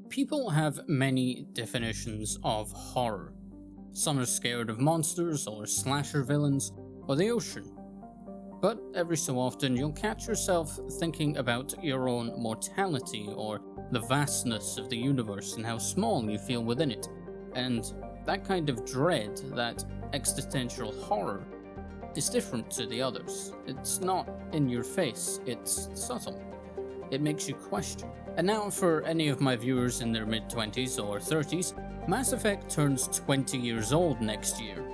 People have many definitions of horror. Some are scared of monsters or slasher villains or the ocean. But every so often you'll catch yourself thinking about your own mortality or the vastness of the universe and how small you feel within it. And that kind of dread, that existential horror, is different to the others. It's not in your face, it's subtle. It makes you question. And now for any of my viewers in their mid-20s or 30s, Mass Effect turns 20 years old next year.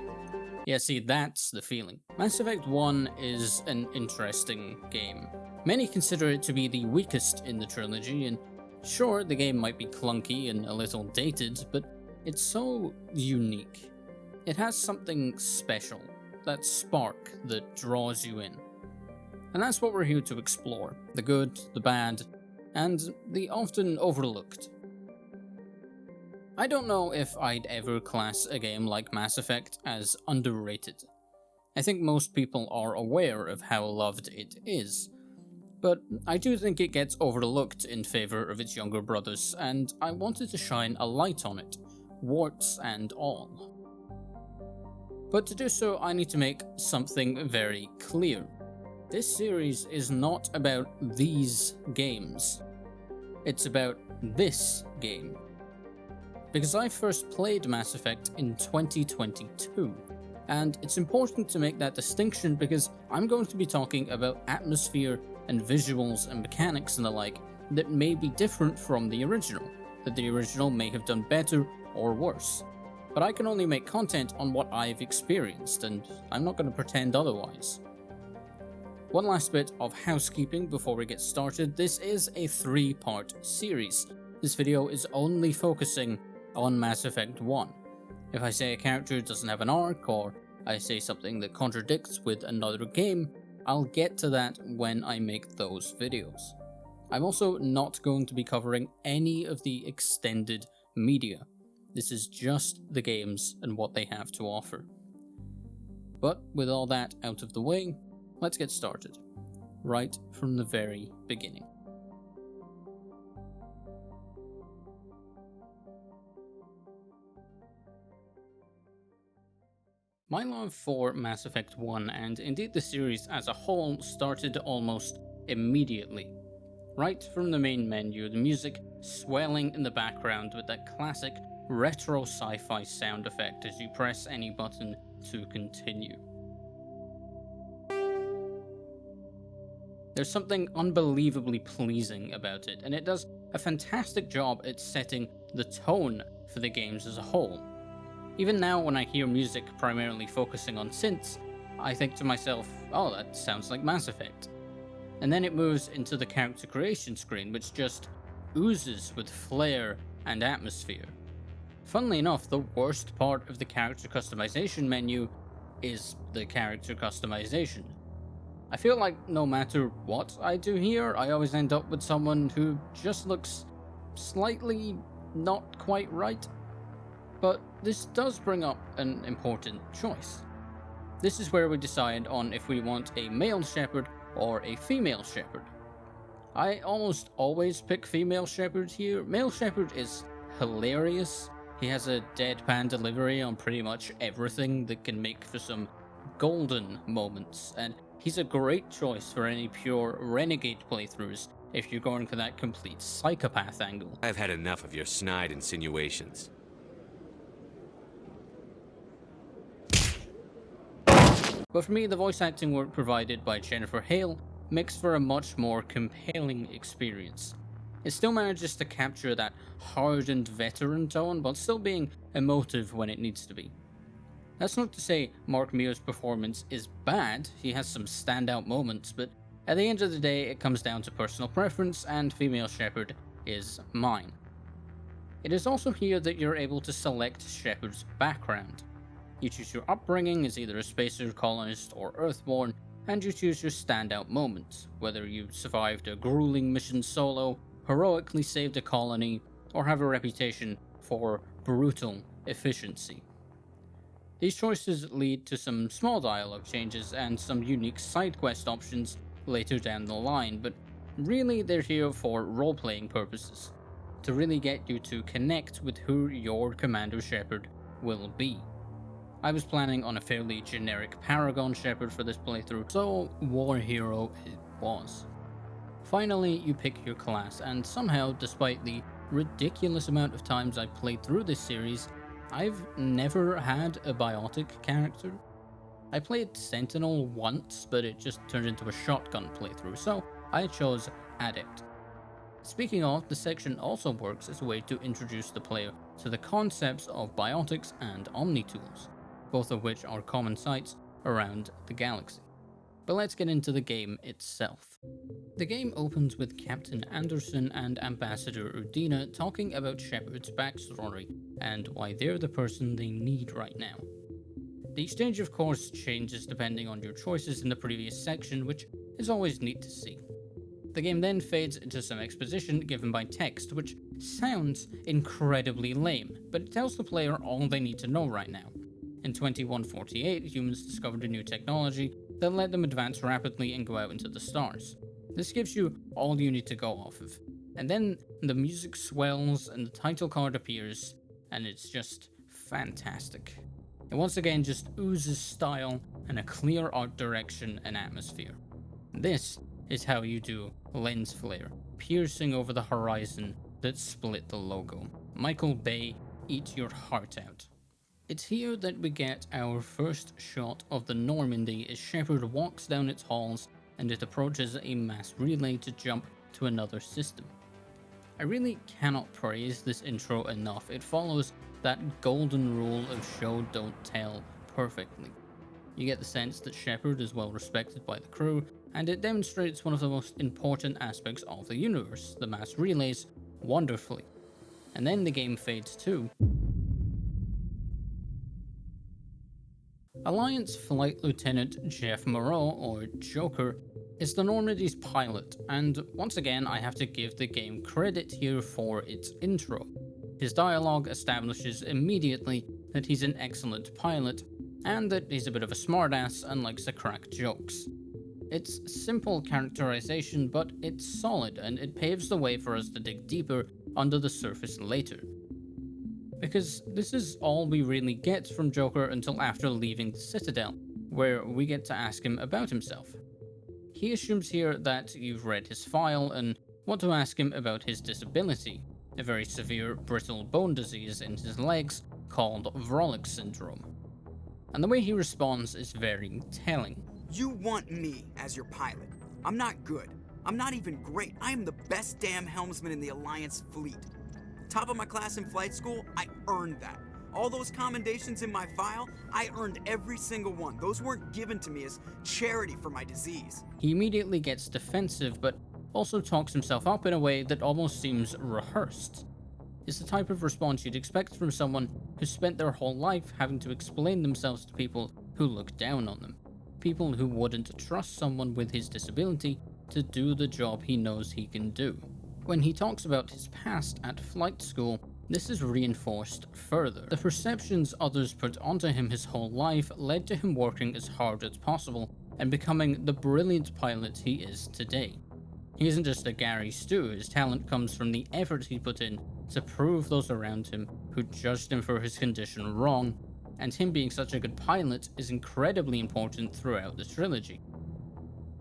Yeah, see, that's the feeling. Mass Effect 1 is an interesting game. Many consider it to be the weakest in the trilogy, and sure, the game might be clunky and a little dated, but it's so unique. It has something special, that spark that draws you in. And that's what we're here to explore, the good, the bad, and the often overlooked. I don't know if I'd ever class a game like Mass Effect as underrated. I think most people are aware of how loved it is, but I do think it gets overlooked in favour of its younger brothers, and I wanted to shine a light on it, warts and all. But to do so, I need to make something very clear. This series is not about these games. It's about this game. Because I first played Mass Effect in 2022, and it's important to make that distinction because I'm going to be talking about atmosphere and visuals and mechanics and the like that may be different from the original, that the original may have done better or worse. But I can only make content on what I've experienced, and I'm not going to pretend otherwise. One last bit of housekeeping before we get started. This is a 3-part series. This video is only focusing on Mass Effect 1. If I say a character doesn't have an arc, or I say something that contradicts with another game, I'll get to that when I make those videos. I'm also not going to be covering any of the extended media. This is just the games and what they have to offer. But with all that out of the way, let's get started, right from the very beginning. My love for Mass Effect 1, and indeed the series as a whole, started almost immediately. Right from the main menu, the music swelling in the background with that classic retro sci-fi sound effect as you press any button to continue. There's something unbelievably pleasing about it, and it does a fantastic job at setting the tone for the games as a whole. Even now, when I hear music primarily focusing on synths, I think to myself, oh, that sounds like Mass Effect. And then it moves into the character creation screen, which just oozes with flair and atmosphere. Funnily enough, the worst part of the character customization menu is the character customization. I feel like no matter what I do here, I always end up with someone who just looks slightly not quite right. But this does bring up an important choice. This is where we decide on if we want a male shepherd or a female shepherd. I almost always pick female shepherd here. Male shepherd is hilarious. He has a deadpan delivery on pretty much everything that can make for some golden moments, and he's a great choice for any pure renegade playthroughs if you're going for that complete psychopath angle. I've had enough of your snide insinuations. But for me, the voice acting work provided by Jennifer Hale makes for a much more compelling experience. It still manages to capture that hardened veteran tone, but still being emotive when it needs to be. That's not to say Mark Meo's performance is bad, he has some standout moments, but at the end of the day it comes down to personal preference, and female shepherd is mine. It is also here that you're able to select Shepard's background. You choose your upbringing as either a spacer, colonist, or earthborn, and you choose your standout moments, whether you survived a grueling mission solo, heroically saved a colony, or have a reputation for brutal efficiency. These choices lead to some small dialogue changes and some unique side quest options later down the line, but really they're here for role-playing purposes. to really get you to connect with who your Commander Shepherd will be. I was planning on a fairly generic Paragon Shepherd for this playthrough, so War Hero it was. Finally, you pick your class, and somehow, despite the ridiculous amount of times I've played through this series, I've never had a biotic character. I played Sentinel once, but it just turned into a shotgun playthrough, so I chose Adept. Speaking of, the section also works as a way to introduce the player to the concepts of biotics and omni-tools, both of which are common sights around the galaxy. But let's get into the game itself. The game opens with Captain Anderson and Ambassador Udina talking about Shepard's backstory and why they're the person they need right now. The exchange of course changes depending on your choices in the previous section, which is always neat to see. The game then fades into some exposition given by text, which sounds incredibly lame, but it tells the player all they need to know right now. In 2148, humans discovered a new technology that let them advance rapidly and go out into the stars. This gives you all you need to go off of. And then the music swells and the title card appears, and it's just fantastic. It once again just oozes style and a clear art direction and atmosphere. This is how you do lens flare, piercing over the horizon that split the logo. Michael Bay, eat your heart out. It's here that we get our first shot of the Normandy as Shepard walks down its halls and it approaches a mass relay to jump to another system. I really cannot praise this intro enough. It follows that golden rule of show don't tell perfectly. You get the sense that Shepard is well respected by the crew, and it demonstrates one of the most important aspects of the universe, the mass relays, wonderfully. And then the game fades too. Alliance Flight Lieutenant Jeff Moreau, or Joker, is the Normandy's pilot, and once again I have to give the game credit here for its intro. His dialogue establishes immediately that he's an excellent pilot, and that he's a bit of a smartass and likes to crack jokes. It's simple characterization, but it's solid, and it paves the way for us to dig deeper under the surface later. Because this is all we really get from Joker until after leaving the Citadel, where we get to ask him about himself. He assumes here that you've read his file and want to ask him about his disability, a very severe brittle bone disease in his legs called Wrex syndrome. And the way he responds is very telling. You want me as your pilot. I'm not good. I'm not even great. I am the best damn helmsman in the Alliance fleet. Top of my class in flight school, I earned that. All those commendations in my file, I earned every single one. Those weren't given to me as charity for my disease. He immediately gets defensive, but also talks himself up in a way that almost seems rehearsed. It's the type of response you'd expect from someone who spent their whole life having to explain themselves to people who look down on them. People who wouldn't trust someone with his disability to do the job he knows he can do. When he talks about his past at flight school, this is reinforced further. The perceptions others put onto him his whole life led to him working as hard as possible and becoming the brilliant pilot he is today. He isn't just a Gary Stu, his talent comes from the effort he put in to prove those around him who judged him for his condition wrong, and him being such a good pilot is incredibly important throughout the trilogy.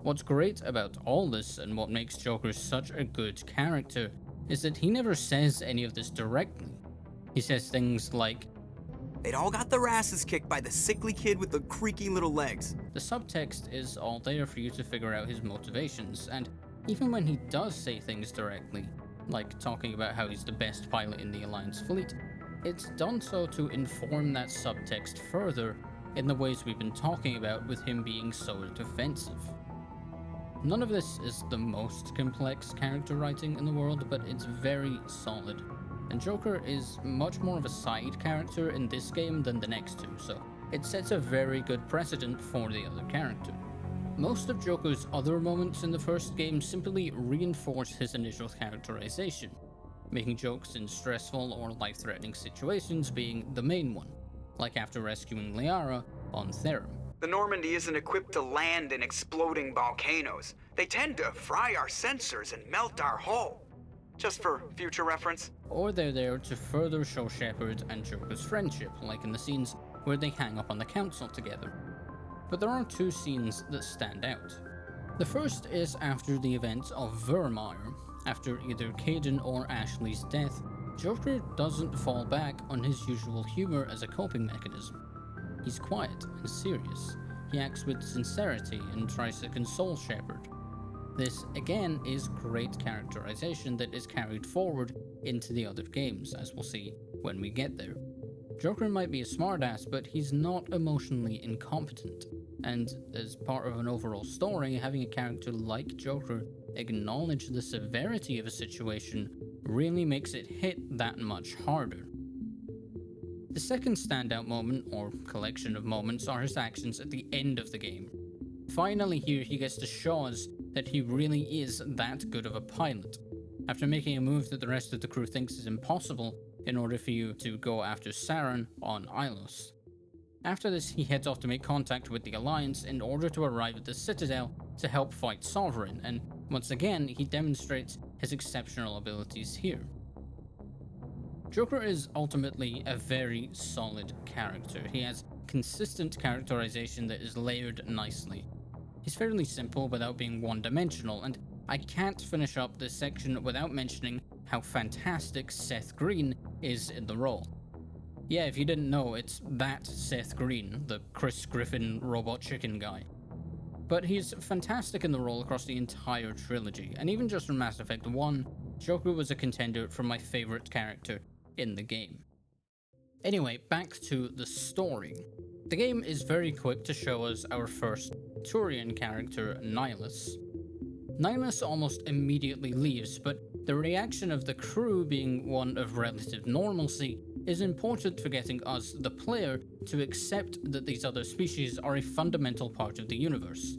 What's great about all this, and what makes Joker such a good character, is that he never says any of this directly. He says things like, "They'd all got their asses kicked by the sickly kid with the creaky little legs." The subtext is all there for you to figure out his motivations, and even when he does say things directly, like talking about how he's the best pilot in the Alliance fleet, it's done so to inform that subtext further in the ways we've been talking about with him being so defensive. None of this is the most complex character writing in the world, but it's very solid. And Joker is much more of a side character in this game than the next two, so it sets a very good precedent for the other character. Most of Joker's other moments in the first game simply reinforce his initial characterization, making jokes in stressful or life-threatening situations being the main one, like after rescuing Liara on Therum. The Normandy isn't equipped to land in exploding volcanoes. They tend to fry our sensors and melt our hull. just for future reference. Or they're there to further show Shepard and Joker's friendship, like in the scenes where they hang up on the council together. But there are two scenes that stand out. The first is after the events of Virmire. After either Kaiden or Ashley's death, Joker doesn't fall back on his usual humor as a coping mechanism. He's quiet and serious. He acts with sincerity and tries to console Shepard. This, again, is great characterization that is carried forward into the other games, as we'll see when we get there. Joker might be a smartass, but he's not emotionally incompetent. And as part of an overall story, having a character like Joker acknowledge the severity of a situation really makes it hit that much harder. The second standout moment, or collection of moments, are his actions at the end of the game. Finally here he gets to show us that he really is that good of a pilot. After making a move that the rest of the crew thinks is impossible in order for you to go after Saren on Ilos. After this, he heads off to make contact with the Alliance in order to arrive at the Citadel to help fight Sovereign, and once again he demonstrates his exceptional abilities here. Joker is ultimately a very solid character. He has consistent characterization that is layered nicely. He's fairly simple without being one-dimensional, and I can't finish up this section without mentioning how fantastic Seth Green is in the role. Yeah, if you didn't know, it's that Seth Green, the Chris Griffin robot chicken guy. But he's fantastic in the role across the entire trilogy, and even just from Mass Effect 1, Joker was a contender for my favourite character in the game. Anyway, back to the story. The game is very quick to show us our first Turian character, Nihilus. Nihilus almost immediately leaves, but the reaction of the crew being one of relative normalcy is important for getting us, the player, to accept that these other species are a fundamental part of the universe.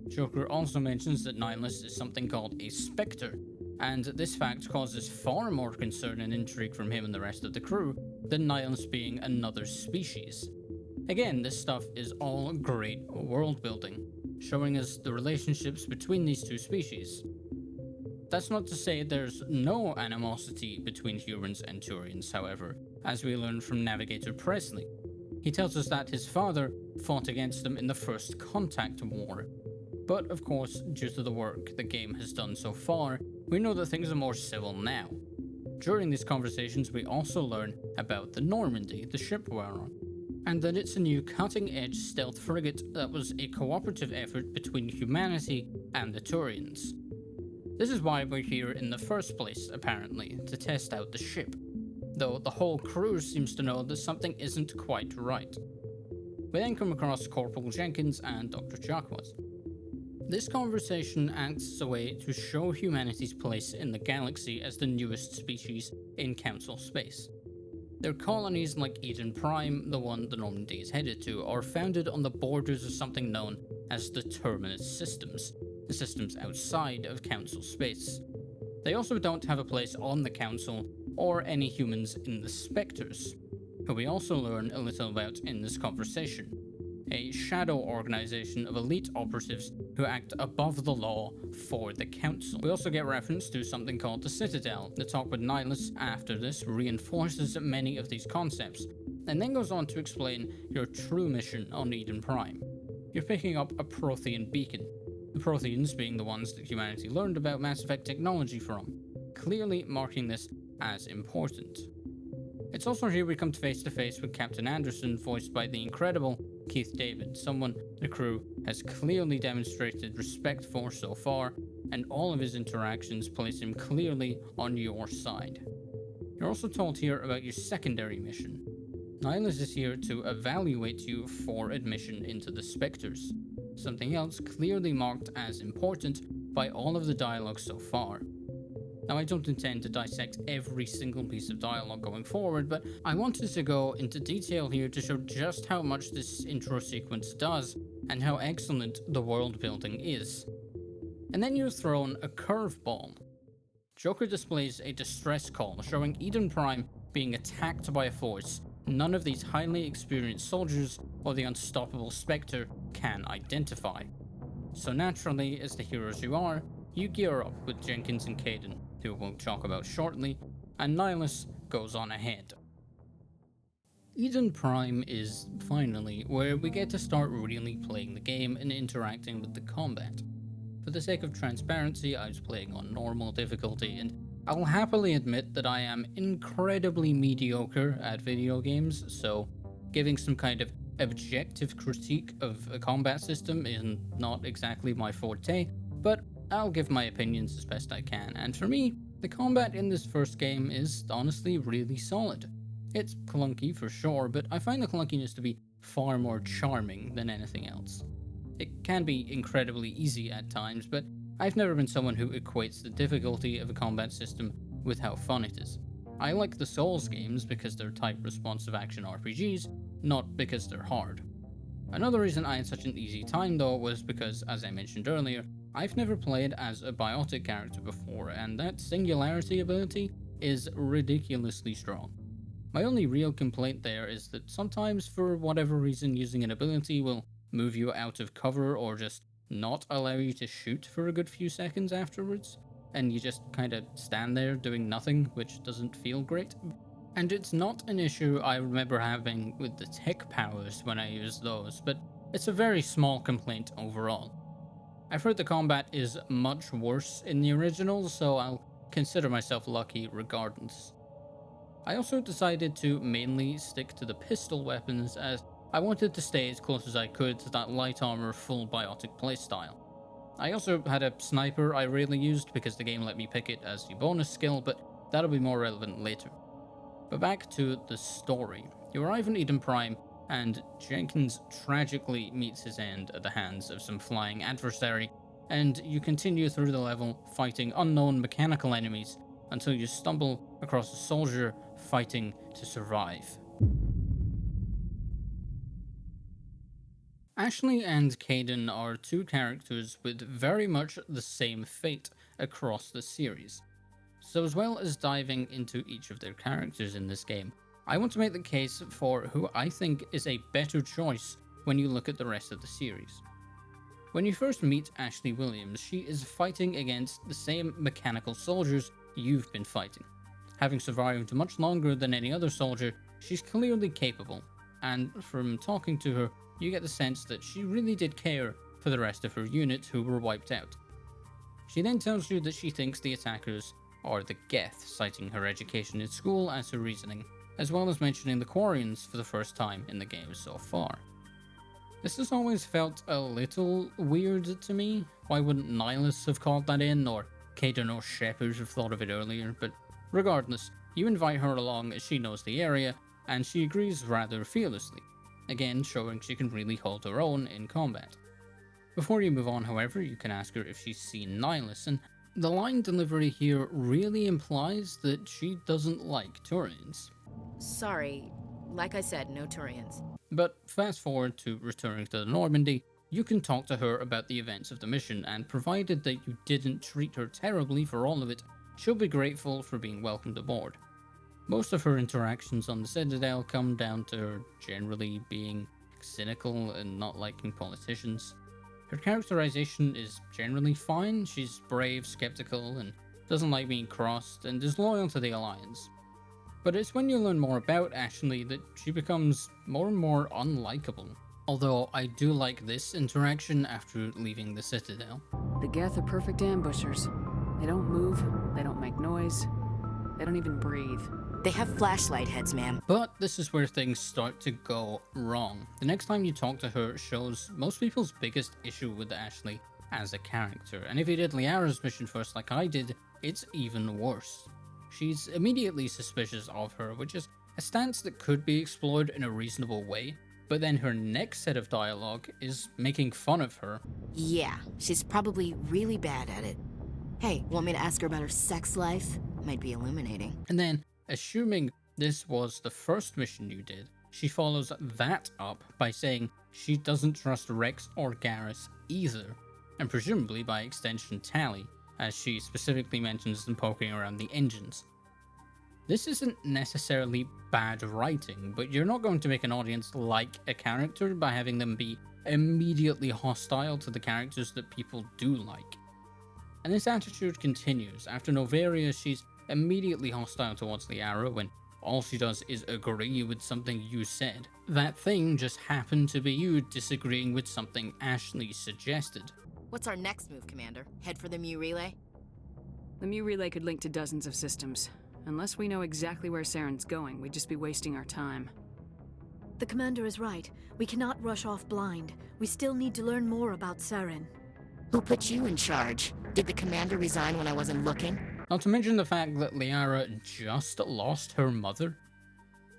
Joker also mentions that Nihilus is something called a Spectre, and this fact causes far more concern and intrigue from him and the rest of the crew than Nihilus being another species. Again, this stuff is all great world building, showing us the relationships between these two species. That's not to say there's no animosity between humans and Turians, however, as we learn from Navigator Presley. He tells us that his father fought against them in the First Contact War. But of course, due to the work the game has done so far, we know that things are more civil now. During these conversations, we also learn about the Normandy, the ship we're on, and that it's a new cutting-edge stealth frigate that was a cooperative effort between humanity and the Turians. This is why we're here in the first place, apparently, to test out the ship, though the whole crew seems to know that something isn't quite right. We then come across Corporal Jenkins and Dr. Chakwas. This conversation acts as a way to show humanity's place in the galaxy as the newest species in Council space. Their colonies like Eden Prime, the one the Normandy is headed to, are founded on the borders of something known as the Terminus systems, the systems outside of Council space. They also don't have a place on the Council or any humans in the Spectres, who we also learn a little about in this conversation. A shadow organization of elite operatives who act above the law for the Council. We also get reference to something called the Citadel. The talk with Nihilus after this reinforces many of these concepts, and then goes on to explain your true mission on Eden Prime. You're picking up a Prothean beacon, the Protheans being the ones that humanity learned about Mass Effect technology from, clearly marking this as important. It's also here we come face to face with Captain Anderson, voiced by the incredible Keith David, someone the crew has clearly demonstrated respect for so far, and all of his interactions place him clearly on your side. You're also told here about your secondary mission. Nihilus is here to evaluate you for admission into the Spectres, something else clearly marked as important by all of the dialogue so far. Now, I don't intend to dissect every single piece of dialogue going forward, but I wanted to go into detail here to show just how much this intro sequence does, and how excellent the world building is. And then you're thrown a curveball. Joker displays a distress call showing Eden Prime being attacked by a force none of these highly experienced soldiers or the unstoppable Spectre can identify. So naturally, as the heroes you are, you gear up with Jenkins and Kaiden, who we'll talk about shortly, and Nihilus goes on ahead. Eden Prime is, finally, where we get to start really playing the game and interacting with the combat. For the sake of transparency, I was playing on normal difficulty, and I'll happily admit that I am incredibly mediocre at video games, so giving some kind of objective critique of a combat system is not exactly my forte, but I'll give my opinions as best I can, and for me, the combat in this first game is honestly really solid. It's clunky for sure, but I find the clunkiness to be far more charming than anything else. It can be incredibly easy at times, but I've never been someone who equates the difficulty of a combat system with how fun it is. I like the Souls games because they're type responsive action RPGs, not because they're hard. Another reason I had such an easy time though was because, as I mentioned earlier, I've never played as a biotic character before, and that singularity ability is ridiculously strong. My only real complaint there is that sometimes, for whatever reason, using an ability will move you out of cover or just not allow you to shoot for a good few seconds afterwards, and you just kinda stand there doing nothing, which doesn't feel great. And it's not an issue I remember having with the tech powers when I use those, but it's a very small complaint overall. I've heard the combat is much worse in the original, so I'll consider myself lucky regardless. I also decided to mainly stick to the pistol weapons as I wanted to stay as close as I could to that light armor full biotic playstyle. I also had a sniper I rarely used because the game let me pick it as the bonus skill, but that'll be more relevant later. But back to the story. You arrive in Eden Prime, and Jenkins tragically meets his end at the hands of some flying adversary, and you continue through the level fighting unknown mechanical enemies until you stumble across a soldier fighting to survive. Ashley and Kaiden are two characters with very much the same fate across the series. So as well as diving into each of their characters in this game, I want to make the case for who I think is a better choice when you look at the rest of the series. When you first meet Ashley Williams, she is fighting against the same mechanical soldiers you've been fighting. Having survived much longer than any other soldier, she's clearly capable, and from talking to her, you get the sense that she really did care for the rest of her unit who were wiped out. She then tells you that she thinks the attackers are the Geth, citing her education in school as her reasoning, as well as mentioning the Quarians for the first time in the game so far. This has always felt a little weird to me. Why wouldn't Nihilus have called that in, or Kaiden or Shepard have thought of it earlier? But regardless, you invite her along as she knows the area, and she agrees rather fearlessly, again showing she can really hold her own in combat. Before you move on, however, you can ask her if she's seen Nihilus, and the line delivery here really implies that she doesn't like Turians. Sorry, like I said, no Turians. But fast forward to returning to the Normandy, you can talk to her about the events of the mission, and provided that you didn't treat her terribly for all of it, she'll be grateful for being welcomed aboard. Most of her interactions on the Citadel come down to her generally being cynical and not liking politicians. Her characterization is generally fine. She's brave, skeptical, and doesn't like being crossed, and is loyal to the Alliance. But it's when you learn more about Ashley that she becomes more and more unlikable. Although I do like this interaction after leaving the Citadel. The Geth are perfect ambushers. They don't move, they don't make noise, they don't even breathe. They have flashlight heads, ma'am. But this is where things start to go wrong. The next time you talk to her shows most people's biggest issue with Ashley as a character, and if you did Liara's mission first like I did, it's even worse. She's immediately suspicious of her, which is a stance that could be explored in a reasonable way, but then her next set of dialogue is making fun of her. Yeah, she's probably really bad at it. Hey, want me to ask her about her sex life? Might be illuminating. And then, assuming this was the first mission you did, she follows that up by saying she doesn't trust Wrex or Garrus either, and presumably by extension Tali, as she specifically mentions them poking around the engines. This isn't necessarily bad writing, but you're not going to make an audience like a character by having them be immediately hostile to the characters that people do like. And this attitude continues. After Noveria, she's immediately hostile towards Liara when all she does is agree with something you said. That thing just happened to be you disagreeing with something Ashley suggested. What's our next move, Commander? Head for the Mu Relay? The Mu Relay could link to dozens of systems. Unless we know exactly where Saren's going, we'd just be wasting our time. The Commander is right. We cannot rush off blind. We still need to learn more about Saren. Who put you in charge? Did the Commander resign when I wasn't looking? Not to mention the fact that Liara just lost her mother.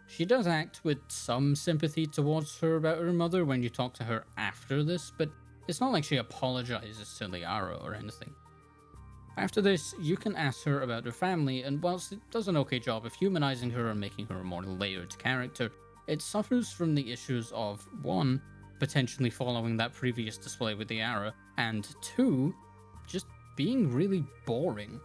She does act with some sympathy towards her about her mother when you talk to her after this, but it's not like she apologizes to Liara or anything. After this, you can ask her about her family, and whilst it does an okay job of humanizing her and making her a more layered character, it suffers from the issues of 1. Potentially following that previous display with Liara, and 2. Just being really boring.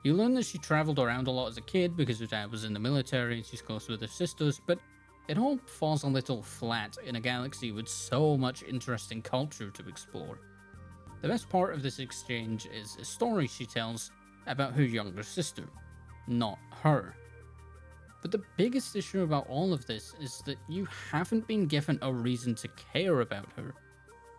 You learn that she travelled around a lot as a kid because her dad was in the military and she's close with her sisters, but it all falls a little flat in a galaxy with so much interesting culture to explore. The best part of this exchange is a story she tells about her younger sister, not her. But the biggest issue about all of this is that you haven't been given a reason to care about her.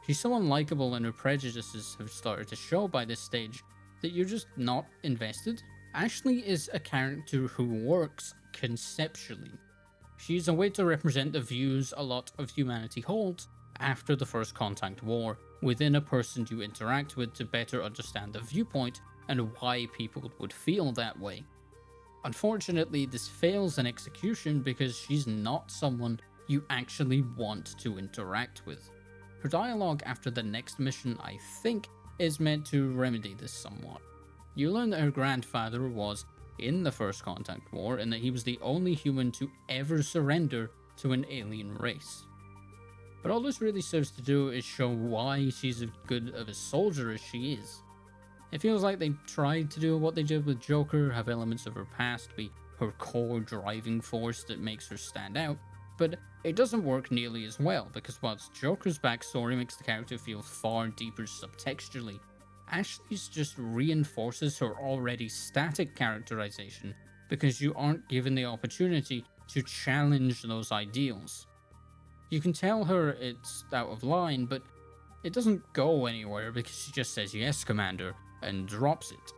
She's so unlikable and her prejudices have started to show by this stage that you're just not invested. Ashley is a character who works conceptually. She's a way to represent the views a lot of humanity holds after the First Contact War within a person you interact with to better understand the viewpoint and why people would feel that way. Unfortunately, this fails in execution because she's not someone you actually want to interact with. Her dialogue after the next mission, I think, is meant to remedy this somewhat. You learn that her grandfather was in the First Contact War and that he was the only human to ever surrender to an alien race. But all this really serves to do is show why she's as good of a soldier as she is. It feels like they tried to do what they did with Joker, have elements of her past be her core driving force that makes her stand out, but it doesn't work nearly as well, because whilst Joker's backstory makes the character feel far deeper subtextually, Ashley's just reinforces her already static characterization because you aren't given the opportunity to challenge those ideals. You can tell her it's out of line, but it doesn't go anywhere because she just says yes, Commander, and drops it.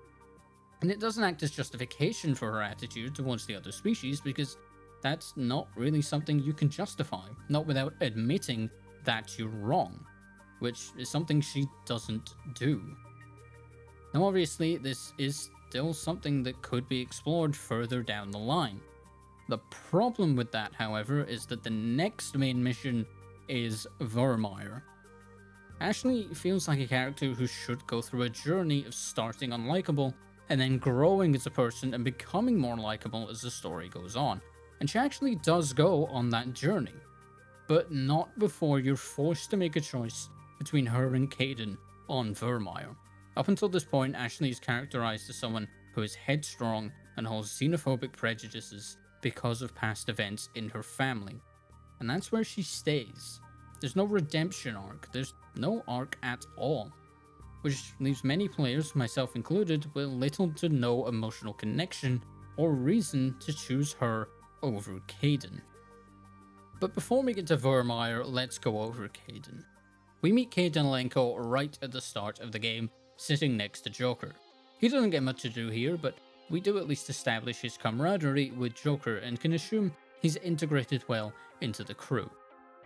And it doesn't act as justification for her attitude towards the other species because that's not really something you can justify, not without admitting that you're wrong, which is something she doesn't do. Now obviously this is still something that could be explored further down the line. The problem with that, however, is that the next main mission is Virmire. Ashley feels like a character who should go through a journey of starting unlikable and then growing as a person and becoming more likable as the story goes on. And she actually does go on that journey, but not before you're forced to make a choice between her and Kaiden on Virmire. Up until this point, Ashley is characterized as someone who is headstrong and holds xenophobic prejudices because of past events in her family. And that's where she stays. There's no redemption arc, there's no arc at all, which leaves many players, myself included, with little to no emotional connection or reason to choose her over Kaiden. But before we get to Virmire, let's go over Kaiden. We meet Kaidenlenko right at the start of the game, sitting next to Joker. He doesn't get much to do here, but we do at least establish his camaraderie with Joker and can assume he's integrated well into the crew.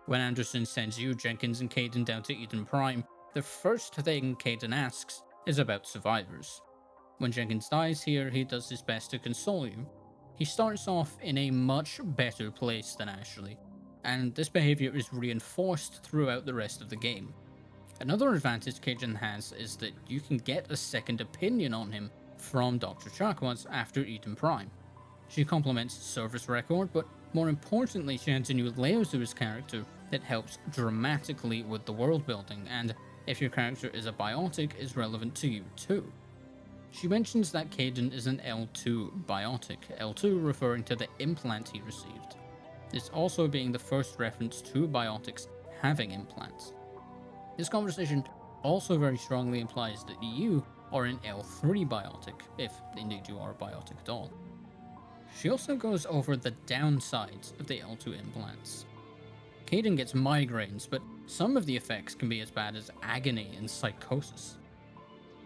When Anderson sends you, Jenkins, and Kaiden down to Eden Prime, the first thing Kaiden asks is about survivors. When Jenkins dies here, he does his best to console you. He starts off in a much better place than Ashley, and this behaviour is reinforced throughout the rest of the game. Another advantage Kaiden has is that you can get a second opinion on him from Dr. Chakwas after Eden Prime. She complements his service record, but more importantly she adds a new layer to his character that helps dramatically with the world building, and if your character is a biotic, is relevant to you too. She mentions that Kaiden is an L2 biotic, L2 referring to the implant he received. This also being the first reference to biotics having implants. This conversation also very strongly implies that you are an L3 biotic, if indeed you are a biotic at all. She also goes over the downsides of the L2 implants. Kaiden gets migraines, but some of the effects can be as bad as agony and psychosis.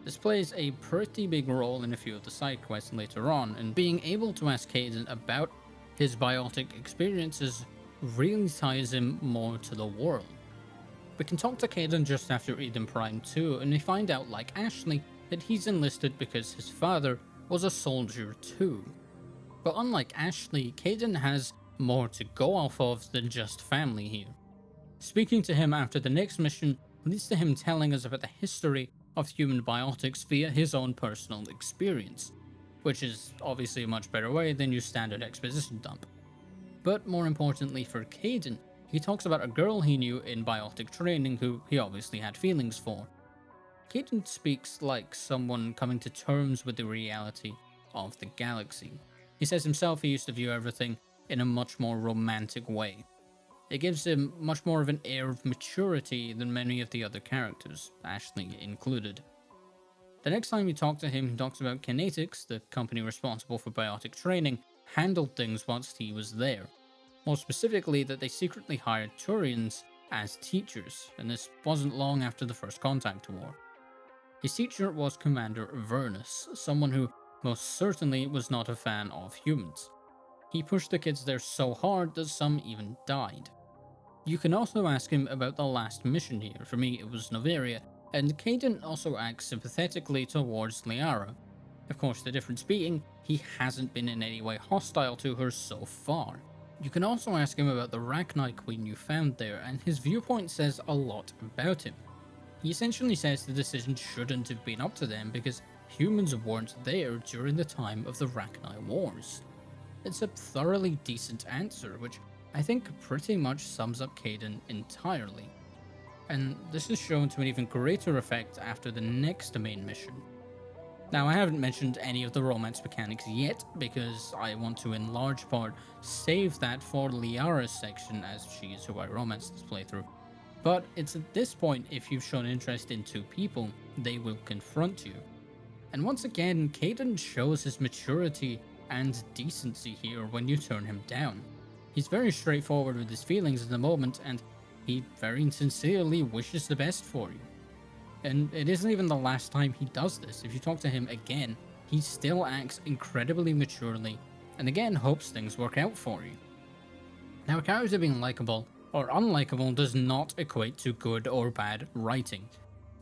This plays a pretty big role in a few of the side quests later on, and being able to ask Kaiden about his biotic experiences really ties him more to the world. We can talk to Kaiden just after Eden Prime 2, and we find out, like Ashley, that he's enlisted because his father was a soldier too. But unlike Ashley, Kaiden has more to go off of than just family here. Speaking to him after the next mission leads to him telling us about the history of human biotics via his own personal experience, which is obviously a much better way than your standard exposition dump. But more importantly for Kaiden, he talks about a girl he knew in biotic training who he obviously had feelings for. Kaiden speaks like someone coming to terms with the reality of the galaxy. He says himself he used to view everything in a much more romantic way. It gives him much more of an air of maturity than many of the other characters, Ashley included. The next time we talk to him, he talks about Kinetics, the company responsible for biotic training, handled things whilst he was there. More specifically, that they secretly hired Turians as teachers, and this wasn't long after the First Contact War. His teacher was Commander Vernus, someone who most certainly was not a fan of humans. He pushed the kids there so hard that some even died. You can also ask him about the last mission here. For me, it was Noveria, and Kaiden also acts sympathetically towards Liara. Of course, the difference being, he hasn't been in any way hostile to her so far. You can also ask him about the Rachni Queen you found there, and his viewpoint says a lot about him. He essentially says the decision shouldn't have been up to them because humans weren't there during the time of the Rachni Wars. It's a thoroughly decent answer, which I think pretty much sums up Kaiden entirely. And this is shown to an even greater effect after the next main mission. Now, I haven't mentioned any of the romance mechanics yet, because I want to in large part save that for Liara's section, as she is who I romance this playthrough. But it's at this point, if you've shown interest in two people, they will confront you. And once again, Kaiden shows his maturity and decency here when you turn him down. He's very straightforward with his feelings in the moment, and he very sincerely wishes the best for you. And it isn't even the last time he does this. If you talk to him again, he still acts incredibly maturely, and again hopes things work out for you. Now, a character being likable or unlikable does not equate to good or bad writing.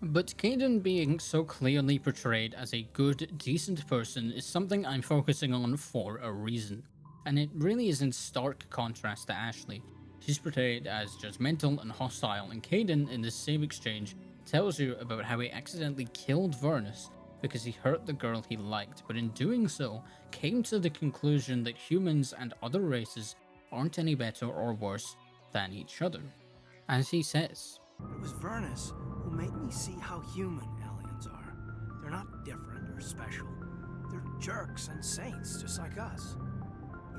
But Kaiden being so clearly portrayed as a good, decent person is something I'm focusing on for a reason. And it really is in stark contrast to Ashley. She's portrayed as judgmental and hostile, and Kaiden in this same exchange tells you about how he accidentally killed Vernus because he hurt the girl he liked, but in doing so came to the conclusion that humans and other races aren't any better or worse than each other. As he says, "It was Vernus who made me see how human aliens are. They're not different or special. They're jerks and saints just like us.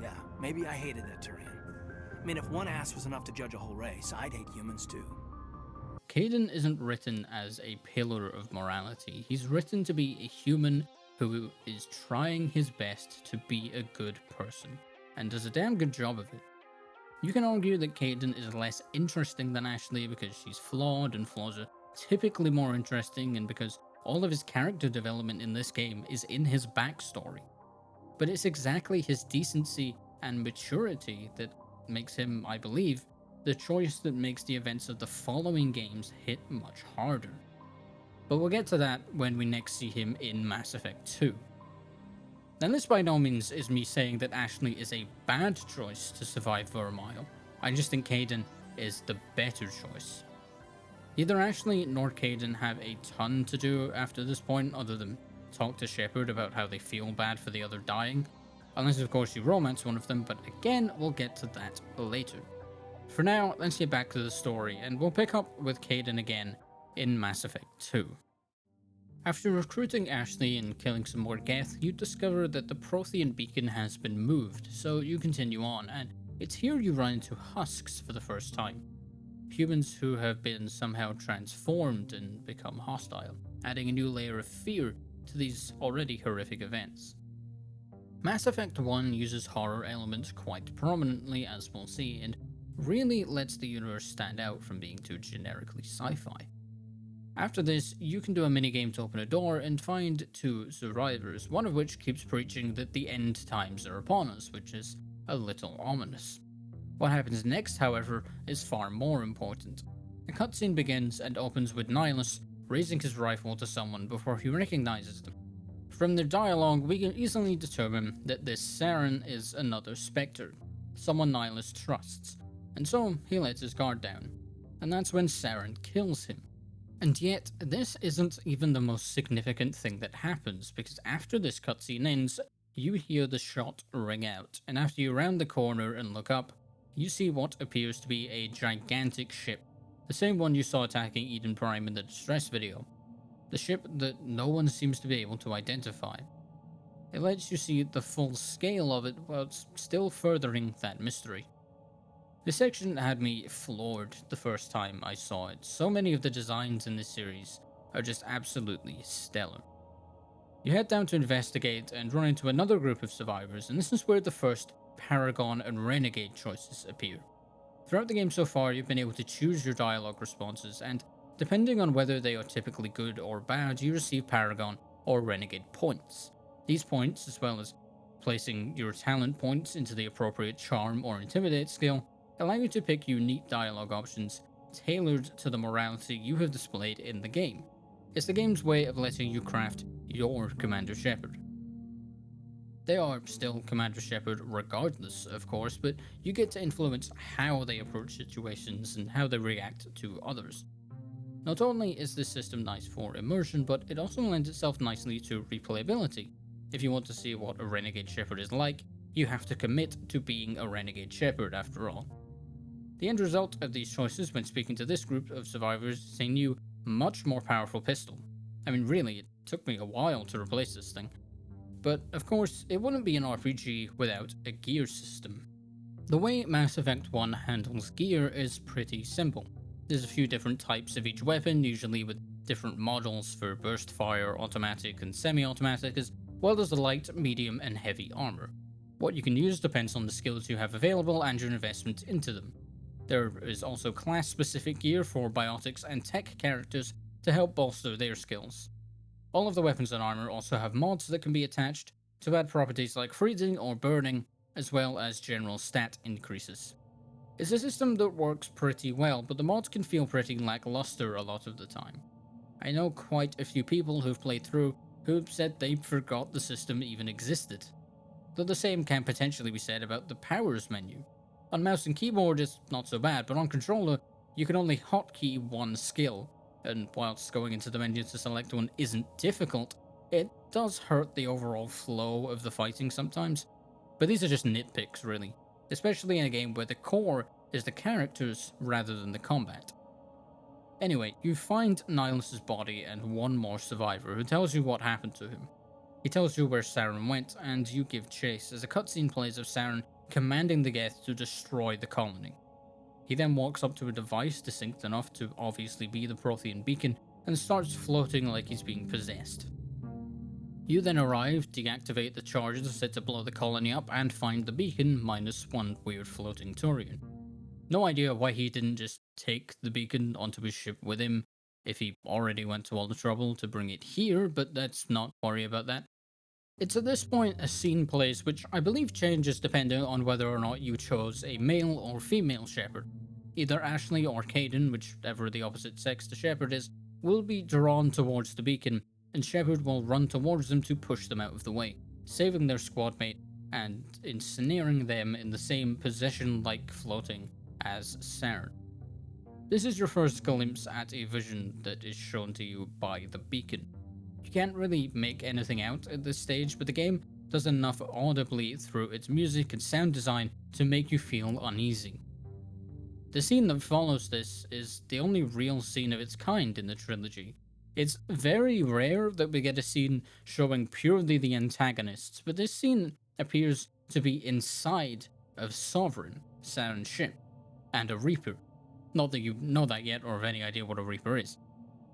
Yeah, maybe I hated that Turian. I mean, if one ass was enough to judge a whole race, I'd hate humans too." Kaiden isn't written as a pillar of morality. He's written to be a human who is trying his best to be a good person, and does a damn good job of it. You can argue that Kaiden is less interesting than Ashley because she's flawed, and flaws are typically more interesting, and because all of his character development in this game is in his backstory. But it's exactly his decency and maturity that makes him, I believe, the choice that makes the events of the following games hit much harder. But we'll get to that when we next see him in Mass Effect 2. Now, this by no means is me saying that Ashley is a bad choice to survive Virmire. I just think Kaiden is the better choice. Neither Ashley nor Kaiden have a ton to do after this point other than talk to Shepard about how they feel bad for the other dying. Unless of course you romance one of them, but again, we'll get to that later. For now, let's get back to the story, and we'll pick up with Kaiden again in Mass Effect 2. After recruiting Ashley and killing some more Geth, you discover that the Prothean beacon has been moved, so you continue on, and it's here you run into husks for the first time. humans who have been somehow transformed and become hostile, adding a new layer of fear to these already horrific events. Mass Effect 1 uses horror elements quite prominently, as we'll see, and really lets the universe stand out from being too generically sci-fi. After this, you can do a minigame to open a door and find 2 survivors, one of which keeps preaching that the end times are upon us, which is a little ominous. What happens next, however, is far more important. A cutscene begins and opens with Ilos raising his rifle to someone before he recognizes them. From their dialogue, we can easily determine that this Saren is another Spectre, someone Ilos trusts, and so he lets his guard down. And that's when Saren kills him. And yet, this isn't even the most significant thing that happens, because after this cutscene ends, you hear the shot ring out, and after you round the corner and look up, you see what appears to be a gigantic ship, the same one you saw attacking Eden Prime in the distress video. The ship that no one seems to be able to identify. It lets you see the full scale of it while still furthering that mystery. This section had me floored the first time I saw it. So many of the designs in this series are just absolutely stellar. You head down to investigate and run into another group of survivors, and this is where the first Paragon and Renegade choices appear. Throughout the game so far, you've been able to choose your dialogue responses, and depending on whether they are typically good or bad, you receive Paragon or Renegade points. These points, as well as placing your talent points into the appropriate Charm or Intimidate skill, allow you to pick unique dialogue options tailored to the morality you have displayed in the game. It's the game's way of letting you craft your Commander Shepard. They are still Commander Shepard regardless, of course, but you get to influence how they approach situations and how they react to others. Not only is this system nice for immersion, but it also lends itself nicely to replayability. If you want to see what a Renegade Shepard is like, you have to commit to being a Renegade Shepard after all. The end result of these choices when speaking to this group of survivors is a new, much more powerful pistol. I mean, really, it took me a while to replace this thing. But of course, it wouldn't be an RPG without a gear system. The way Mass Effect 1 handles gear is pretty simple. There's a few different types of each weapon, usually with different models for burst fire, automatic and semi-automatic, as well as the light, medium and heavy armor. What you can use depends on the skills you have available and your investment into them. There is also class-specific gear for biotics and tech characters to help bolster their skills. All of the weapons and armor also have mods that can be attached to add properties like freezing or burning, as well as general stat increases. It's a system that works pretty well, but the mods can feel pretty lackluster a lot of the time. I know quite a few people who've played through who've said they forgot the system even existed. Though the same can potentially be said about the powers menu. On mouse and keyboard it's not so bad, but on controller you can only hotkey one skill, and whilst going into the menu to select one isn't difficult, it does hurt the overall flow of the fighting sometimes. But these are just nitpicks really, especially in a game where the core is the characters rather than the combat. Anyway, you find Ilos' body and one more survivor who tells you what happened to him. He tells you where Saren went, and you give chase as a cutscene plays of Saren commanding the Geth to destroy the colony. He then walks up to a device distinct enough to obviously be the Prothean beacon and starts floating like he's being possessed. You then arrive, deactivate the charges set to blow the colony up, and find the beacon minus one weird floating Turian. No idea why he didn't just take the beacon onto his ship with him if he already went to all the trouble to bring it here, but let's not worry about that. It's at this point a scene plays which I believe changes depending on whether or not you chose a male or female Shepard. Either Ashley or Kaiden, whichever the opposite sex to Shepard is, will be drawn towards the beacon, and Shepard will run towards them to push them out of the way, saving their squad mate and ensnaring them in the same position like floating as Saren. This is your first glimpse at a vision that is shown to you by the beacon. You can't really make anything out at this stage, but the game does enough audibly through its music and sound design to make you feel uneasy. The scene that follows this is the only real scene of its kind in the trilogy. It's very rare that we get a scene showing purely the antagonists, but this scene appears to be inside of Sovereign, Saren's ship, and a Reaper. Not that you know that yet or have any idea what a Reaper is.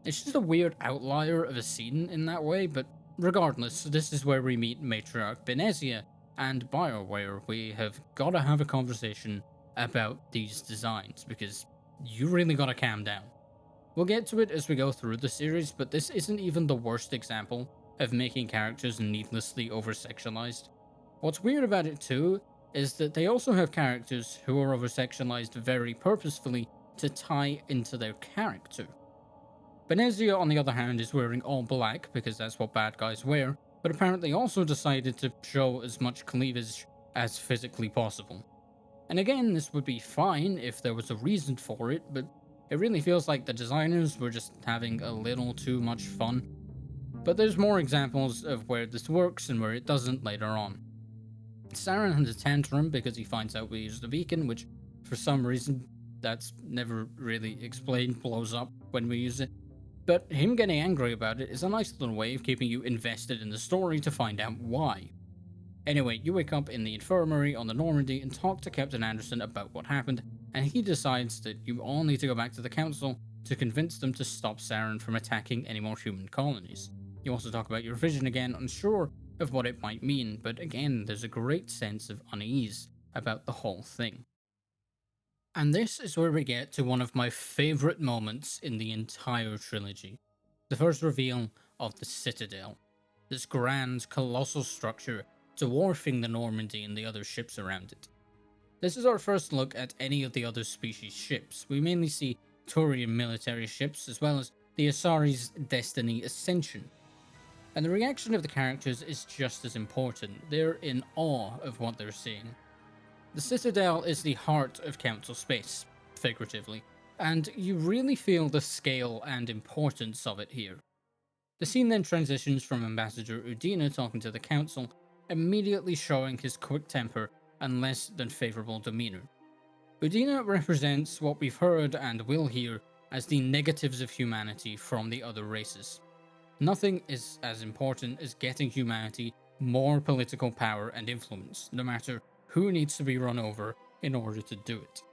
It's just a weird outlier of a scene in that way, but regardless, this is where we meet Matriarch Benezia and Bioware. We have got to have a conversation about these designs, because you really got to calm down. We'll get to it as we go through the series, but this isn't even the worst example of making characters needlessly over-sexualized. What's weird about it too is that they also have characters who are over-sexualized very purposefully to tie into their character. Benezia, on the other hand, is wearing all black because that's what bad guys wear, but apparently also decided to show as much cleavage as physically possible. And again, this would be fine if there was a reason for it, but it really feels like the designers were just having a little too much fun. But there's more examples of where this works and where it doesn't later on. Saren has a tantrum because he finds out we use the beacon, which for some reason that's never really explained, blows up when we use it. But him getting angry about it is a nice little way of keeping you invested in the story to find out why. Anyway, you wake up in the infirmary on the Normandy and talk to Captain Anderson about what happened, and he decides that you all need to go back to the Council to convince them to stop Saren from attacking any more human colonies. You also talk about your vision again, unsure of what it might mean, but again, there's a great sense of unease about the whole thing. And this is where we get to one of my favourite moments in the entire trilogy. The first reveal of the Citadel. This grand, colossal structure dwarfing the Normandy and the other ships around it. This is our first look at any of the other species' ships. We mainly see Turian military ships, as well as the Asari's Destiny Ascension. And the reaction of the characters is just as important. They're in awe of what they're seeing. The Citadel is the heart of Council space, figuratively, and you really feel the scale and importance of it here. The scene then transitions from Ambassador Udina talking to the Council, immediately showing his quick temper and less than favourable demeanour. Udina represents what we've heard and will hear as the negatives of humanity from the other races. Nothing is as important as getting humanity more political power and influence, no matter who needs to be run over in order to do it.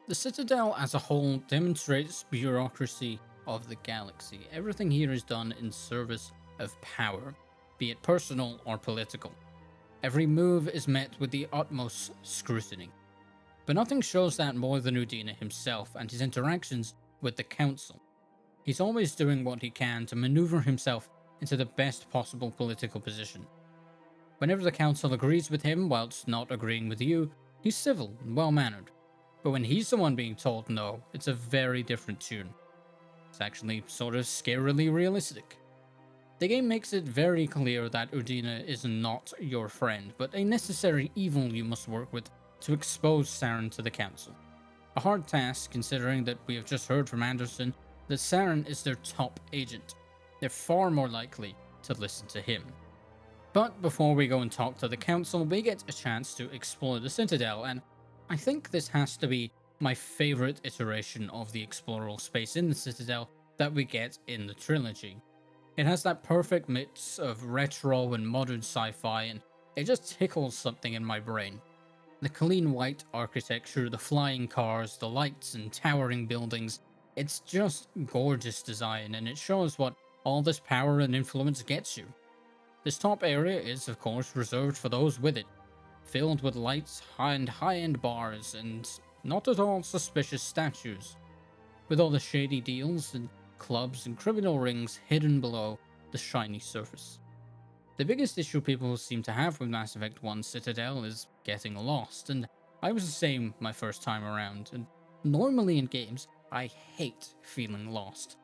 The Citadel as a whole demonstrates bureaucracy of the galaxy. Everything here is done in service of power, be it personal or political. Every move is met with the utmost scrutiny. But nothing shows that more than Udina himself and his interactions with the Council. He's always doing what he can to maneuver himself into the best possible political position. Whenever the Council agrees with him whilst not agreeing with you, he's civil and well-mannered. But when he's the one being told no, it's a very different tune. It's actually sort of scarily realistic. The game makes it very clear that Udina is not your friend, but a necessary evil you must work with to expose Saren to the Council. A hard task, considering that we have just heard from Anderson that Saren is their top agent. They're far more likely to listen to him. But before we go and talk to the Council, we get a chance to explore the Citadel, and I think this has to be my favourite iteration of the exploral space in the Citadel that we get in the trilogy. It has that perfect mix of retro and modern sci-fi, and it just tickles something in my brain. The clean white architecture, the flying cars, the lights and towering buildings, it's just gorgeous design, and it shows what all this power and influence gets you. This top area is, of course, reserved for those with it, filled with lights and high-end bars and not at all suspicious statues, with all the shady deals and clubs and criminal rings hidden below the shiny surface. The biggest issue people seem to have with Mass Effect 1 Citadel is getting lost, and I was the same my first time around, and normally in games, I hate feeling lost.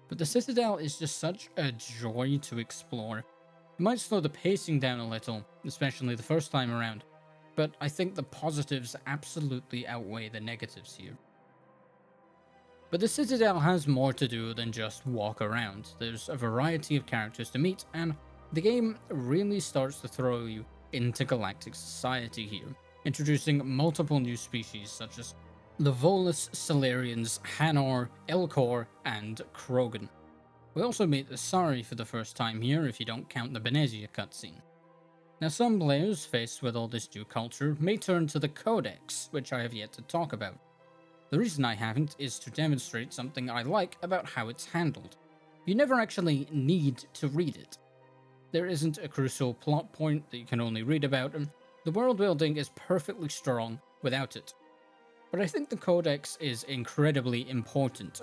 But the Citadel is just such a joy to explore. It might slow the pacing down a little, especially the first time around, but I think the positives absolutely outweigh the negatives here. But the Citadel has more to do than just walk around. There's a variety of characters to meet, and the game really starts to throw you into galactic society here, introducing multiple new species such as the Volus, Salarians, Hanar, Elcor, and Krogan. We also meet Asari for the first time here if you don't count the Benezia cutscene. Now some players faced with all this new culture may turn to the Codex, which I have yet to talk about. The reason I haven't is to demonstrate something I like about how it's handled. You never actually need to read it. There isn't a crucial plot point that you can only read about, and the world building is perfectly strong without it. But I think the Codex is incredibly important.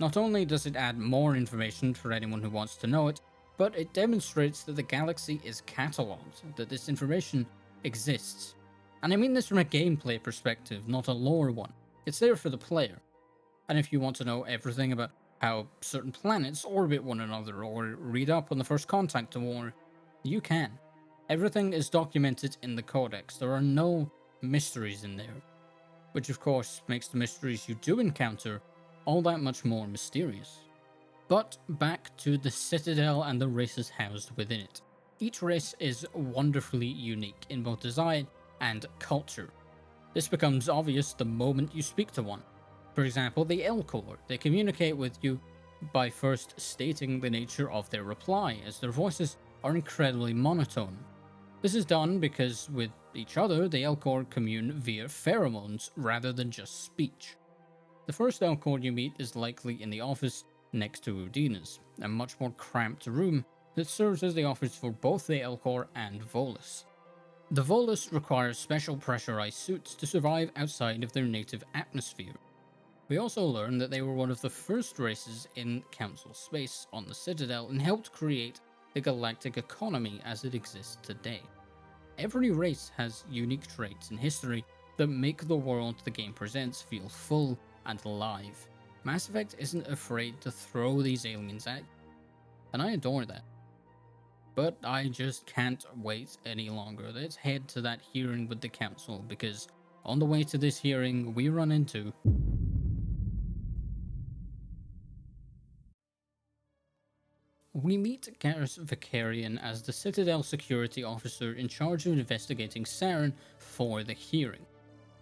Not only does it add more information for anyone who wants to know it, but it demonstrates that the galaxy is catalogued, that this information exists. And I mean this from a gameplay perspective, not a lore one. It's there for the player. And if you want to know everything about how certain planets orbit one another or read up on the First Contact War, you can. Everything is documented in the Codex. There are no mysteries in there. Which of course makes the mysteries you do encounter all that much more mysterious. But back to the Citadel and the races housed within it. Each race is wonderfully unique in both design and culture. This becomes obvious the moment you speak to one. For example, the Elcor. They communicate with you by first stating the nature of their reply, as their voices are incredibly monotone. This is done because with each other, the Elcor commune via pheromones rather than just speech. The first Elcor you meet is likely in the office next to Udina's, a much more cramped room that serves as the office for both the Elcor and Volus. The Volus require special pressurized suits to survive outside of their native atmosphere. We also learn that they were one of the first races in Council space on the Citadel and helped create the galactic economy as it exists today. Every race has unique traits in history that make the world the game presents feel full and alive. Mass Effect isn't afraid to throw these aliens at you, and I adore that. But I just can't wait any longer. Let's head to that hearing with the Council, because on the way to this hearing, we run into... We meet Garrus Vicarian as the Citadel security officer in charge of investigating Saren for the hearing.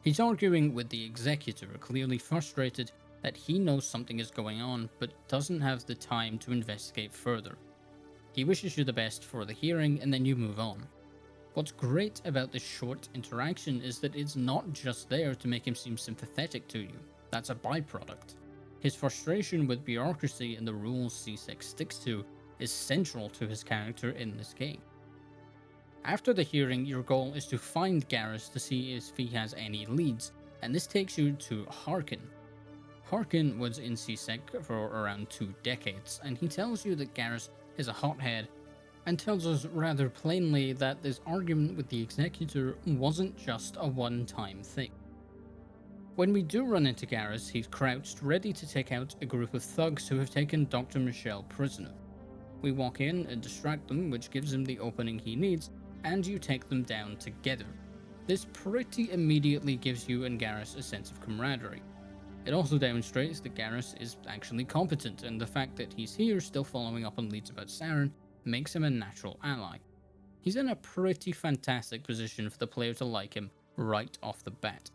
He's arguing with the Executor, clearly frustrated that he knows something is going on, but doesn't have the time to investigate further. He wishes you the best for the hearing, and then you move on. What's great about this short interaction is that it's not just there to make him seem sympathetic to you. That's a byproduct. His frustration with bureaucracy and the rules C6 sticks to is central to his character in this game. After the hearing, your goal is to find Garrus to see if he has any leads, and this takes you to Harkin. Harkin was in C-Sec for around 2 decades, and he tells you that Garrus is a hothead, and tells us rather plainly that this argument with the Executor wasn't just a one-time thing. When we do run into Garrus, he's crouched, ready to take out a group of thugs who have taken Dr. Michelle prisoner. We walk in and distract them, which gives him the opening he needs, and you take them down together. This pretty immediately gives you and Garrus a sense of camaraderie. It also demonstrates that Garrus is actually competent, and the fact that he's here still following up on leads about Saren makes him a natural ally. He's in a pretty fantastic position for the player to like him right off the bat.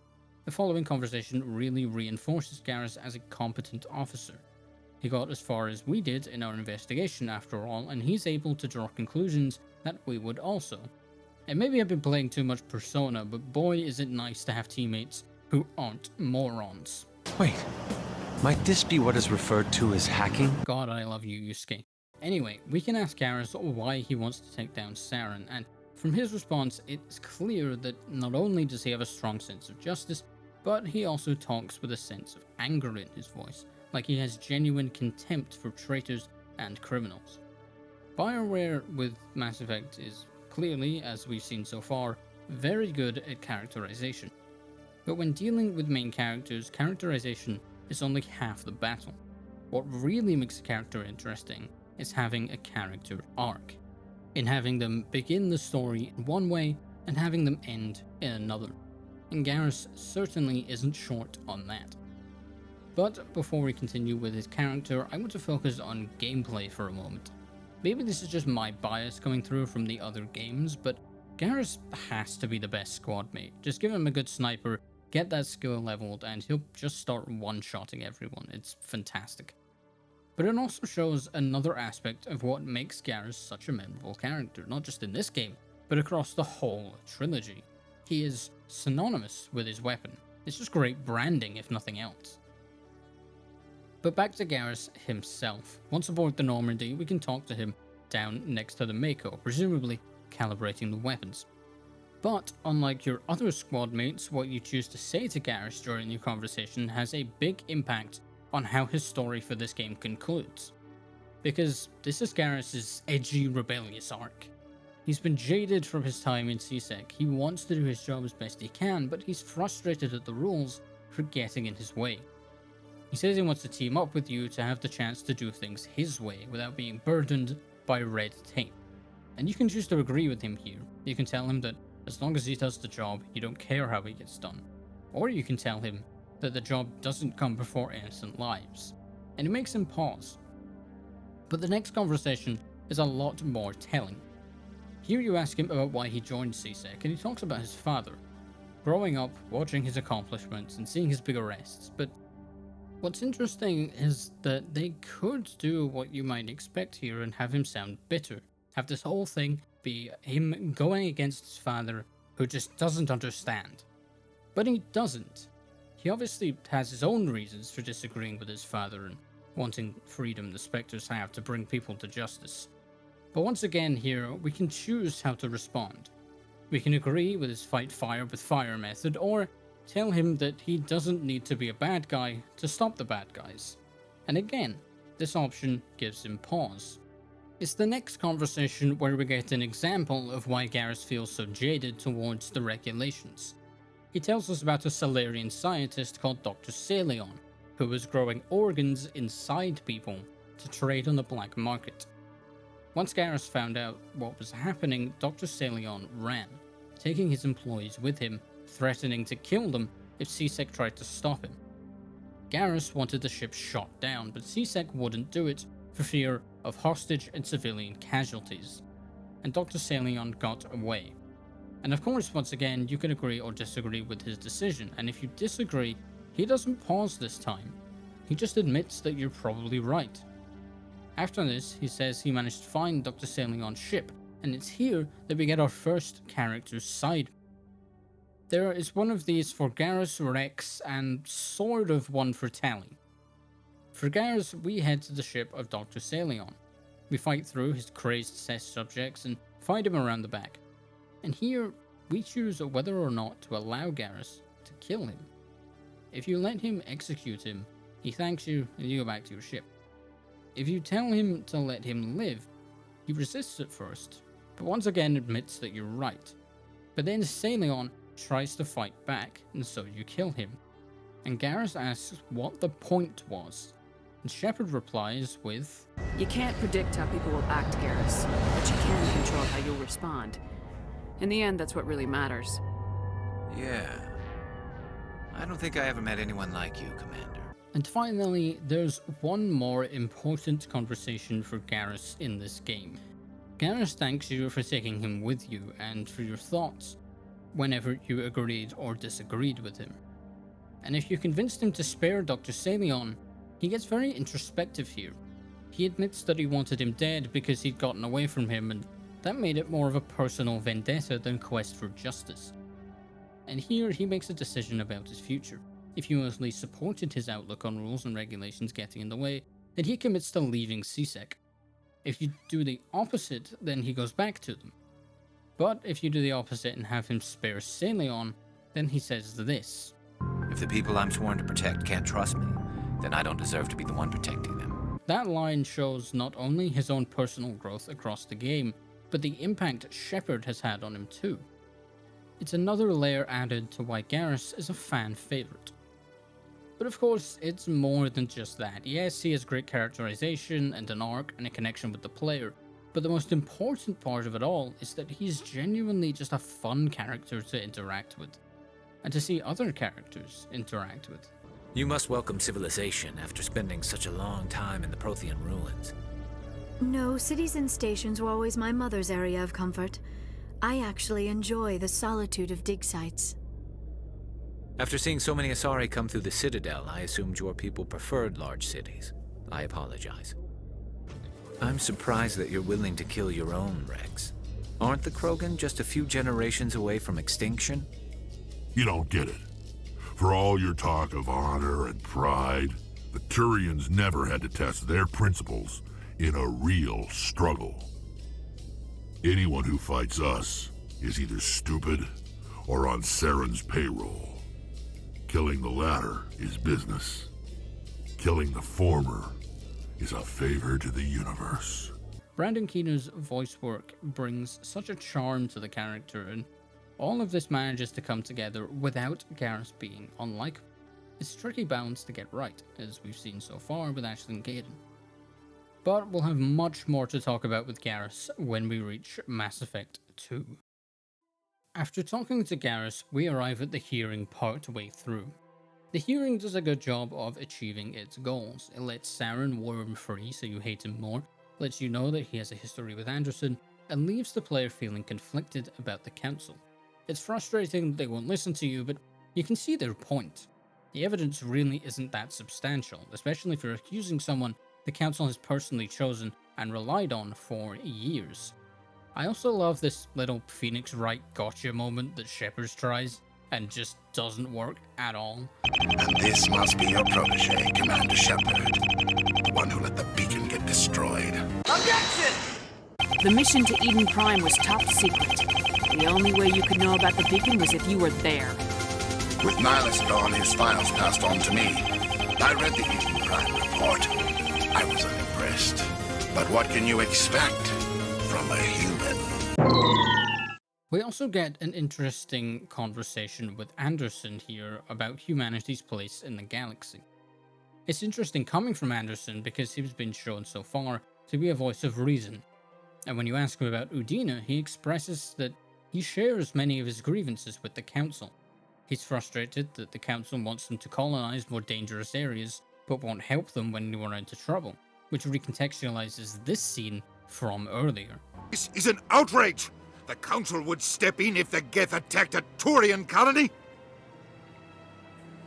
The following conversation really reinforces Garrus as a competent officer. He got as far as we did in our investigation after all, and he's able to draw conclusions that we would also. And maybe I've been playing too much Persona, but boy is it nice to have teammates who aren't morons. Wait, might this be what is referred to as hacking? God, I love you, Yusuke. Anyway, we can ask Garrus why he wants to take down Saren, and from his response, it's clear that not only does he have a strong sense of justice, but he also talks with a sense of anger in his voice, like he has genuine contempt for traitors and criminals. Bioware with Mass Effect is clearly, as we've seen so far, very good at characterization. But when dealing with main characters, characterization is only half the battle. What really makes a character interesting is having a character arc, in having them begin the story in one way and having them end in another. And Garrus certainly isn't short on that. But before we continue with his character, I want to focus on gameplay for a moment. Maybe this is just my bias coming through from the other games, but Garrus has to be the best squad mate. Just give him a good sniper, get that skill leveled, and he'll just start one-shotting everyone. It's fantastic. But it also shows another aspect of what makes Garrus such a memorable character, not just in this game, but across the whole trilogy. He is synonymous with his weapon. It's just great branding, if nothing else. But back to Garrus himself. Once aboard the Normandy, we can talk to him down next to the Mako, presumably calibrating the weapons. But unlike your other squad mates, what you choose to say to Garrus during your conversation has a big impact on how his story for this game concludes. Because this is Garrus' edgy, rebellious arc. He's been jaded from his time in CSEC. He wants to do his job as best he can, but he's frustrated at the rules for getting in his way. He says he wants to team up with you to have the chance to do things his way without being burdened by red tape. And you can choose to agree with him here. You can tell him that as long as he does the job, you don't care how he gets done. Or you can tell him that the job doesn't come before innocent lives. And it makes him pause. But the next conversation is a lot more telling. Here you ask him about why he joined CSEC, and he talks about his father. Growing up, watching his accomplishments, and seeing his big arrests. But what's interesting is that they could do what you might expect here and have him sound bitter. Have this whole thing be him going against his father, who just doesn't understand. But he doesn't. He obviously has his own reasons for disagreeing with his father and wanting freedom the Spectres have to bring people to justice. But once again here, we can choose how to respond. We can agree with his fight fire with fire method, or tell him that he doesn't need to be a bad guy to stop the bad guys. And again, this option gives him pause. It's the next conversation where we get an example of why Garrus feels so jaded towards the regulations. He tells us about a Salarian scientist called Dr. Salion, who was growing organs inside people to trade on the black market. Once Garrus found out what was happening, Dr. Salion ran, taking his employees with him, threatening to kill them if CSEC tried to stop him. Garrus wanted the ship shot down, but CSEC wouldn't do it for fear of hostage and civilian casualties, and Dr. Salion got away. And of course, once again, you can agree or disagree with his decision, and if you disagree, he doesn't pause this time. He just admits that you're probably right. After this, he says he managed to find Dr. Salion's ship, and it's here that we get our first character's side. There is one of these for Garrus, Wrex, and sort of one for Tali. For Garrus, we head to the ship of Dr. Salion. We fight through his crazed test subjects and find him around the back. And here, we choose whether or not to allow Garrus to kill him. If you let him execute him, he thanks you and you go back to your ship. If you tell him to let him live, he resists at first, but once again admits that you're right. But then Salion tries to fight back, and so you kill him. And Garrus asks what the point was, and Shepard replies with, You can't predict how people will act, Garrus, but you can control how you'll respond. In the end, that's what really matters. Yeah. I don't think I ever met anyone like you, Commander. And finally, there's one more important conversation for Garrus in this game. Garrus thanks you for taking him with you and for your thoughts whenever you agreed or disagreed with him. And if you convinced him to spare Dr. Salion, he gets very introspective here. He admits that he wanted him dead because he'd gotten away from him, and that made it more of a personal vendetta than quest for justice. And here he makes a decision about his future. If you mostly supported his outlook on rules and regulations getting in the way, then he commits to leaving CSEC. If you do the opposite, then he goes back to them. But if you do the opposite and have him spare Salion, then he says this. If the people I'm sworn to protect can't trust me, then I don't deserve to be the one protecting them. That line shows not only his own personal growth across the game, but the impact Shepard has had on him too. It's another layer added to why Garrus is a fan favorite. But of course, it's more than just that. Yes, he has great characterization and an arc and a connection with the player, but the most important part of it all is that he's genuinely just a fun character to interact with, and to see other characters interact with. You must welcome civilization after spending such a long time in the Prothean ruins. No, cities and stations were always my mother's area of comfort. I actually enjoy the solitude of dig sites. After seeing so many Asari come through the Citadel, I assumed your people preferred large cities. I apologize. I'm surprised that you're willing to kill your own, Wrex. Aren't the Krogan just a few generations away from extinction? You don't get it. For all your talk of honor and pride, the Turians never had to test their principles in a real struggle. Anyone who fights us is either stupid or on Saren's payroll. Killing the latter is business. Killing the former is a favor to the universe. Brandon Keener's voice work brings such a charm to the character, and all of this manages to come together without Garrus being unlikable. It's a tricky balance to get right, as we've seen so far with Ashley and Kaiden. But we'll have much more to talk about with Garrus when we reach Mass Effect 2. After talking to Garrus, we arrive at the hearing part way through. The hearing does a good job of achieving its goals. It lets Saren worm free so you hate him more, lets you know that he has a history with Anderson, and leaves the player feeling conflicted about the Council. It's frustrating that they won't listen to you, but you can see their point. The evidence really isn't that substantial, especially if you're accusing someone the Council has personally chosen and relied on for years. I also love this little Phoenix Wright gotcha moment that Shepard tries, and just doesn't work at all. And this must be your protege, Commander Shepard. The one who let the beacon get destroyed. Objection! The mission to Eden Prime was top secret. The only way you could know about the beacon was if you were there. With Nihilus gone, his files passed on to me. I read the Eden Prime report. I was unimpressed. But what can you expect from a human? We also get an interesting conversation with Anderson here about humanity's place in the galaxy. It's interesting coming from Anderson because he's been shown so far to be a voice of reason. And when you ask him about Udina, he expresses that he shares many of his grievances with the Council. He's frustrated that the Council wants them to colonize more dangerous areas, but won't help them when they run into trouble, which recontextualizes this scene from earlier. This is an outrage! The Council would step in if the Geth attacked a Turian colony?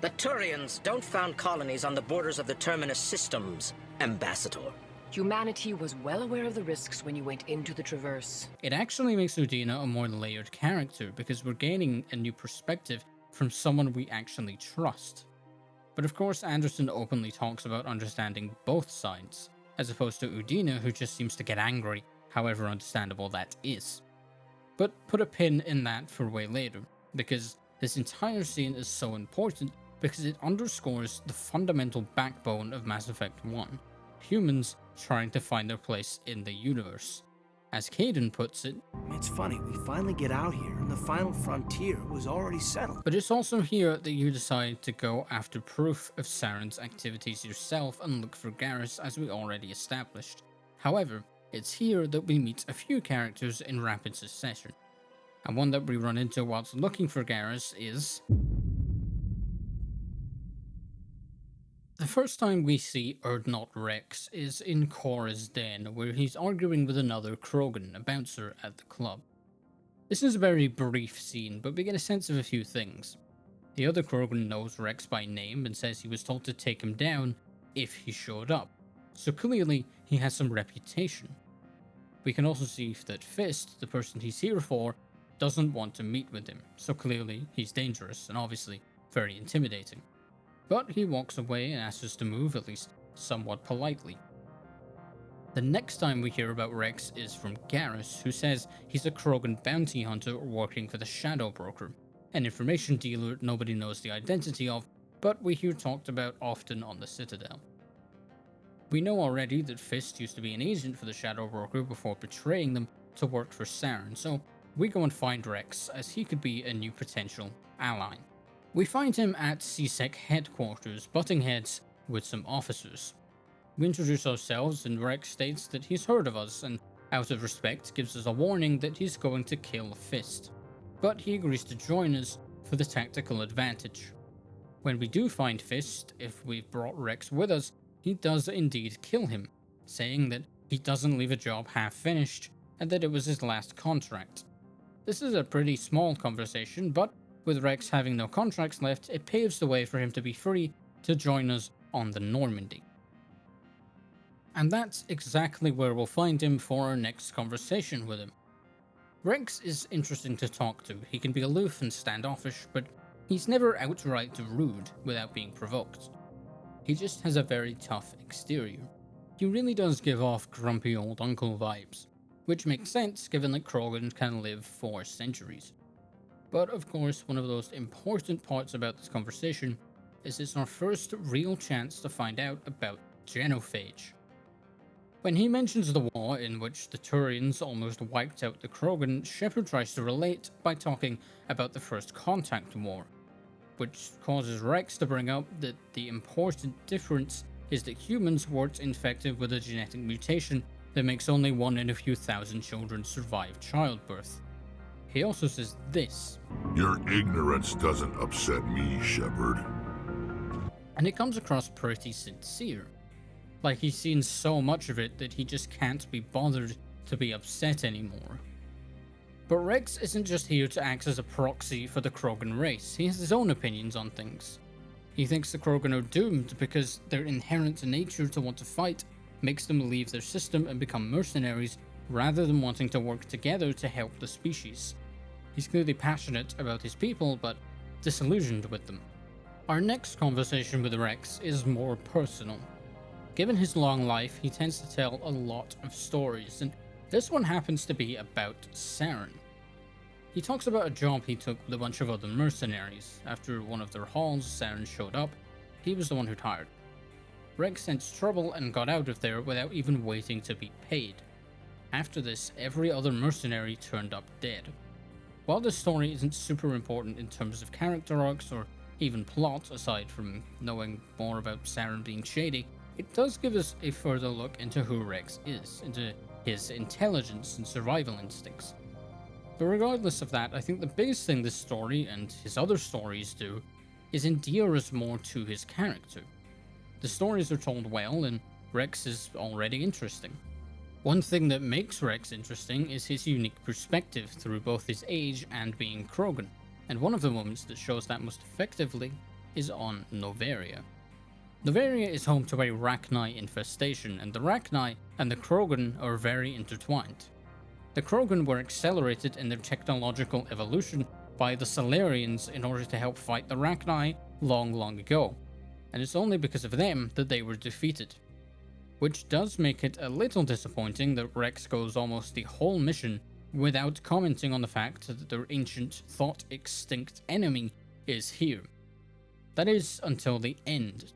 The Turians don't found colonies on the borders of the Terminus systems, Ambassador. Humanity was well aware of the risks when you went into the Traverse. It actually makes Udina a more layered character because we're gaining a new perspective from someone we actually trust. But of course, Anderson openly talks about understanding both sides, as opposed to Udina, who just seems to get angry, however understandable that is. But put a pin in that for way later, because this entire scene is so important because it underscores the fundamental backbone of Mass Effect 1, humans trying to find their place in the universe. As Kaiden puts it, it's funny, we finally get out here and the final frontier was already settled. But it's also here that you decide to go after proof of Saren's activities yourself and look for Garrus, as we already established. However, it's here that we meet a few characters in rapid succession. And one that we run into whilst looking for Garrus is... The first time we see Urdnot Wrex is in Cora's den, where he's arguing with another Krogan, a bouncer at the club. This is a very brief scene, but we get a sense of a few things. The other Krogan knows Wrex by name and says he was told to take him down if he showed up, so clearly he has some reputation. We can also see that Fist, the person he's here for, doesn't want to meet with him, so clearly he's dangerous and obviously very intimidating. But he walks away and asks us to move, at least somewhat politely. The next time we hear about Wrex is from Garrus, who says he's a Krogan bounty hunter working for the Shadow Broker, an information dealer nobody knows the identity of, but we hear talked about often on the Citadel. We know already that Fist used to be an agent for the Shadow Broker before betraying them to work for Saren, so we go and find Wrex, as he could be a new potential ally. We find him at CSEC headquarters, butting heads with some officers. We introduce ourselves and Wrex states that he's heard of us and, out of respect, gives us a warning that he's going to kill Fist. But he agrees to join us for the tactical advantage. When we do find Fist, if we've brought Wrex with us, he does indeed kill him, saying that he doesn't leave a job half finished and that it was his last contract. This is a pretty small conversation, but with Wrex having no contracts left, it paves the way for him to be free to join us on the Normandy. And that's exactly where we'll find him for our next conversation with him. Wrex is interesting to talk to. He can be aloof and standoffish, but He's never outright rude without being provoked. He just has a very tough exterior. He really does give off grumpy old uncle vibes, which makes sense given that Krogan can live for centuries. But of course, one of the most important parts about this conversation is it's our first real chance to find out about genophage. When he mentions the war in which the Turians almost wiped out the Krogan, Shepard tries to relate by talking about the First Contact War, which causes Wrex to bring up that the important difference is that humans weren't infected with a genetic mutation that makes only 1 in a few thousand children survive childbirth. He also says this: "Your ignorance doesn't upset me, Shepard." And it comes across pretty sincere. Like he's seen so much of it that he just can't be bothered to be upset anymore. But Wrex isn't just here to act as a proxy for the Krogan race. He has his own opinions on things. He thinks the Krogan are doomed because their inherent nature to want to fight makes them leave their system and become mercenaries rather than wanting to work together to help the species. He's clearly passionate about his people, but disillusioned with them. Our next conversation with Wrex is more personal. Given his long life, he tends to tell a lot of stories, and this one happens to be about Saren. He talks about a job he took with a bunch of other mercenaries. After one of their hauls, Saren showed up. He was the one who hired. Wrex sensed trouble and got out of there without even waiting to be paid. After this, every other mercenary turned up dead. While this story isn't super important in terms of character arcs or even plot, aside from knowing more about Saren being shady, it does give us a further look into who Wrex is, into his intelligence and survival instincts. But regardless of that, I think the biggest thing this story and his other stories do is endear us more to his character. The stories are told well, and Wrex is already interesting. One thing that makes Wrex interesting is his unique perspective through both his age and being Krogan, and one of the moments that shows that most effectively is on Noveria. Noveria is home to a Rachni infestation, and the Rachni and the Krogan are very intertwined. The Krogan were accelerated in their technological evolution by the Salarians in order to help fight the Rachni long ago, and it's only because of them that they were defeated. Which does make it a little disappointing that Wrex goes almost the whole mission without commenting on the fact that their ancient, thought-extinct enemy is here. That is, until the end.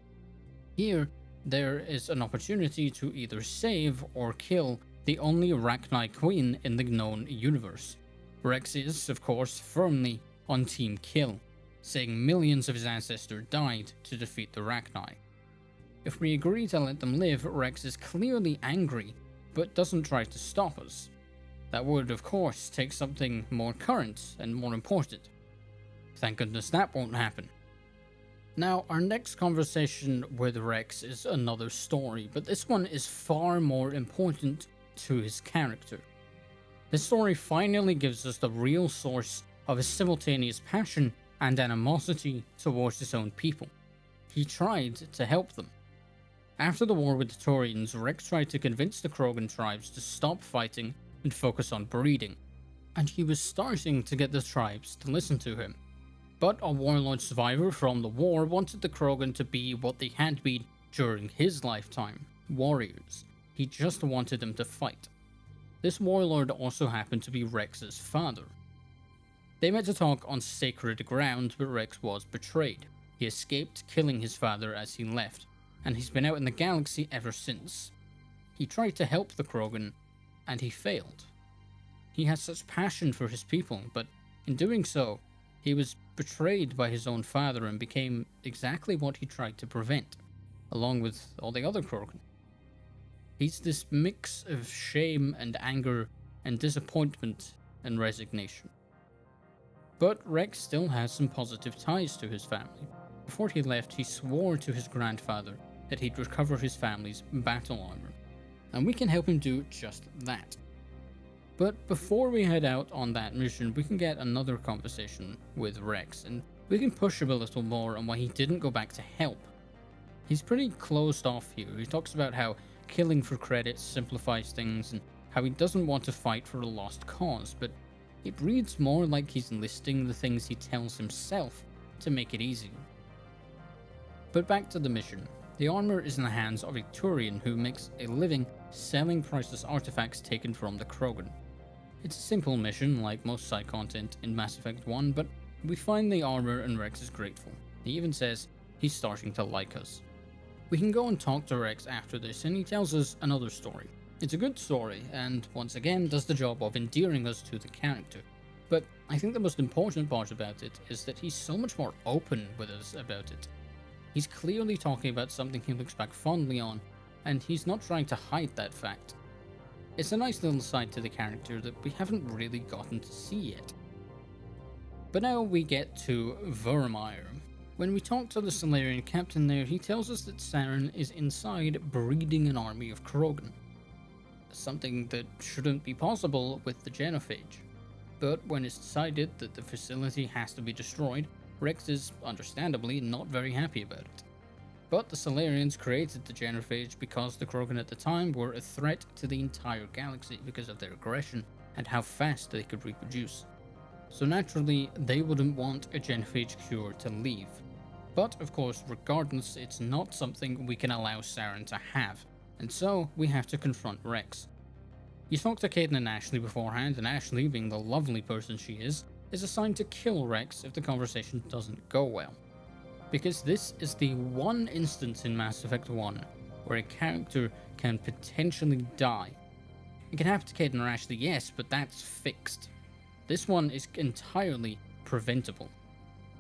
Here, there is an opportunity to either save or kill the only Rachni queen in the known universe. Wrex is, of course, firmly on Team Kill, saying millions of his ancestors died to defeat the Rachni. If we agree to let them live, Wrex is clearly angry, but doesn't try to stop us. That would, of course, take something more current and more important. Thank goodness that won't happen. Now, our next conversation with Wrex is another story, but this one is far more important to his character. This story finally gives us the real source of his simultaneous passion and animosity towards his own people. He tried to help them. After the war with the Turians, Wrex tried to convince the Krogan tribes to stop fighting and focus on breeding, and he was starting to get the tribes to listen to him. But a warlord survivor from the war wanted the Krogan to be what they had been during his lifetime, warriors. He just wanted them to fight. This warlord also happened to be Wrex's father. They met to talk on sacred ground, but Wrex was betrayed. He escaped, killing his father as he left, and he's been out in the galaxy ever since. He tried to help the Krogan, and he failed. He has such passion for his people, but in doing so, he was betrayed by his own father and became exactly what he tried to prevent, along with all the other Krogan. He's this mix of shame and anger and disappointment and resignation. But Wrex still has some positive ties to his family. Before he left, he swore to his grandfather that he'd recover his family's battle armor, and we can help him do just that. But before we head out on that mission, we can get another conversation with Wrex, and we can push him a little more on why he didn't go back to help. He's pretty closed off here. He talks about how killing for credits simplifies things and how he doesn't want to fight for a lost cause, but it reads more like he's listing the things he tells himself to make it easier. But back to the mission. The armor is in the hands of a Turian who makes a living selling priceless artifacts taken from the Krogan. It's a simple mission like most side content in Mass Effect 1, but we find the armor and Wrex is grateful. He even says he's starting to like us. We can go and talk to Wrex after this, and he tells us another story. It's a good story, and once again does the job of endearing us to the character. But I think the most important part about it is that he's so much more open with us about it. He's clearly talking about something he looks back fondly on, and he's not trying to hide that fact. It's a nice little side to the character that we haven't really gotten to see yet. But now we get to Virmire. When we talk to the Salarian captain there, he tells us that Saren is inside breeding an army of Krogan. Something that shouldn't be possible with the genophage. But when it's decided that the facility has to be destroyed, Wrex is understandably not very happy about it. But the Salarians created the genophage because the Krogan at the time were a threat to the entire galaxy because of their aggression and how fast they could reproduce. So naturally, they wouldn't want a genophage cure to leave. But of course, regardless, it's not something we can allow Saren to have, and so we have to confront Wrex. You talk to Kaiden and Ashley beforehand, and Ashley, being the lovely person she is assigned to kill Wrex if the conversation doesn't go well. Because this is the one instance in Mass Effect 1 where a character can potentially die. It can happen to Kaiden or Ashley, yes, but that's fixed. This one is entirely preventable.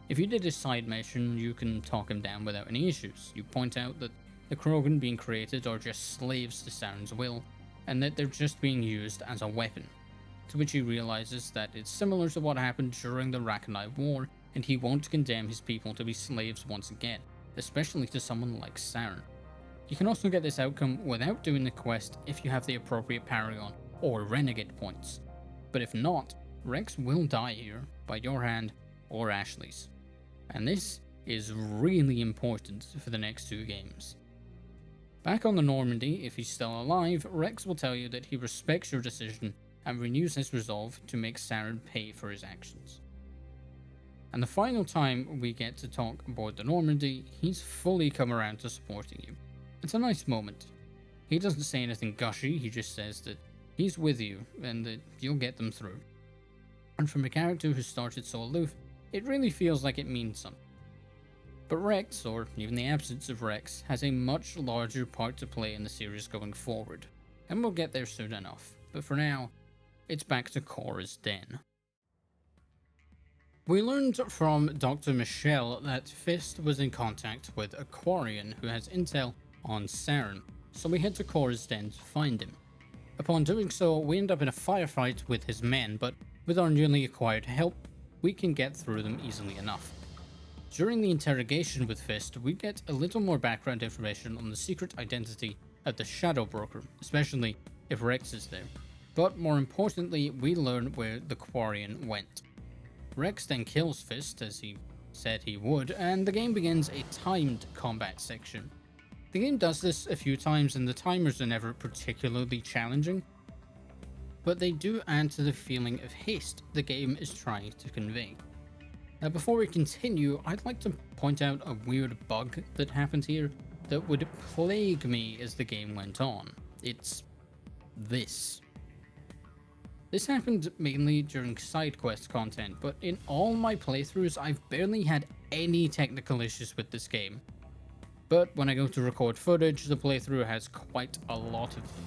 If you did a side mission, you can talk him down without any issues. You point out that the Krogan being created are just slaves to Saren's will, and that they're just being used as a weapon. To which he realizes that it's similar to what happened during the Rachni War, and he won't condemn his people to be slaves once again, especially to someone like Saren. You can also get this outcome without doing the quest if you have the appropriate Paragon or Renegade points. But if not, Wrex will die here, by your hand or Ashley's. And this is really important for the next two games. Back on the Normandy, if he's still alive, Wrex will tell you that he respects your decision and renews his resolve to make Saren pay for his actions. And the final time we get to talk aboard the Normandy, he's fully come around to supporting you. It's a nice moment. He doesn't say anything gushy, he just says that he's with you and that you'll get them through. And from a character who started so aloof, it really feels like it means something. But Wrex, or even the absence of Wrex, has a much larger part to play in the series going forward, and we'll get there soon enough. But for now, it's back to Chora's Den. We learned from Dr. Michelle that Fist was in contact with a Quarian who has intel on Saren, so we head to Chora's Den to find him. Upon doing so, we end up in a firefight with his men, but with our newly acquired help, we can get through them easily enough. During the interrogation with Fist, we get a little more background information on the secret identity of the Shadow Broker, especially if Wrex is there. But more importantly, we learn where the Quarian went. Wrex then kills Fist, as he said he would, and the game begins a timed combat section. The game does this a few times, and the timers are never particularly challenging, but they do add to the feeling of haste the game is trying to convey. Now before we continue, I'd like to point out a weird bug that happened here that would plague me as the game went on. It's this. This happened mainly during side quest content, but in all my playthroughs I've barely had any technical issues with this game. But when I go to record footage, the playthrough has quite a lot of them.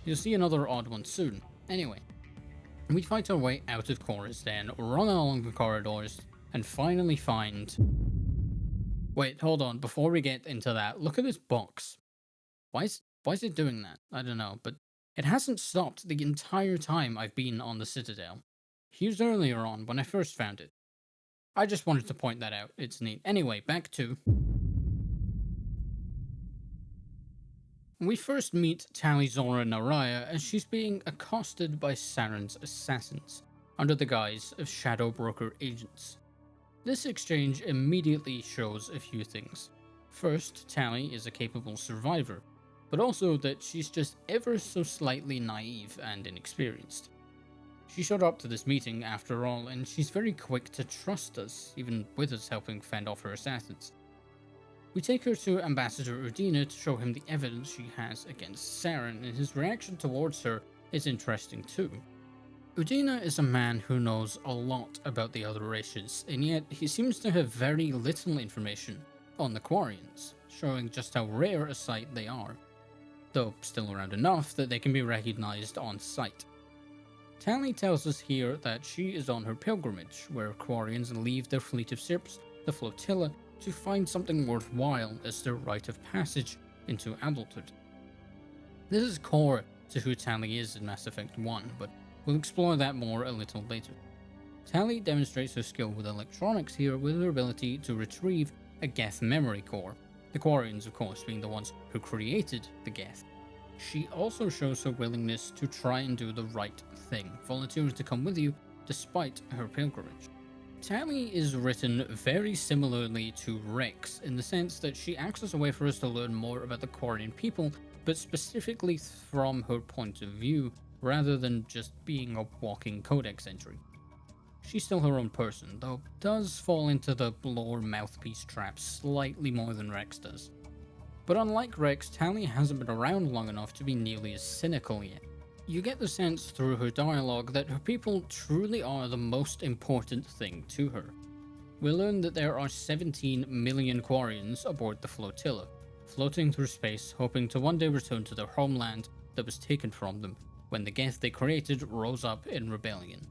You'll see another odd one soon. Anyway, we fight our way out of Chora's Den, run along the corridors, and finally find... Wait, hold on, before we get into that, look at this box. Why is it doing that? I don't know, but it hasn't stopped the entire time I've been on the Citadel. Here's earlier on when I first found it. I just wanted to point that out, it's neat. Anyway, back to... We first meet Tali Zora Naraya as she's being accosted by Saren's assassins, under the guise of Shadow Broker agents. This exchange immediately shows a few things. First, Tali is a capable survivor, but also that she's just ever so slightly naive and inexperienced. She showed up to this meeting after all, and she's very quick to trust us, even with us helping fend off her assassins. We take her to Ambassador Udina to show him the evidence she has against Saren, and his reaction towards her is interesting too. Udina is a man who knows a lot about the other races, and yet he seems to have very little information on the Quarians, showing just how rare a sight they are, though still around enough that they can be recognized on sight. Tali tells us here that she is on her pilgrimage, where Quarians leave their fleet of ships, the flotilla, to find something worthwhile as their rite of passage into adulthood. This is core to who Tali is in Mass Effect 1, but we'll explore that more a little later. Tali demonstrates her skill with electronics here with her ability to retrieve a Geth memory core, the Quarians of course being the ones who created the Geth. She also shows her willingness to try and do the right thing, volunteering to come with you despite her pilgrimage. Tali is written very similarly to Wrex in the sense that she acts as a way for us to learn more about the Quarian people, but specifically from her point of view, rather than just being a walking codex entry. She's still her own person, though does fall into the lore mouthpiece trap slightly more than Wrex does. But unlike Wrex, Tali hasn't been around long enough to be nearly as cynical yet. You get the sense through her dialogue that her people truly are the most important thing to her. We learn that there are 17 million Quarians aboard the flotilla, floating through space hoping to one day return to their homeland that was taken from them when the Geth they created rose up in rebellion.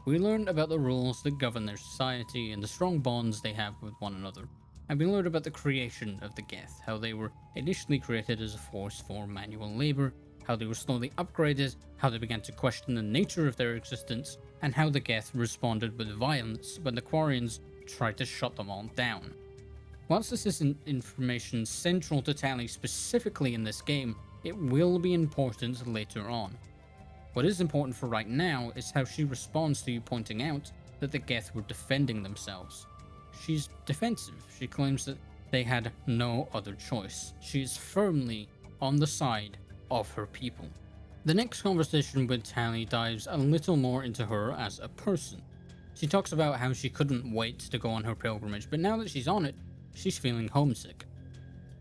We learn about the rules that govern their society and the strong bonds they have with one another. And we learn about the creation of the Geth, how they were initially created as a force for manual labor, how they were slowly upgraded, how they began to question the nature of their existence, and how the Geth responded with violence when the Quarians tried to shut them all down. Whilst this isn't information central to Tali specifically in this game, it will be important later on. What is important for right now is how she responds to you pointing out that the Geth were defending themselves. She's defensive. She claims that they had no other choice. She is firmly on the side of her people. The next conversation with Tali dives a little more into her as a person. She talks about how she couldn't wait to go on her pilgrimage, but now that she's on it, she's feeling homesick.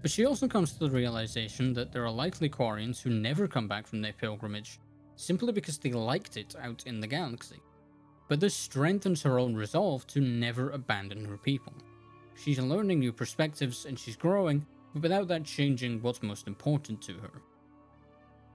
But she also comes to the realization that there are likely Quarians who never come back from their pilgrimage, simply because they liked it out in the galaxy. But this strengthens her own resolve to never abandon her people. She's learning new perspectives and she's growing, but without that changing what's most important to her.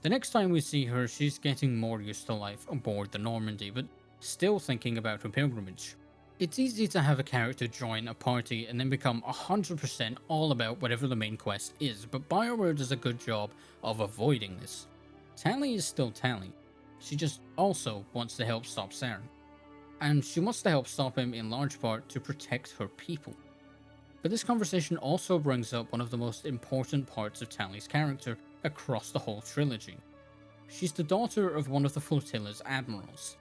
The next time we see her, she's getting more used to life aboard the Normandy, but still thinking about her pilgrimage. It's easy to have a character join a party and then become 100% all about whatever the main quest is, but Bioware does a good job of avoiding this. Tali is still Tali. She just also wants to help stop Saren. And she wants to help stop him in large part to protect her people. But this conversation also brings up one of the most important parts of Tali's character across the whole trilogy. She's the daughter of one of the flotilla's admirals.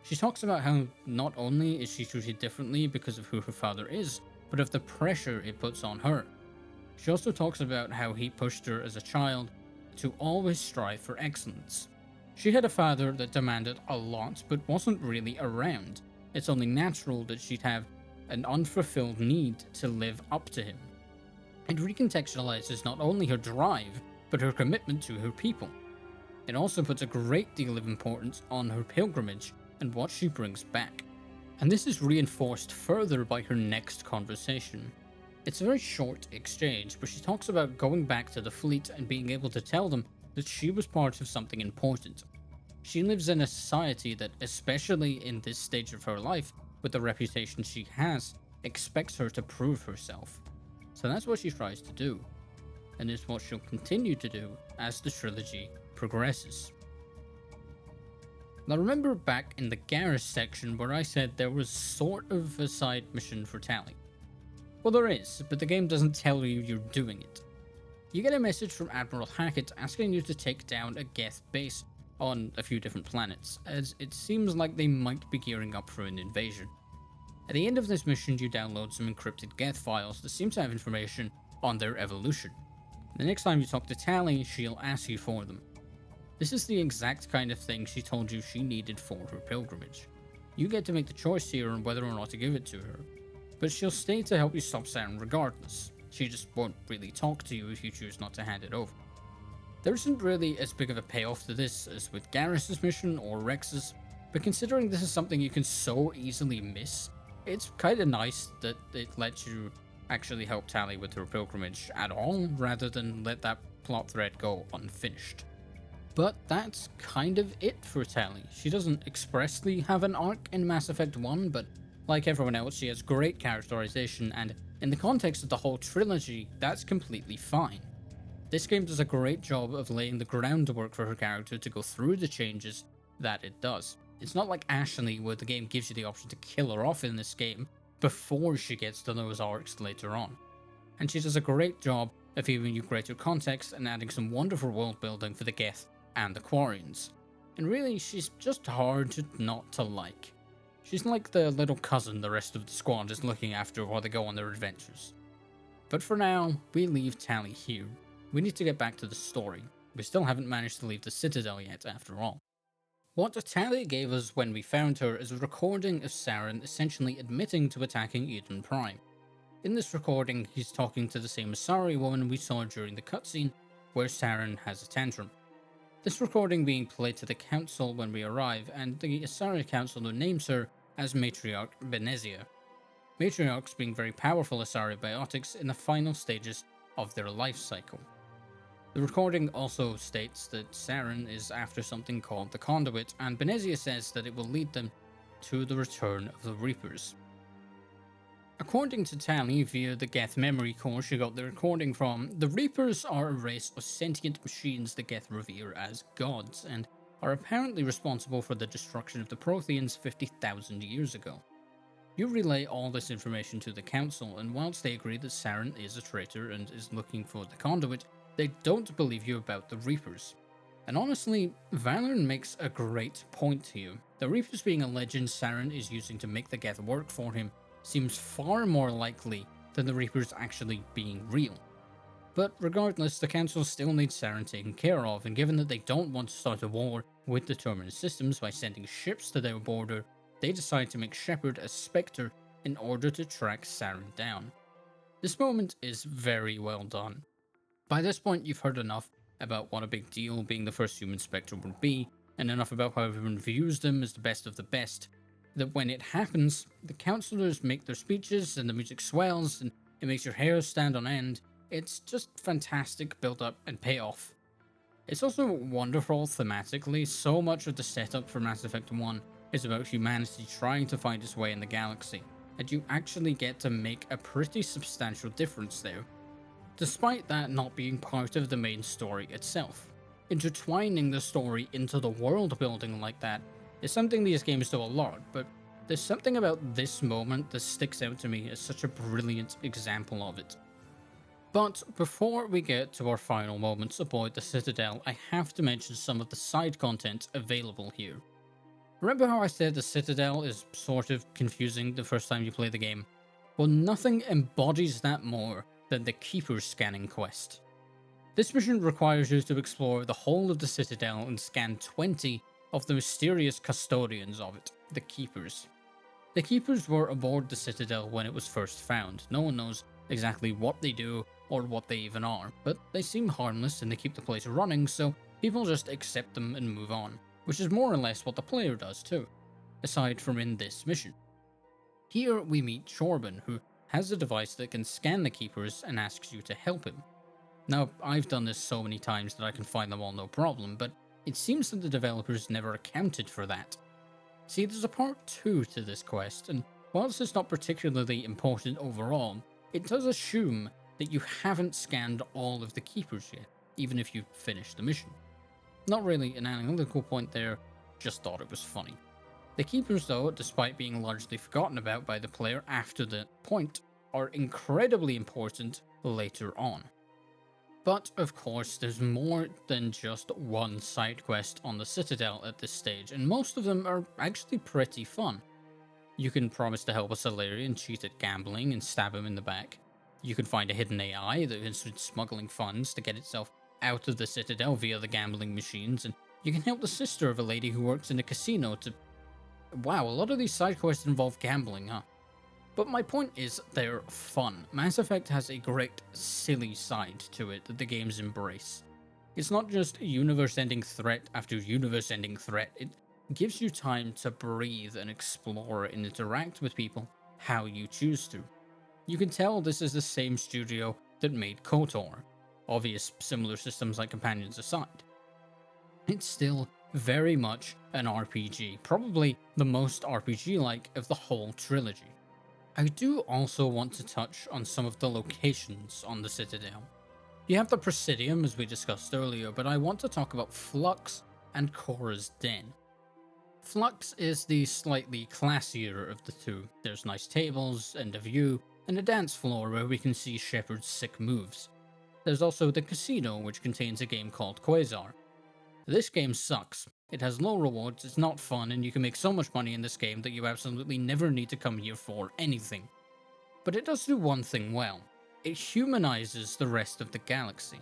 She talks about how not only is she treated differently because of who her father is, but of the pressure it puts on her. She also talks about how he pushed her as a child to always strive for excellence. She had a father that demanded a lot, but wasn't really around. It's only natural that she'd have an unfulfilled need to live up to him. It recontextualizes not only her drive, but her commitment to her people. It also puts a great deal of importance on her pilgrimage and what she brings back. And this is reinforced further by her next conversation. It's a very short exchange, but she talks about going back to the fleet and being able to tell them that she was part of something important. She lives in a society that, especially in this stage of her life, with the reputation she has, expects her to prove herself. So that's what she tries to do, and it's what she'll continue to do as the trilogy progresses. Now remember back in the Garrus section where I said there was sort of a side mission for Tali? Well, there is, but the game doesn't tell you you're doing it. You get a message from Admiral Hackett asking you to take down a Geth base on a few different planets, as it seems like they might be gearing up for an invasion. At the end of this mission, you download some encrypted Geth files that seem to have information on their evolution. The next time you talk to Tali, she'll ask you for them. This is the exact kind of thing she told you she needed for her pilgrimage. You get to make the choice here on whether or not to give it to her, but she'll stay to help you stop Saren regardless. She just won't really talk to you if you choose not to hand it over. There isn't really as big of a payoff to this as with Garrus' mission or Wrex's, but considering this is something you can so easily miss, it's kinda nice that it lets you actually help Tali with her pilgrimage at all, rather than let that plot thread go unfinished. But that's kind of it for Tali. She doesn't expressly have an arc in Mass Effect 1, but like everyone else, she has great characterization, and in the context of the whole trilogy, that's completely fine. This game does a great job of laying the groundwork for her character to go through the changes that it does. It's not like Ashley, where the game gives you the option to kill her off in this game before she gets to those arcs later on. And she does a great job of giving you greater context and adding some wonderful world building for the Geth and the Quarians. And really, she's just hard not to like. She's like the little cousin the rest of the squad is looking after while they go on their adventures. But for now, we leave Tali here. We need to get back to the story. We still haven't managed to leave the Citadel yet, after all. What Tali gave us when we found her is a recording of Saren essentially admitting to attacking Eden Prime. In this recording, he's talking to the same Asari woman we saw during the cutscene, where Saren has a tantrum. This recording being played to the council when we arrive, and the Asari councilor names her as Matriarch Benezia. Matriarchs being very powerful Asari biotics in the final stages of their life cycle. The recording also states that Saren is after something called the Conduit, and Benezia says that it will lead them to the return of the Reapers. According to Tali, via the Geth memory core she got the recording from, the Reapers are a race of sentient machines the Geth revere as gods, and are apparently responsible for the destruction of the Protheans 50,000 years ago. You relay all this information to the council, and whilst they agree that Saren is a traitor and is looking for the Conduit, they don't believe you about the Reapers. And honestly, Valorn makes a great point here. The Reapers being a legend Saren is using to make the Geth work for him seems far more likely than the Reapers actually being real. But regardless, the council still needs Saren taken care of, and given that they don't want to start a war with the Terminus systems by sending ships to their border, they decide to make Shepard a Spectre in order to track Saren down. This moment is very well done. By this point, you've heard enough about what a big deal being the first human Spectre would be, and enough about how everyone views them as the best of the best, that when it happens, the councillors make their speeches and the music swells and it makes your hair stand on end. It's just fantastic build up and payoff. It's also wonderful thematically. So much of the setup for Mass Effect 1 is about humanity trying to find its way in the galaxy, and you actually get to make a pretty substantial difference there, despite that not being part of the main story itself. Intertwining the story into the world building like that is something these games do a lot, but there's something about this moment that sticks out to me as such a brilliant example of it. But before we get to our final moments aboard the Citadel, I have to mention some of the side content available here. Remember how I said the Citadel is sort of confusing the first time you play the game? Well, nothing embodies that more than the Keeper scanning quest. This mission requires you to explore the whole of the Citadel and scan 20 of the mysterious custodians of it, the Keepers. The Keepers were aboard the Citadel when it was first found. No one knows exactly what they do or what they even are, but they seem harmless and they keep the place running, so people just accept them and move on, which is more or less what the player does too, aside from in this mission. Here we meet Chorban, who has a device that can scan the Keepers and asks you to help him. Now, I've done this so many times that I can find them all no problem, but it seems that the developers never accounted for that. See, there's a part 2 to this quest, and whilst it's not particularly important overall, it does assume that you haven't scanned all of the Keepers yet, even if you've finished the mission. Not really an analytical point there, just thought it was funny. The Keepers though, despite being largely forgotten about by the player after that point, are incredibly important later on. But of course, there's more than just one side quest on the Citadel at this stage, and most of them are actually pretty fun. You can promise to help a Salarian cheat at gambling and stab him in the back. You can find a hidden AI that is smuggling funds to get itself out of the Citadel via the gambling machines, and You can help the sister of a lady who works in a casino to... Wow, a lot of these side quests involve gambling, huh? But my point is, they're fun. Mass Effect has a great, silly side to it that the games embrace. It's not just universe-ending threat after universe-ending threat, it gives you time to breathe and explore and interact with people how you choose to. You can tell this is the same studio that made KOTOR, obvious similar systems like companions aside. It's still very much an RPG, probably the most RPG-like of the whole trilogy. I do also want to touch on some of the locations on the Citadel. You have the Presidium, as we discussed earlier, but I want to talk about Flux and Korra's Den. Flux is the slightly classier of the two. There's nice tables and a view, and a dance floor where we can see Shepard's sick moves. There's also the casino, which contains a game called Quasar. This game sucks. It has low rewards, it's not fun, and you can make so much money in this game that you absolutely never need to come here for anything. But it does do one thing well. It humanizes the rest of the galaxy.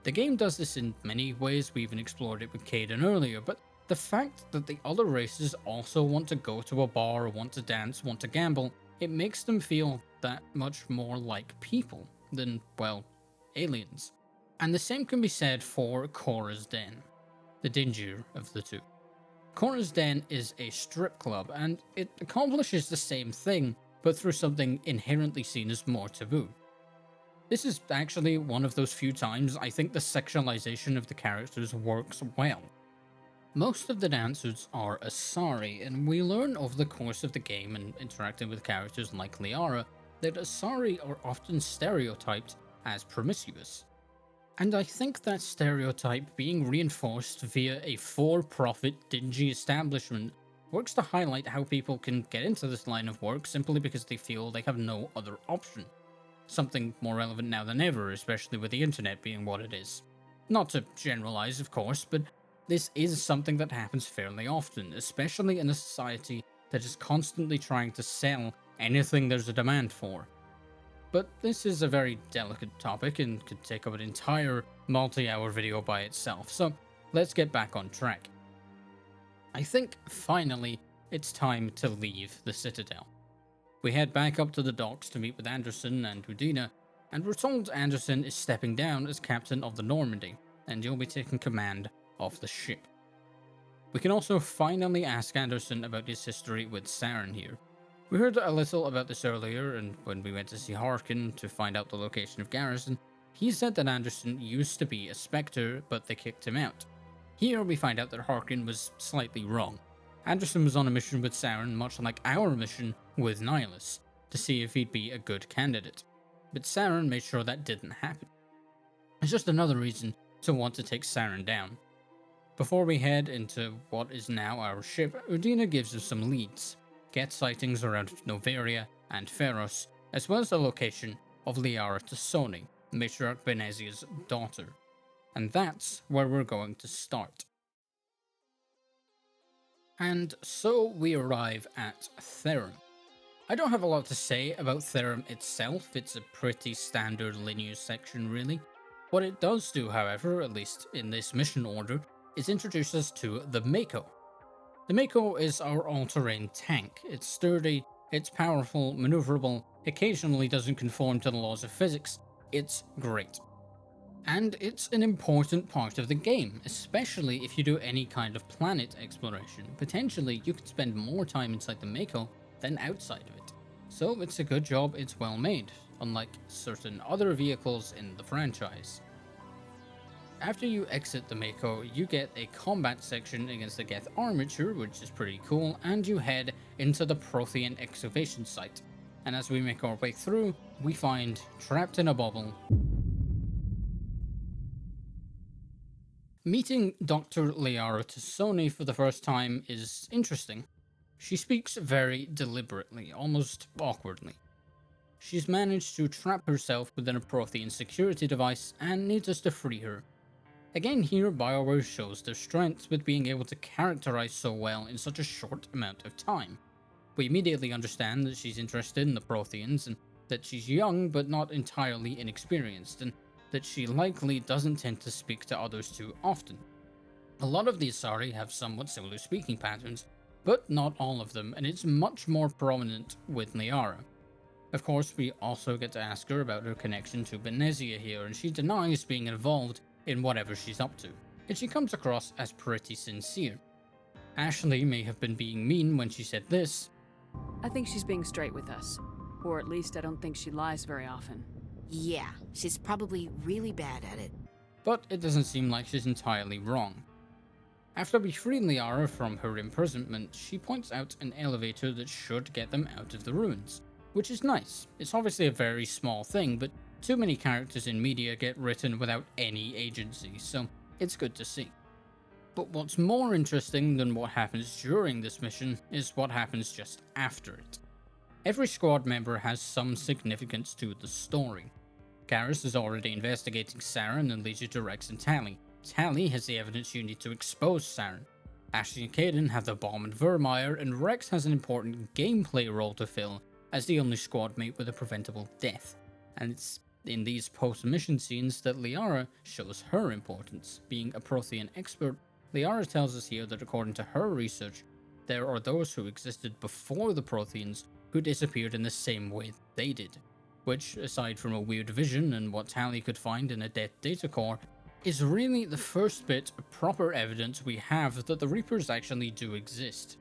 The game does this in many ways, we even explored it with Kaiden earlier, but the fact that the other races also want to go to a bar, want to dance, want to gamble, it makes them feel that much more like people than, well, aliens. And the same can be said for Korra's Den, the dingier of the two. Korra's Den is a strip club, and it accomplishes the same thing, but through something inherently seen as more taboo. This is actually one of those few times I think the sexualization of the characters works well. Most of the dancers are Asari, and we learn over the course of the game and interacting with characters like Liara that Asari are often stereotyped as promiscuous. And I think that stereotype being reinforced via a for-profit, dingy establishment works to highlight how people can get into this line of work simply because they feel they have no other option. Something more relevant now than ever, especially with the internet being what it is. Not to generalize, of course, but this is something that happens fairly often, especially in a society that is constantly trying to sell anything there's a demand for. But this is a very delicate topic and could take up an entire multi-hour video by itself, so let's get back on track. I think, finally, it's time to leave the Citadel. We head back up to the docks to meet with Anderson and Udina, and we're told Anderson is stepping down as captain of the Normandy, and he'll be taking command of the ship. We can also finally ask Anderson about his history with Saren here. We heard a little about this earlier, and when we went to see Harkin to find out the location of Garrus, he said that Anderson used to be a Spectre, but they kicked him out. Here we find out that Harkin was slightly wrong. Anderson was on a mission with Saren, much like our mission with Nihilus, to see if he'd be a good candidate. But Saren made sure that didn't happen. It's just another reason to want to take Saren down. Before we head into what is now our ship, Udina gives us some leads. Get sightings around Noveria and Feros, as well as the location of Liara Tassoni, Matriarch Benezia's daughter. And that's where we're going to start. And so we arrive at Therum. I don't have a lot to say about Therum itself, it's a pretty standard linear section really. What it does do, however, at least in this mission order, is introduce us to the Mako. The Mako is our all-terrain tank. It's sturdy, it's powerful, maneuverable, occasionally doesn't conform to the laws of physics. It's great. And it's an important part of the game, especially if you do any kind of planet exploration. Potentially, you could spend more time inside the Mako than outside of it. So it's a good job it's well made, unlike certain other vehicles in the franchise. After you exit the Mako, you get a combat section against the Geth armature, which is pretty cool, and you head into the Prothean excavation site. And as we make our way through, we find, trapped in a bubble, meeting Dr. Liara Tassoni for the first time is interesting. She speaks very deliberately, almost awkwardly. She's managed to trap herself within a Prothean security device and needs us to free her. Again here, Bioware shows their strength with being able to characterize so well in such a short amount of time. We immediately understand that she's interested in the Protheans, and that she's young but not entirely inexperienced, and that she likely doesn't tend to speak to others too often. A lot of the Asari have somewhat similar speaking patterns, but not all of them, and it's much more prominent with Liara. Of course, we also get to ask her about her connection to Benezia here, and she denies being involved in whatever she's up to, and she comes across as pretty sincere. Ashley may have been being mean when she said this. I think she's being straight with us. Or at least I don't think she lies very often. Yeah, she's probably really bad at it. But it doesn't seem like she's entirely wrong. After we free Liara from her imprisonment, she points out an elevator that should get them out of the ruins, which is nice. It's obviously a very small thing, but too many characters in media get written without any agency, so it's good to see. But what's more interesting than what happens during this mission is what happens just after it. Every squad member has some significance to the story. Garrus is already investigating Saren and leads you to Wrex and Tali. Tali has the evidence you need to expose Saren. Ashley and Kaiden have the bomb and Virmire, and Wrex has an important gameplay role to fill as the only squad mate with a preventable death. And it's in these post-mission scenes that Liara shows her importance. Being a Prothean expert, Liara tells us here that according to her research, there are those who existed before the Protheans who disappeared in the same way they did, which, aside from a weird vision and what Tali could find in a dead data core, is really the first bit of proper evidence we have that the Reapers actually do exist.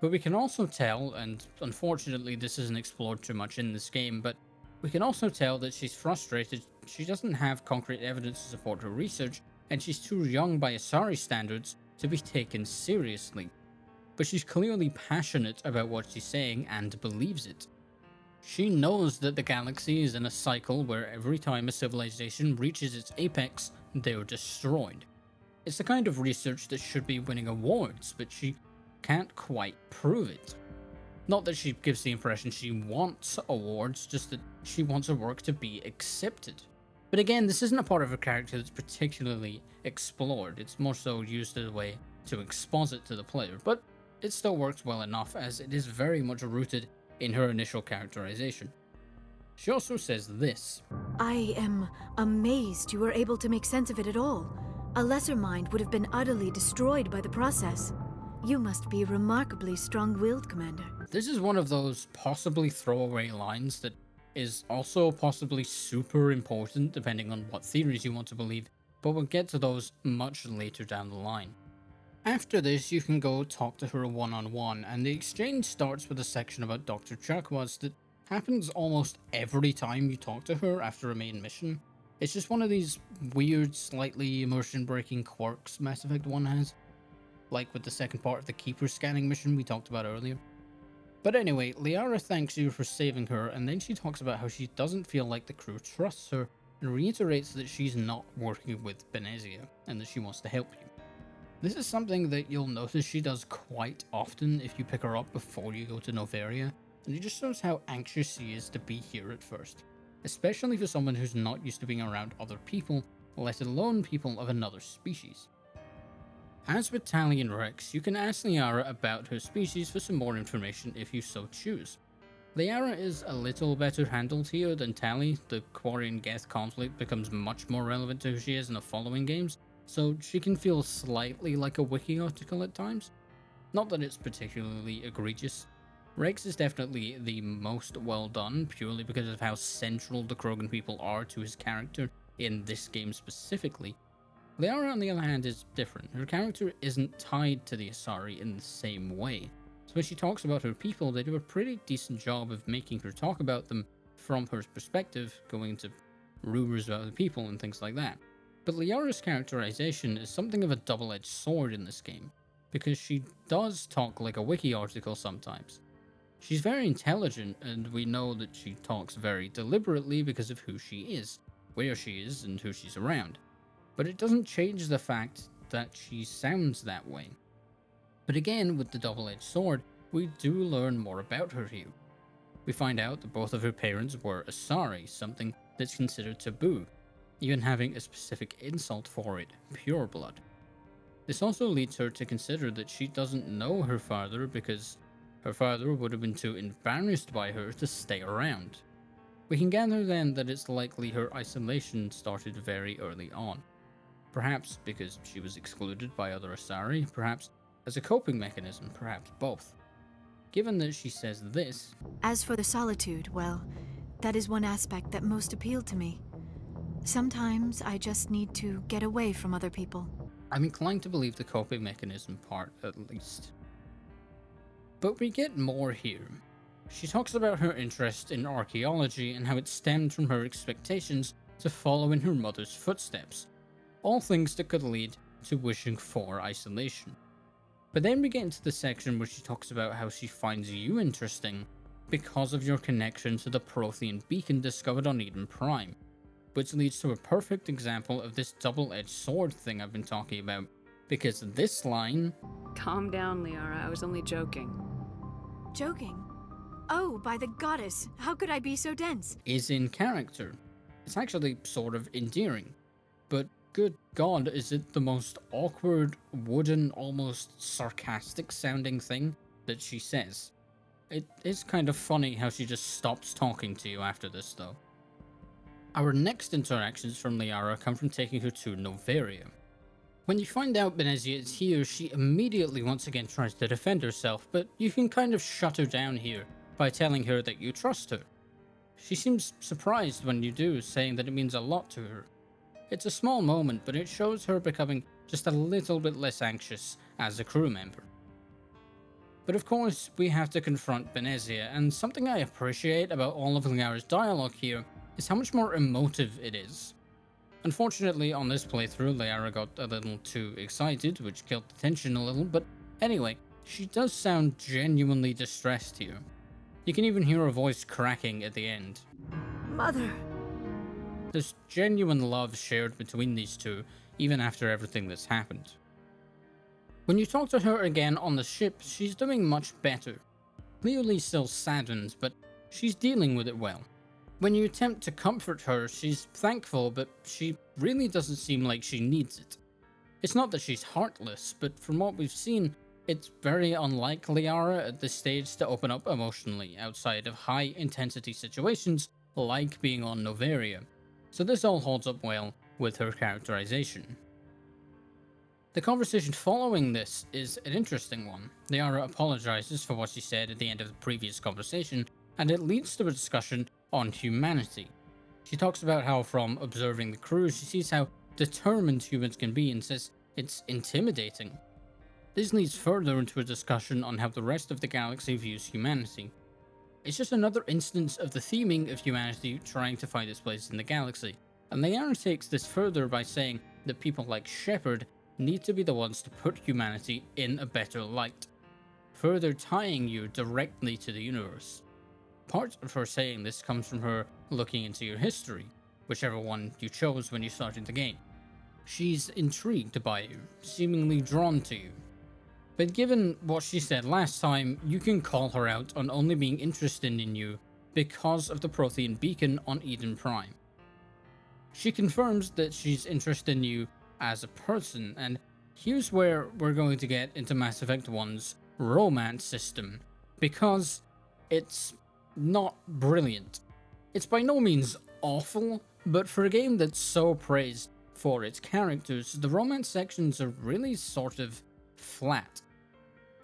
But we can also tell, and unfortunately this isn't explored too much in this game, but we can also tell that she's frustrated. She doesn't have concrete evidence to support her research, and she's too young by Asari standards to be taken seriously. But she's clearly passionate about what she's saying and believes it. She knows that the galaxy is in a cycle where every time a civilization reaches its apex, they're destroyed. It's the kind of research that should be winning awards, but she can't quite prove it. Not that she gives the impression she wants awards, just that she wants her work to be accepted. But again, this isn't a part of her character that's particularly explored. It's more so used as a way to exposit to the player, but it still works well enough as it is very much rooted in her initial characterization. She also says this. I am amazed you were able to make sense of it at all. A lesser mind would have been utterly destroyed by the process. You must be remarkably strong-willed, Commander. This is one of those possibly throwaway lines that is also possibly super important depending on what theories you want to believe, but we'll get to those much later down the line. After this, you can go talk to her one-on-one, and the exchange starts with a section about Dr. Chakwas that happens almost every time you talk to her after a main mission. It's just one of these weird, slightly immersion-breaking quirks Mass Effect 1 has, like with the second part of the Keeper scanning mission we talked about earlier. But anyway, Liara thanks you for saving her, and then she talks about how she doesn't feel like the crew trusts her, and reiterates that she's not working with Benezia, and that she wants to help you. This is something that you'll notice she does quite often if you pick her up before you go to Noveria, and it just shows how anxious she is to be here at first, especially for someone who's not used to being around other people, let alone people of another species. As with Tali and Wrex, you can ask Liara about her species for some more information if you so choose. Liara is a little better handled here than Tali. The Quarian Geth conflict becomes much more relevant to who she is in the following games, so she can feel slightly like a wiki article at times. Not that it's particularly egregious. Wrex is definitely the most well done, purely because of how central the Krogan people are to his character in this game specifically. Liara, on the other hand, is different. Her character isn't tied to the Asari in the same way. So when she talks about her people, they do a pretty decent job of making her talk about them from her perspective, going into rumors about the people and things like that. But Liara's characterization is something of a double-edged sword in this game, because she does talk like a wiki article sometimes. She's very intelligent, and we know that she talks very deliberately because of who she is, where she is, and who she's around. But it doesn't change the fact that she sounds that way. But again, with the double-edged sword, we do learn more about her here. We find out that both of her parents were Asari, something that's considered taboo, even having a specific insult for it, pure blood. This also leads her to consider that she doesn't know her father because her father would have been too embarrassed by her to stay around. We can gather then that it's likely her isolation started very early on. Perhaps because she was excluded by other Asari, perhaps as a coping mechanism, perhaps both. Given that she says this... As for the solitude, well, that is one aspect that most appealed to me. Sometimes I just need to get away from other people. I'm inclined to believe the coping mechanism part, at least. But we get more here. She talks about her interest in archaeology and how it stemmed from her expectations to follow in her mother's footsteps. All things that could lead to wishing for isolation. But then we get into the section where she talks about how she finds you interesting because of your connection to the Prothean beacon discovered on Eden Prime, which leads to a perfect example of this double-edged sword thing I've been talking about, because this line... Calm down, Liara, I was only joking. Joking? Oh, by the goddess, how could I be so dense? ...is in character. It's actually sort of endearing, but good god, is it the most awkward, wooden, almost sarcastic sounding thing that she says. It is kind of funny how she just stops talking to you after this though. Our next interactions from Liara come from taking her to Noveria. When you find out Benezia is here, she immediately once again tries to defend herself, but you can kind of shut her down here by telling her that you trust her. She seems surprised when you do, saying that it means a lot to her. It's a small moment, but it shows her becoming just a little bit less anxious as a crew member. But of course, we have to confront Benezia, and something I appreciate about all of Liara's dialogue here is how much more emotive it is. Unfortunately, on this playthrough, Liara got a little too excited, which killed the tension a little, but anyway, she does sound genuinely distressed here. You can even hear her voice cracking at the end. Mother! There's genuine love shared between these two, even after everything that's happened. When you talk to her again on the ship, she's doing much better. Clearly still saddened, but she's dealing with it well. When you attempt to comfort her, she's thankful, but she really doesn't seem like she needs it. It's not that she's heartless, but from what we've seen, it's very unlike Liara at this stage to open up emotionally outside of high-intensity situations like being on Noveria, so this all holds up well with her characterization. The conversation following this is an interesting one. Liara apologizes for what she said at the end of the previous conversation, and it leads to a discussion on humanity. She talks about how from observing the crew, she sees how determined humans can be and says it's intimidating. This leads further into a discussion on how the rest of the galaxy views humanity. It's just another instance of the theming of humanity trying to find its place in the galaxy, and Liara takes this further by saying that people like Shepard need to be the ones to put humanity in a better light, further tying you directly to the universe. Part of her saying this comes from her looking into your history, whichever one you chose when you started the game. She's intrigued by you, seemingly drawn to you. But given what she said last time, you can call her out on only being interested in you because of the Prothean beacon on Eden Prime. She confirms that she's interested in you as a person, and here's where we're going to get into Mass Effect 1's romance system, because it's not brilliant. It's by no means awful, but for a game that's so praised for its characters, the romance sections are really sort of flat.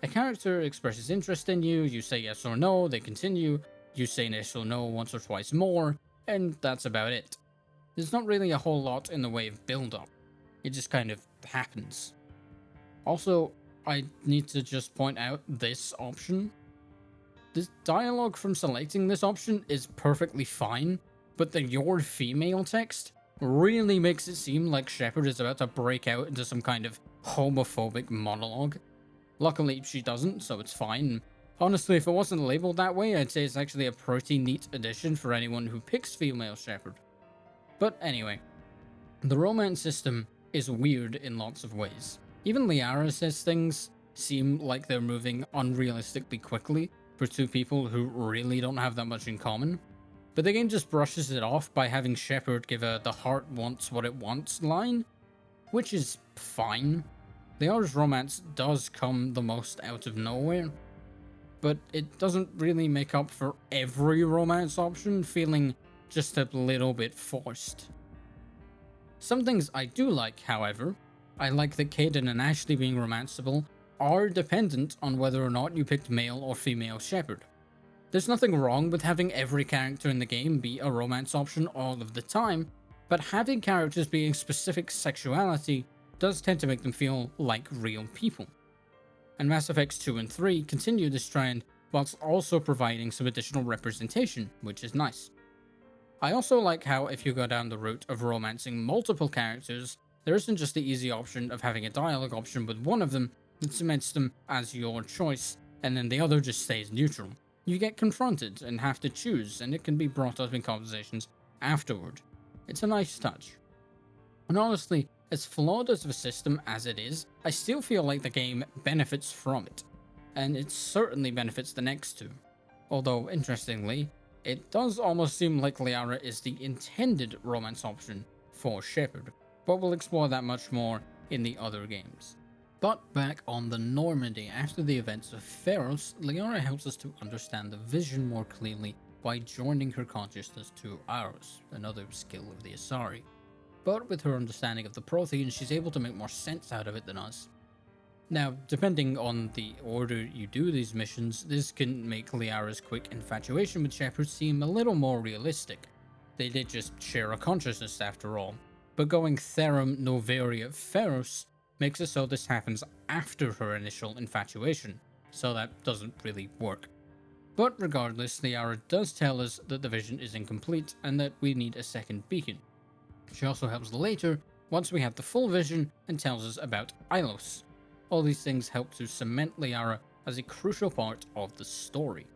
A character expresses interest in you, you say yes or no, they continue, you say yes or no once or twice more, and that's about it. There's not really a whole lot in the way of build-up. It just kind of happens. Also, I need to just point out this option. The dialogue from selecting this option is perfectly fine, but the "you're female" text really makes it seem like Shepard is about to break out into some kind of homophobic monologue. Luckily, she doesn't, so it's fine. Honestly, if it wasn't labeled that way, I'd say it's actually a pretty neat addition for anyone who picks female Shepard. But anyway, the romance system is weird in lots of ways. Even Liara says things seem like they're moving unrealistically quickly for two people who really don't have that much in common. But the game just brushes it off by having Shepard give a "the heart wants what it wants" line, which is fine. Liara's romance does come the most out of nowhere, but it doesn't really make up for every romance option feeling just a little bit forced. Some things I do like, however. I like that Kaiden and Ashley being romanceable are dependent on whether or not you picked male or female shepherd. There's nothing wrong with having every character in the game be a romance option all of the time, but having characters being specific sexuality does tend to make them feel like real people. And Mass Effects 2 and 3 continue this trend whilst also providing some additional representation, which is nice. I also like how if you go down the route of romancing multiple characters, there isn't just the easy option of having a dialogue option with one of them that cements them as your choice, and then the other just stays neutral. You get confronted and have to choose, and it can be brought up in conversations afterward. It's a nice touch. And honestly, as flawed as of a system as it is, I still feel like the game benefits from it, and it certainly benefits the next two. Although, interestingly, it does almost seem like Liara is the intended romance option for Shepard, but we'll explore that much more in the other games. But back on the Normandy, after the events of Feros, Liara helps us to understand the vision more clearly by joining her consciousness to ours, another skill of the Asari. But with her understanding of the Prothean, she's able to make more sense out of it than us. Now, depending on the order you do these missions, this can make Liara's quick infatuation with Shepard seem a little more realistic. They did just share a consciousness after all, but going Therum, Noveria, Feros makes it so this happens after her initial infatuation, so that doesn't really work. But regardless, Liara does tell us that the vision is incomplete and that we need a second beacon. She also helps later, once we have the full vision, and tells us about Ilos. All these things help to cement Liara as a crucial part of the story.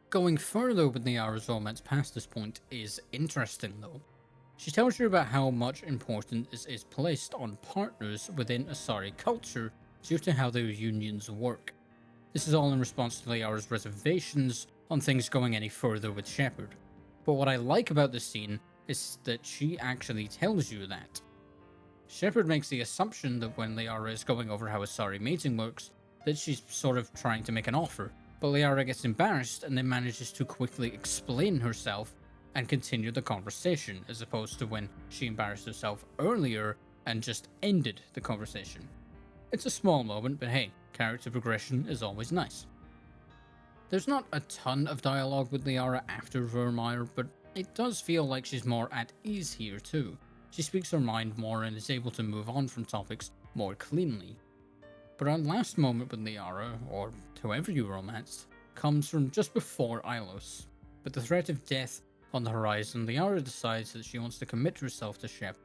Going further with Liara's romance past this point is interesting though. She tells you about how much importance is placed on partners within Asari culture due to how their unions work. This is all in response to Liara's reservations on things going any further with Shepard. But what I like about this scene is that she actually tells you that. Shepard makes the assumption that when Liara is going over how Asari mating works, that she's sort of trying to make an offer, but Liara gets embarrassed and then manages to quickly explain herself and continue the conversation, as opposed to when she embarrassed herself earlier and just ended the conversation. It's a small moment, but hey, character progression is always nice. There's not a ton of dialogue with Liara after Virmire, but it does feel like she's more at ease here too. She speaks her mind more and is able to move on from topics more cleanly. But our last moment with Liara, or whoever you romanced, comes from just before Ilos. With the threat of death on the horizon, Liara decides that she wants to commit herself to Shep.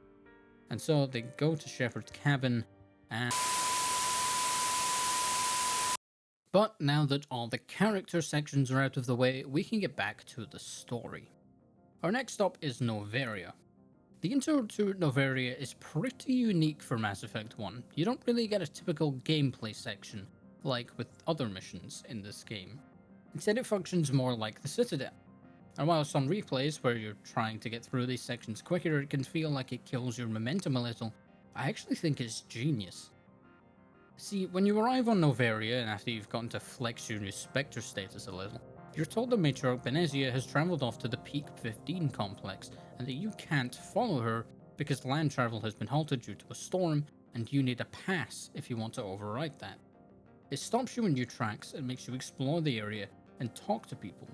And so they go to Shepard's cabin and... But now that all the character sections are out of the way, we can get back to the story. Our next stop is Noveria. The intro to Noveria is pretty unique for Mass Effect 1. You don't really get a typical gameplay section, like with other missions in this game. Instead it functions more like the Citadel. And while some replays where you're trying to get through these sections quicker, it can feel like it kills your momentum a little, I actually think it's genius. See, when you arrive on Noveria and after you've gotten to flex your new Spectre status a little, you're told that Matriarch Benezia has travelled off to the Peak 15 complex and that you can't follow her because land travel has been halted due to a storm and you need a pass if you want to override that. It stops you in your tracks and makes you explore the area and talk to people.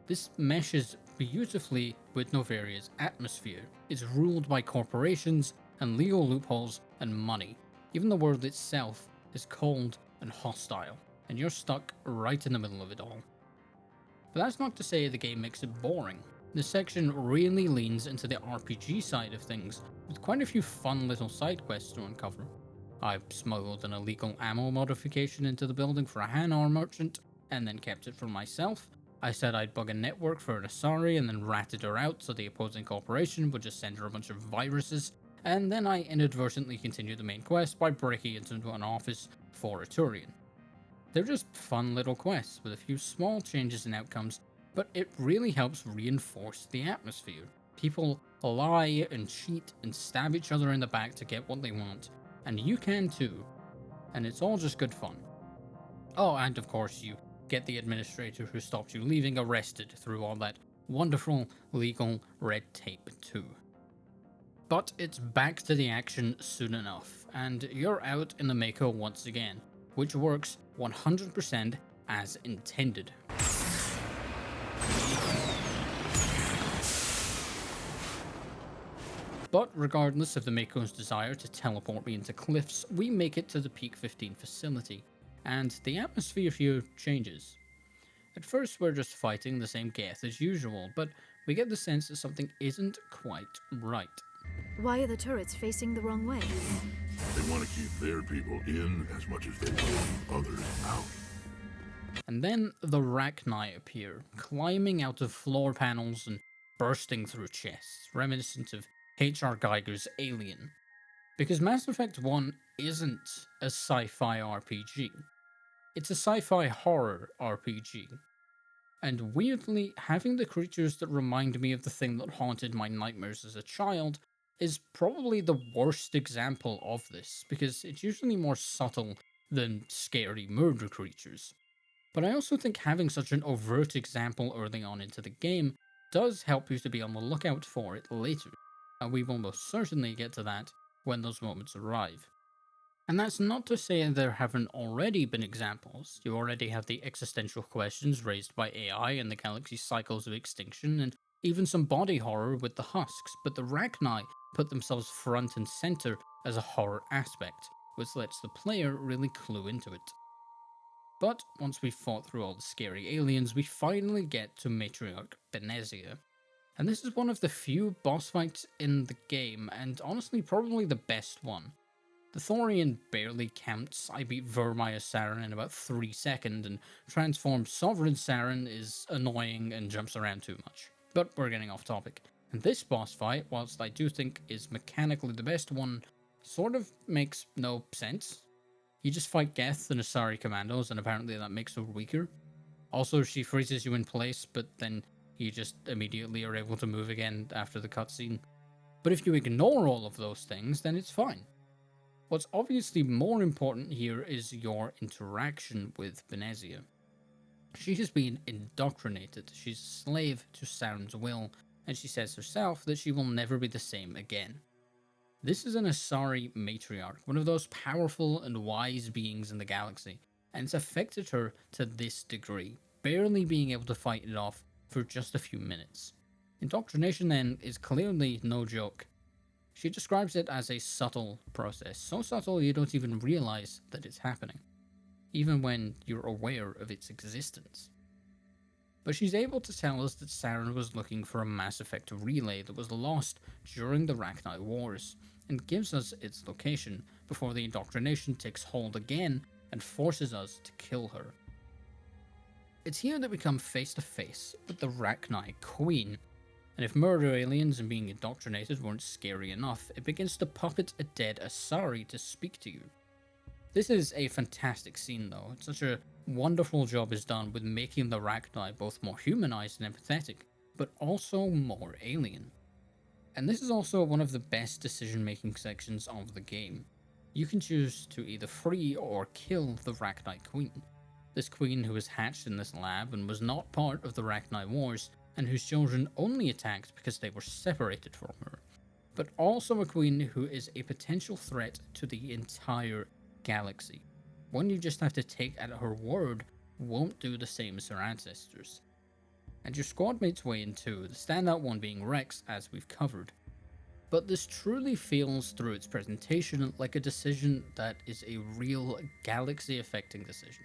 This meshes beautifully with Noveria's atmosphere. It's ruled by corporations and legal loopholes and money. Even the world itself is cold and hostile, and you're stuck right in the middle of it all. But that's not to say the game makes it boring. This section really leans into the RPG side of things, with quite a few fun little side quests to uncover. I've smuggled an illegal ammo modification into the building for a Hanar merchant, and then kept it for myself. I said I'd bug a network for an Asari and then ratted her out so the opposing corporation would just send her a bunch of viruses, and then I inadvertently continued the main quest by breaking into an office for a Turian. They're just fun little quests with a few small changes in outcomes, but it really helps reinforce the atmosphere. People lie and cheat and stab each other in the back to get what they want, and you can too, and it's all just good fun. Oh, and of course you get the administrator who stopped you leaving arrested through all that wonderful legal red tape too. But it's back to the action soon enough, and you're out in the Mako once again, which works 100% as intended. But regardless of the Mako's desire to teleport me into cliffs, we make it to the Peak 15 facility, and the atmosphere here changes. At first we're just fighting the same Geth as usual, but we get the sense that something isn't quite right. Why are the turrets facing the wrong way? They want to keep their people in as much as they want others out. And then the Rachni appear, climbing out of floor panels and bursting through chests, reminiscent of H.R. Geiger's Alien. Because Mass Effect 1 isn't a sci-fi RPG. It's a sci-fi horror RPG. And weirdly, having the creatures that remind me of the thing that haunted my nightmares as a child is probably the worst example of this, because it's usually more subtle than scary murder creatures. But I also think having such an overt example early on into the game does help you to be on the lookout for it later, and we will most certainly get to that when those moments arrive. And that's not to say there haven't already been examples. You already have the existential questions raised by AI and the galaxy's cycles of extinction, and even some body horror with the husks, but the Rachni put themselves front and center as a horror aspect, which lets the player really clue into it. But once we've fought through all the scary aliens, we finally get to Matriarch Benezia. And this is one of the few boss fights in the game, and honestly probably the best one. The Thorian barely counts. I beat Virmire Saren in about 3 seconds, and transformed Sovereign Saren is annoying and jumps around too much. But we're getting off topic. And this boss fight, whilst I do think is mechanically the best one, sort of makes no sense. You just fight Geth and Asari commandos, and apparently that makes her weaker. Also, she freezes you in place, but then you just immediately are able to move again after the cutscene. But if you ignore all of those things, then it's fine. What's obviously more important here is your interaction with Benezia. She has been indoctrinated, she's a slave to Saren's will, and she says herself that she will never be the same again. This is an Asari matriarch, one of those powerful and wise beings in the galaxy, and it's affected her to this degree, barely being able to fight it off for just a few minutes. Indoctrination then is clearly no joke. She describes it as a subtle process, so subtle you don't even realize that it's happening, even when you're aware of its existence. But she's able to tell us that Saren was looking for a Mass Effect relay that was lost during the Rachni Wars, and gives us its location before the indoctrination takes hold again and forces us to kill her. It's here that we come face to face with the Rachni Queen, and if murder aliens and being indoctrinated weren't scary enough, it begins to puppet a dead Asari to speak to you. This is a fantastic scene though. It's such a wonderful job is done with making the Rachni both more humanized and empathetic, but also more alien. And this is also one of the best decision-making sections of the game. You can choose to either free or kill the Rachni Queen. This queen who was hatched in this lab and was not part of the Rachni Wars, and whose children only attacked because they were separated from her. But also a queen who is a potential threat to the entire galaxy. One you just have to take at her word won't do the same as her ancestors. And your squad mates weigh in too, the standout one being Wrex, as we've covered. But this truly feels through its presentation like a decision that is a real galaxy-affecting decision.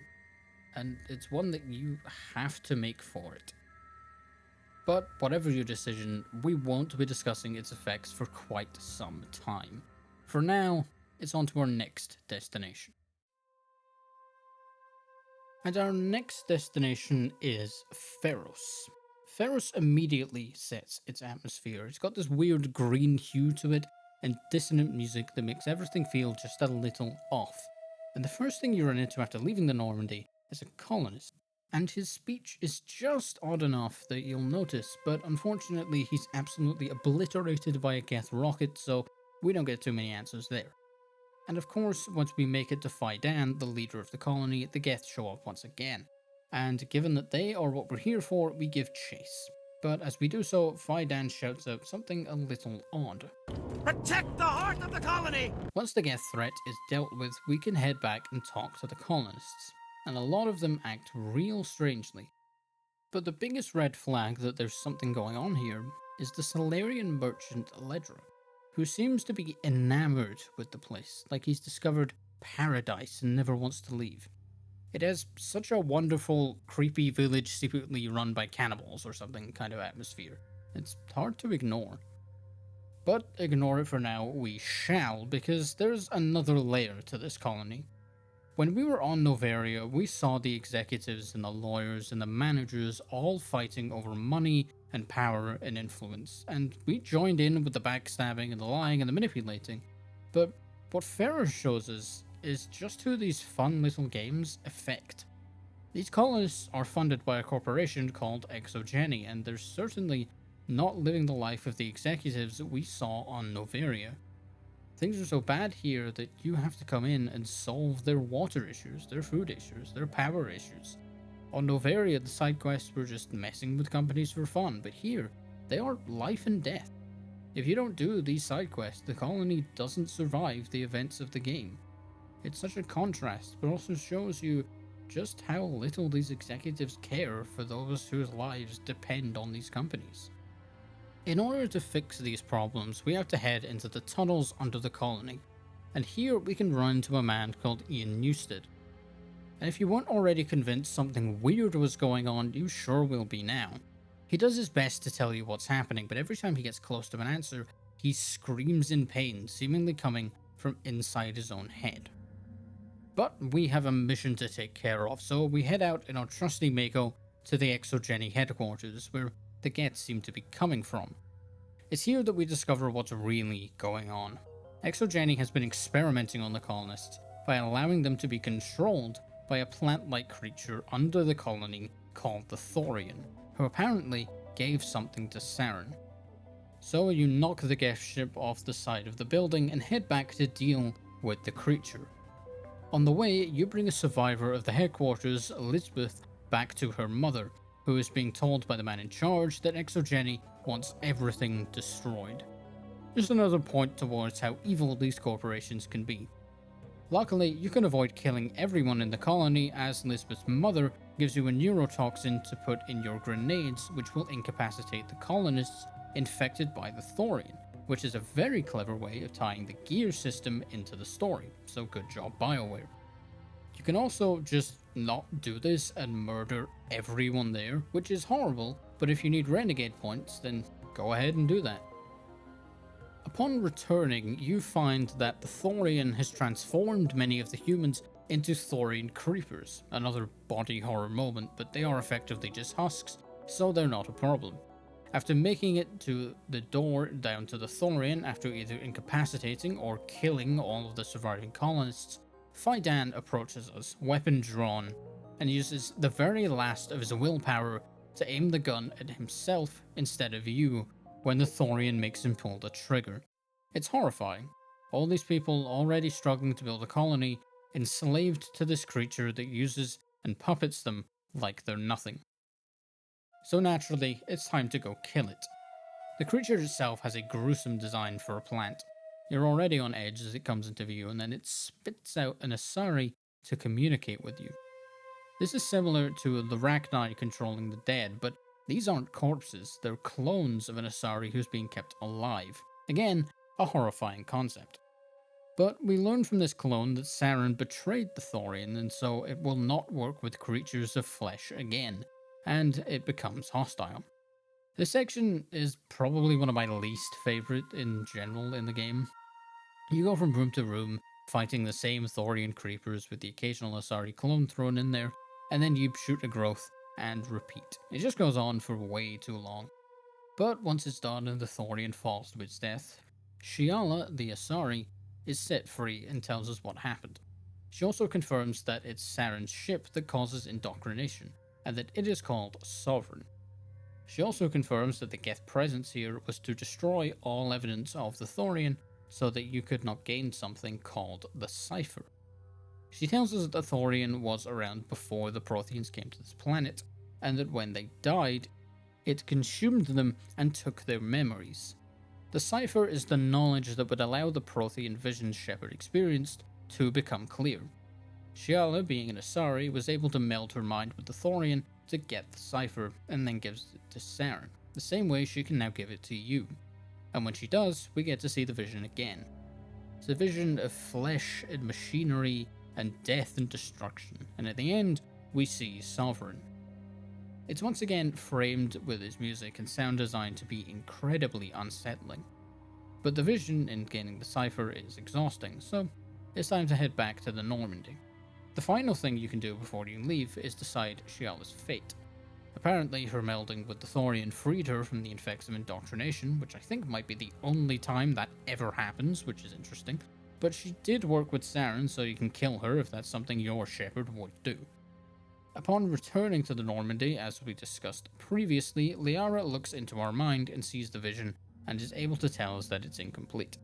And it's one that you have to make for it. But whatever your decision, we won't be discussing its effects for quite some time. For now, it's on to our next destination. And our next destination is Feros. Feros immediately sets its atmosphere. It's got this weird green hue to it and dissonant music that makes everything feel just a little off. And the first thing you run into after leaving the Normandy is a colonist. And his speech is just odd enough that you'll notice, but unfortunately he's absolutely obliterated by a Geth rocket, so we don't get too many answers there. And of course, once we make it to Faidan, the leader of the colony, the Geth show up once again. And given that they are what we're here for, we give chase. But as we do so, Kaiden shouts out something a little odd. Protect the heart of the colony! Once the Geth threat is dealt with, we can head back and talk to the colonists, and a lot of them act real strangely. But the biggest red flag that there's something going on here is the Solarian merchant Ledra, who seems to be enamored with the place, like he's discovered paradise and never wants to leave. It has such a wonderful, creepy village secretly run by cannibals or something kind of atmosphere. It's hard to ignore. But ignore it for now we shall, because there's another layer to this colony. When we were on Noveria, we saw the executives and the lawyers and the managers all fighting over money and power and influence, and we joined in with the backstabbing and the lying and the manipulating. But what Feros shows us is just who these fun little games affect. These colonists are funded by a corporation called Exogeny, and they're certainly not living the life of the executives that we saw on Noveria. Things are so bad here that you have to come in and solve their water issues, their food issues, their power issues. On Noveria, the side quests were just messing with companies for fun, but here, they are life and death. If you don't do these side quests, the colony doesn't survive the events of the game. It's such a contrast, but also shows you just how little these executives care for those whose lives depend on these companies. In order to fix these problems, we have to head into the tunnels under the colony, and here we can run into a man called Ian Newstead. And if you weren't already convinced something weird was going on, you sure will be now. He does his best to tell you what's happening, but every time he gets close to an answer, he screams in pain, seemingly coming from inside his own head. But we have a mission to take care of, so we head out in our trusty Mako to the Exogeny headquarters, where the Geth seem to be coming from. It's here that we discover what's really going on. Exogeny has been experimenting on the colonists by allowing them to be controlled by a plant-like creature under the colony called the Thorian, who apparently gave something to Saren. So you knock the Geth ship off the side of the building and head back to deal with the creature. On the way, you bring a survivor of the headquarters, Elizabeth, back to her mother, who is being told by the man in charge that Exogeny wants everything destroyed. Just another point towards how evil these corporations can be. Luckily, you can avoid killing everyone in the colony, as Elizabeth's mother gives you a neurotoxin to put in your grenades, which will incapacitate the colonists infected by the Thorian, which is a very clever way of tying the gear system into the story, so good job Bioware. You can also just not do this and murder everyone there, which is horrible, but if you need renegade points, then go ahead and do that. Upon returning, you find that the Thorian has transformed many of the humans into Thorian creepers, another body horror moment, but they are effectively just husks, so they're not a problem. After making it to the door down to the Thorian after either incapacitating or killing all of the surviving colonists, Kaiden approaches us, weapon drawn, and uses the very last of his willpower to aim the gun at himself instead of you when the Thorian makes him pull the trigger. It's horrifying. All these people already struggling to build a colony, enslaved to this creature that uses and puppets them like they're nothing. So naturally, it's time to go kill it. The creature itself has a gruesome design for a plant. You're already on edge as it comes into view, and then it spits out an Asari to communicate with you. This is similar to the Rachni controlling the dead, but these aren't corpses, they're clones of an Asari who's being kept alive. Again, a horrifying concept. But we learn from this clone that Saren betrayed the Thorian, and so it will not work with creatures of flesh again, and it becomes hostile. This section is probably one of my least favourite in general in the game. You go from room to room, fighting the same Thorian creepers with the occasional Asari clone thrown in there, and then you shoot a growth and repeat. It just goes on for way too long. But once it's done and the Thorian falls to its death, Shiala, the Asari, is set free and tells us what happened. She also confirms that it's Saren's ship that causes indoctrination, and that it is called Sovereign. She also confirms that the Geth presence here was to destroy all evidence of the Thorian, so that you could not gain something called the Cipher. She tells us that the Thorian was around before the Protheans came to this planet, and that when they died, it consumed them and took their memories. The cipher is the knowledge that would allow the Prothean visions Shepard experienced to become clear. Shiala, being an Asari, was able to meld her mind with the Thorian to get the cipher, and then gives it to Saren, the same way she can now give it to you. And when she does, we get to see the vision again. It's a vision of flesh and machinery and death and destruction, and at the end, we see Sovereign. It's once again framed with its music and sound design to be incredibly unsettling. But the vision in gaining the cipher is exhausting, so it's time to head back to the Normandy. The final thing you can do before you leave is decide Shiala's fate. Apparently, her melding with the Thorian freed her from the effects of indoctrination, which I think might be the only time that ever happens, which is interesting. But she did work with Saren, so you can kill her if that's something your Shepard would do. Upon returning to the Normandy, as we discussed previously, Liara looks into our mind and sees the vision, and is able to tell us that it's incomplete.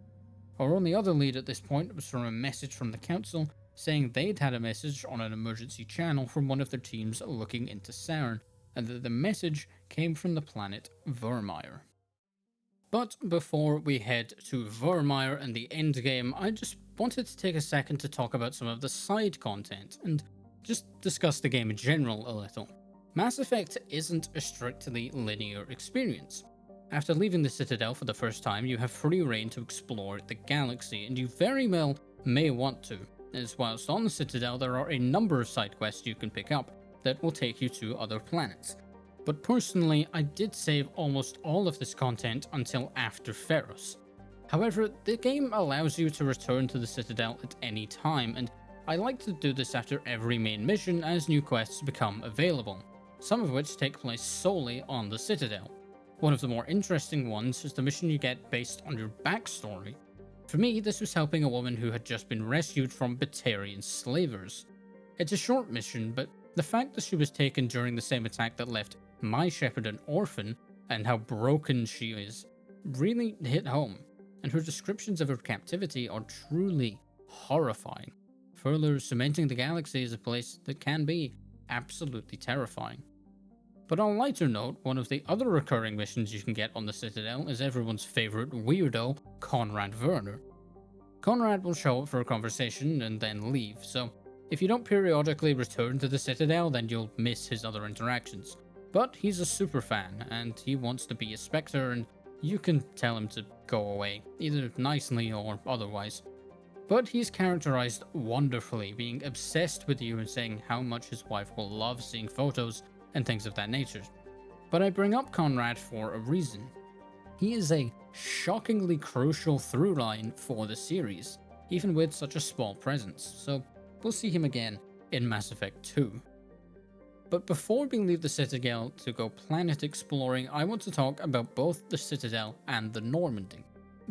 Our only other lead at this point was from a message from the Council, saying they'd had a message on an emergency channel from one of their teams looking into Saren, and that the message came from the planet Virmire. But before we head to Virmire and the endgame, I just wanted to take a second to talk about some of the side content, and just discuss the game in general a little. Mass Effect isn't a strictly linear experience. After leaving the Citadel for the first time, you have free reign to explore the galaxy, and you very well may want to, as whilst on the Citadel there are a number of side quests you can pick up that will take you to other planets. But personally, I did save almost all of this content until after Feros. However, the game allows you to return to the Citadel at any time, and I like to do this after every main mission as new quests become available, some of which take place solely on the Citadel. One of the more interesting ones is the mission you get based on your backstory. For me, this was helping a woman who had just been rescued from Batarian slavers. It's a short mission, but the fact that she was taken during the same attack that left my Shepard an orphan, and how broken she is, really hit home, and her descriptions of her captivity are truly horrifying, further cementing the galaxy as a place that can be absolutely terrifying. But on a lighter note, one of the other recurring missions you can get on the Citadel is everyone's favourite weirdo, Conrad Werner. Conrad will show up for a conversation and then leave, so if you don't periodically return to the Citadel, then you'll miss his other interactions. But he's a super fan, and he wants to be a Spectre, and you can tell him to go away, either nicely or otherwise. But he's characterized wonderfully, being obsessed with you and saying how much his wife will love seeing photos and things of that nature. But I bring up Conrad for a reason. He is a shockingly crucial through line for the series, even with such a small presence, so we'll see him again in Mass Effect 2. But before we leave the Citadel to go planet exploring, I want to talk about both the Citadel and the Normandy,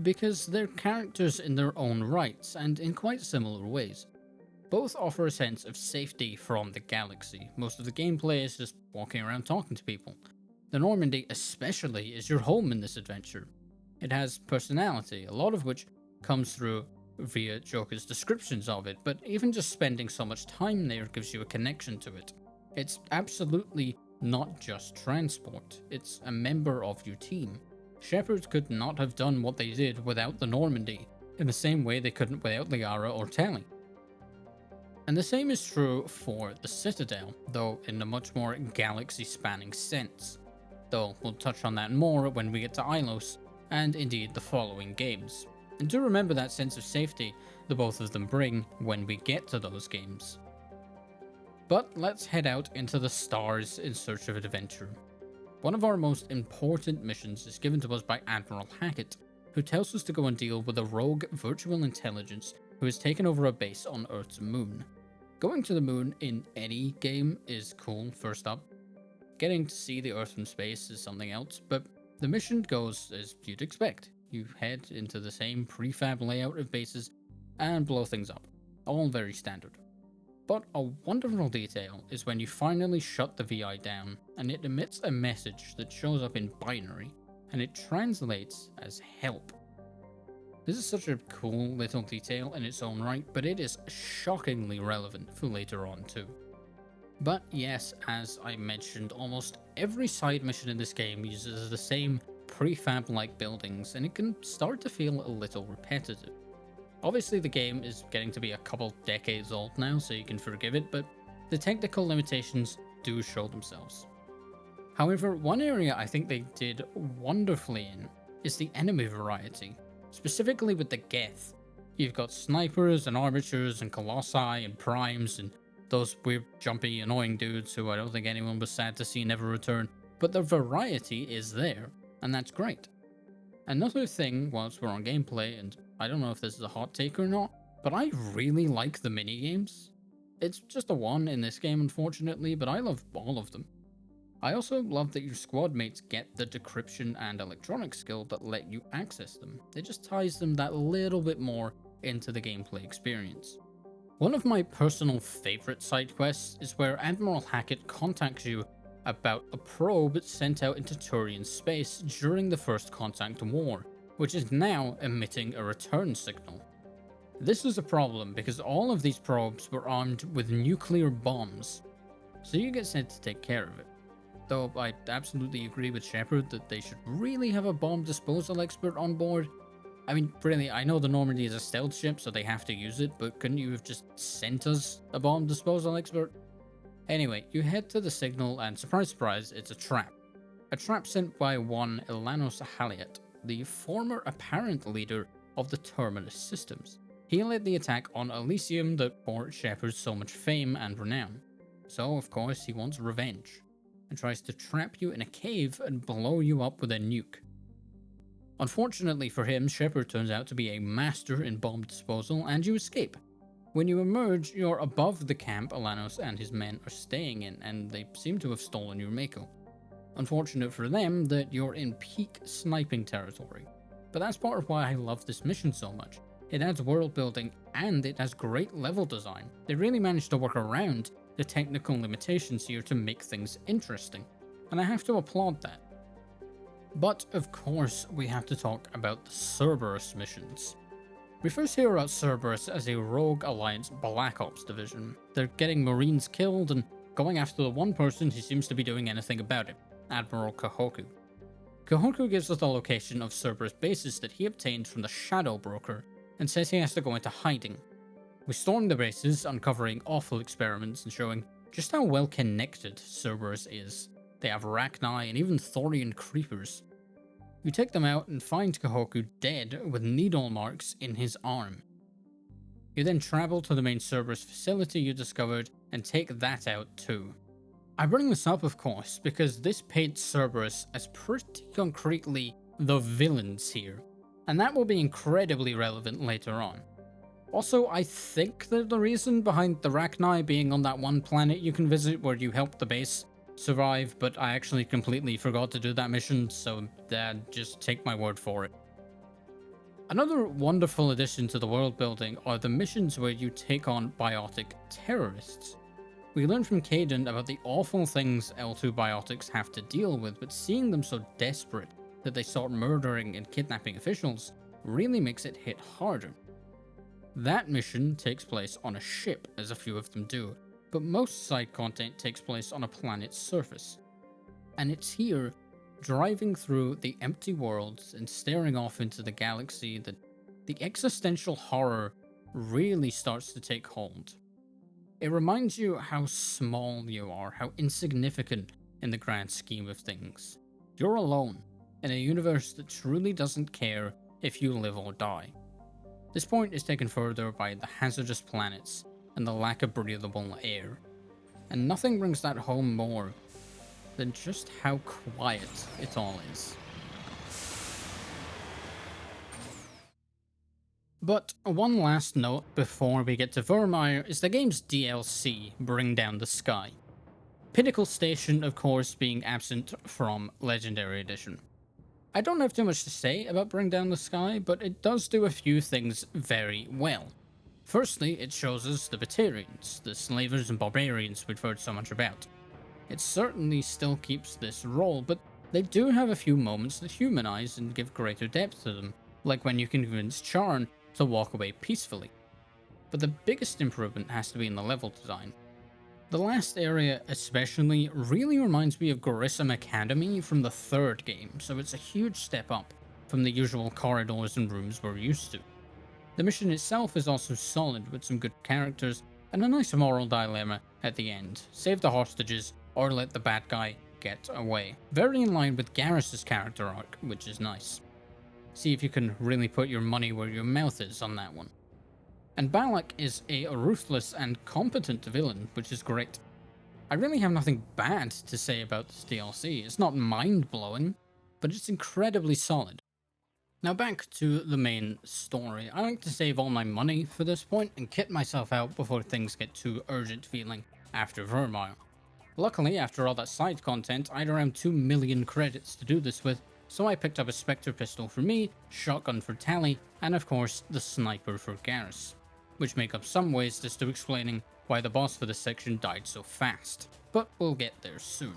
because they're characters in their own rights and in quite similar ways. Both offer a sense of safety from the galaxy. Most of the gameplay is just walking around talking to people. The Normandy especially is your home in this adventure. It has personality, a lot of which comes through via Joker's descriptions of it, but even just spending so much time there gives you a connection to it. It's absolutely not just transport, it's a member of your team. Shepard could not have done what they did without the Normandy, in the same way they couldn't without Liara or Tali. And the same is true for the Citadel, though in a much more galaxy-spanning sense. Though we'll touch on that more when we get to Ilos, and indeed the following games. And do remember that sense of safety the both of them bring when we get to those games. But let's head out into the stars in search of adventure. One of our most important missions is given to us by Admiral Hackett, who tells us to go and deal with a rogue virtual intelligence who has taken over a base on Earth's moon. Going to the moon in any game is cool, first up. Getting to see the Earth from space is something else, but the mission goes as you'd expect. You head into the same prefab layout of bases and blow things up. All very standard. But a wonderful detail is when you finally shut the VI down and it emits a message that shows up in binary and it translates as help. This is such a cool little detail in its own right, but it is shockingly relevant for later on too. But yes, as I mentioned, almost every side mission in this game uses the same prefab-like buildings, and it can start to feel a little repetitive. Obviously the game is getting to be a couple decades old now, so you can forgive it, but the technical limitations do show themselves. However, one area I think they did wonderfully in is the enemy variety, specifically with the Geth. You've got snipers and arbiters and colossi and primes and those weird jumpy annoying dudes who I don't think anyone was sad to see never return, but the variety is there, and that's great. Another thing, whilst we're on gameplay, and I don't know if this is a hot take or not, but I really like the minigames. It's just a one in this game unfortunately, but I love all of them. I also love that your squad mates get the decryption and electronic skill that let you access them. It just ties them that little bit more into the gameplay experience. One of my personal favourite side quests is where Admiral Hackett contacts you about a probe sent out into Turian space during the First Contact War, which is now emitting a return signal. This is a problem because all of these probes were armed with nuclear bombs, so you get sent to take care of it. Though I absolutely agree with Shepard that they should really have a bomb disposal expert on board. I mean, really, I know the Normandy is a stealth ship, so they have to use it, but couldn't you have just sent us a bomb disposal expert? Anyway, you head to the signal and surprise surprise, it's a trap. A trap sent by one Ilanos Haliat, the former apparent leader of the Terminus systems. He led the attack on Elysium that brought Shepard so much fame and renown. So of course he wants revenge, and tries to trap you in a cave and blow you up with a nuke. Unfortunately for him, Shepard turns out to be a master in bomb disposal, and you escape. When you emerge, you're above the camp Ilanos and his men are staying in, and they seem to have stolen your Mako. Unfortunate for them that you're in peak sniping territory. But that's part of why I love this mission so much. It adds world building, and it has great level design. They really managed to work around the technical limitations here to make things interesting, and I have to applaud that. But of course, we have to talk about the Cerberus missions. We first hear about Cerberus as a rogue alliance Black Ops division. They're getting Marines killed and going after the one person who seems to be doing anything about it, Admiral Kahoku. Kahoku gives us the location of Cerberus bases that he obtained from the Shadow Broker and says he has to go into hiding. We storm the bases, uncovering awful experiments and showing just how well connected Cerberus is. They have Arachni and even Thorian creepers. You take them out and find Kahoku dead with needle marks in his arm. You then travel to the main Cerberus facility you discovered and take that out too. I bring this up of course because this paints Cerberus as pretty concretely the villains here, and that will be incredibly relevant later on. Also, I think they're the reason behind the Arachni being on that one planet you can visit where you help the base survive, but I actually completely forgot to do that mission, so just take my word for it. Another wonderful addition to the world building are the missions where you take on biotic terrorists. We learn from Kaiden about the awful things L2 biotics have to deal with, but seeing them so desperate that they start murdering and kidnapping officials really makes it hit harder. That mission takes place on a ship, as a few of them do, but most side content takes place on a planet's surface. And it's here, driving through the empty worlds and staring off into the galaxy, that the existential horror really starts to take hold. It reminds you how small you are, how insignificant in the grand scheme of things. You're alone, in a universe that truly doesn't care if you live or die. This point is taken further by the hazardous planets and the lack of breathable air. And nothing brings that home more than just how quiet it all is. But one last note before we get to Virmire is the game's DLC, Bring Down the Sky. Pinnacle Station, of course, being absent from Legendary Edition. I don't have too much to say about Bring Down the Sky, but it does do a few things very well. Firstly, it shows us the Batarians, the slavers and barbarians we've heard so much about. It certainly still keeps this role, but they do have a few moments that humanize and give greater depth to them, like when you can convince Charn to walk away peacefully. But the biggest improvement has to be in the level design. The last area especially really reminds me of Garrus Academy from the third game, so it's a huge step up from the usual corridors and rooms we're used to. The mission itself is also solid with some good characters and a nice moral dilemma at the end. Save the hostages or let the bad guy get away. Very in line with Garrus's character arc, which is nice. See if you can really put your money where your mouth is on that one. And Balak is a ruthless and competent villain, which is great. I really have nothing bad to say about this DLC. It's not mind-blowing, but it's incredibly solid. Now back to the main story. I like to save all my money for this point and kit myself out before things get too urgent feeling after Virmire. Luckily, after all that side content, I had around 2 million credits to do this with, so I picked up a Spectre pistol for me, shotgun for Tali, and of course the sniper for Garrus, which make up some ways as to explaining why the boss for this section died so fast, but we'll get there soon.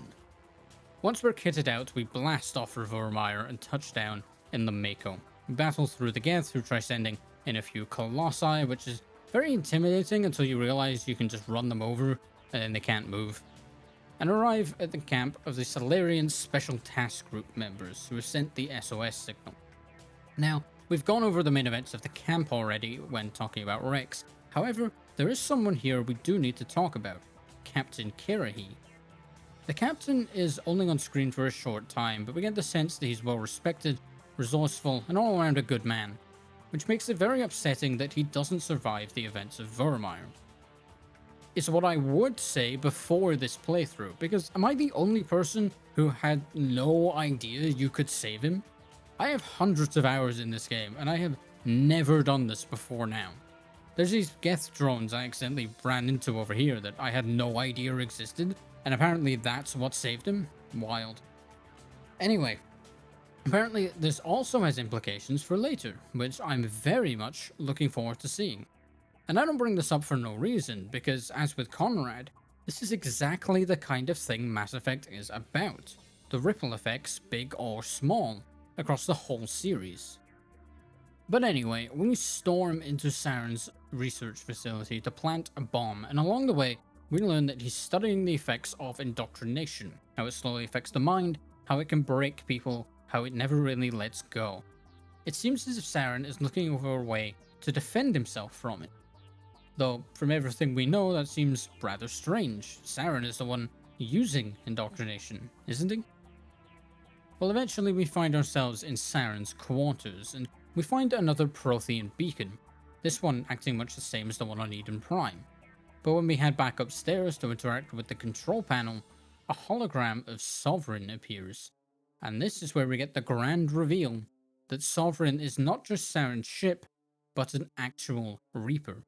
Once we're kitted out, we blast off for Virmire and touch down in the Mako. We battle through the Geth through Trisending in a few Colossi, which is very intimidating until you realize you can just run them over and then they can't move, and arrive at the camp of the Solarian Special Task Group members who have sent the SOS signal. Now, we've gone over the main events of the camp already when talking about Wrex. However, there is someone here we do need to talk about, Captain Kirahi. The captain is only on screen for a short time, but we get the sense that he's well respected, resourceful, and all around a good man, which makes it very upsetting that he doesn't survive the events of Virmire. It's what I would say before this playthrough, because am I the only person who had no idea you could save him? I have hundreds of hours in this game, and I have never done this before now. There's these Geth drones I accidentally ran into over here that I had no idea existed, and apparently that's what saved him? Wild. Anyway, apparently this also has implications for later, which I'm very much looking forward to seeing. And I don't bring this up for no reason, because as with Conrad, this is exactly the kind of thing Mass Effect is about. The ripple effects, big or small, across the whole series. But anyway, we storm into Saren's research facility to plant a bomb, and along the way, we learn that he's studying the effects of indoctrination, how it slowly affects the mind, how it can break people, how it never really lets go. It seems as if Saren is looking for a way to defend himself from it. Though, from everything we know, that seems rather strange. Saren is the one using indoctrination, isn't he? Well, eventually we find ourselves in Saren's quarters, and we find another Prothean beacon, this one acting much the same as the one on Eden Prime. But when we head back upstairs to interact with the control panel, a hologram of Sovereign appears, and this is where we get the grand reveal that Sovereign is not just Saren's ship, but an actual Reaper.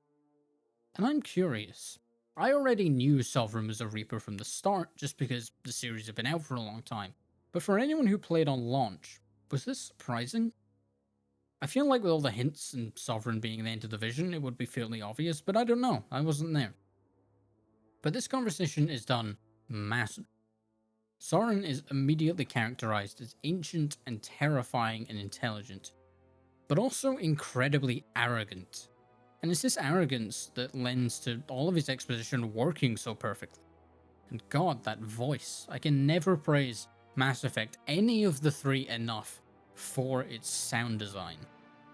And I'm curious. I already knew Sovereign was a Reaper from the start, just because the series had been out for a long time. But for anyone who played on launch, was this surprising? I feel like with all the hints and Sovereign being the end of the vision, it would be fairly obvious, but I don't know, I wasn't there. But this conversation is done massive. Sovereign is immediately characterized as ancient and terrifying and intelligent, but also incredibly arrogant. And it's this arrogance that lends to all of his exposition working so perfectly. And god, that voice. I can never praise Mass Effect, any of the three, enough for its sound design.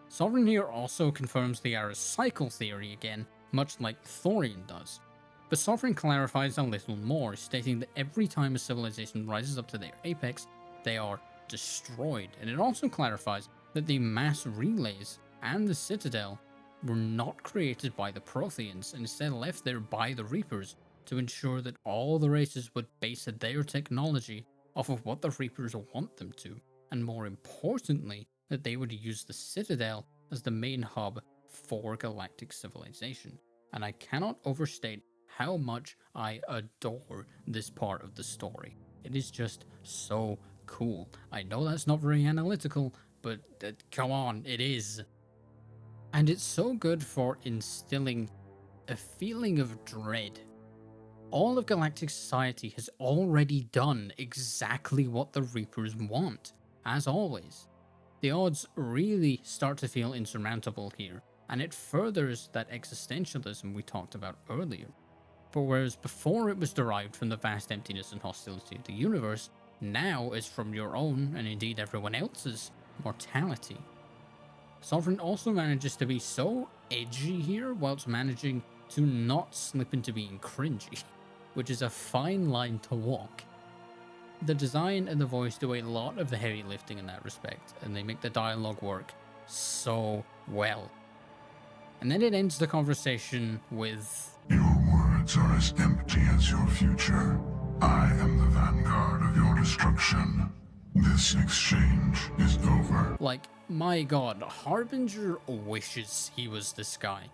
Sovereign here also confirms Liara's cycle theory again, much like Thorian does. But Sovereign clarifies a little more, stating that every time a civilization rises up to their apex, they are destroyed. And it also clarifies that the mass relays and the Citadel were not created by the Protheans, and instead left there by the Reapers to ensure that all the races would base their technology off of what the Reapers want them to, and more importantly, that they would use the Citadel as the main hub for galactic civilization. And I cannot overstate how much I adore this part of the story. It is just so cool. I know that's not very analytical, but come on, it is. And it's so good for instilling a feeling of dread. All of galactic society has already done exactly what the Reapers want, as always. The odds really start to feel insurmountable here, and it furthers that existentialism we talked about earlier. But whereas before it was derived from the vast emptiness and hostility of the universe, now is from your own, and indeed everyone else's, mortality. Sovereign also manages to be so edgy here, whilst managing to not slip into being cringy, which is a fine line to walk. The design and the voice do a lot of the heavy lifting in that respect, and they make the dialogue work so well. And then it ends the conversation with, "Your words are as empty as your future. I am the vanguard of your destruction. This exchange is over." like, my god, Harbinger wishes he was this guy.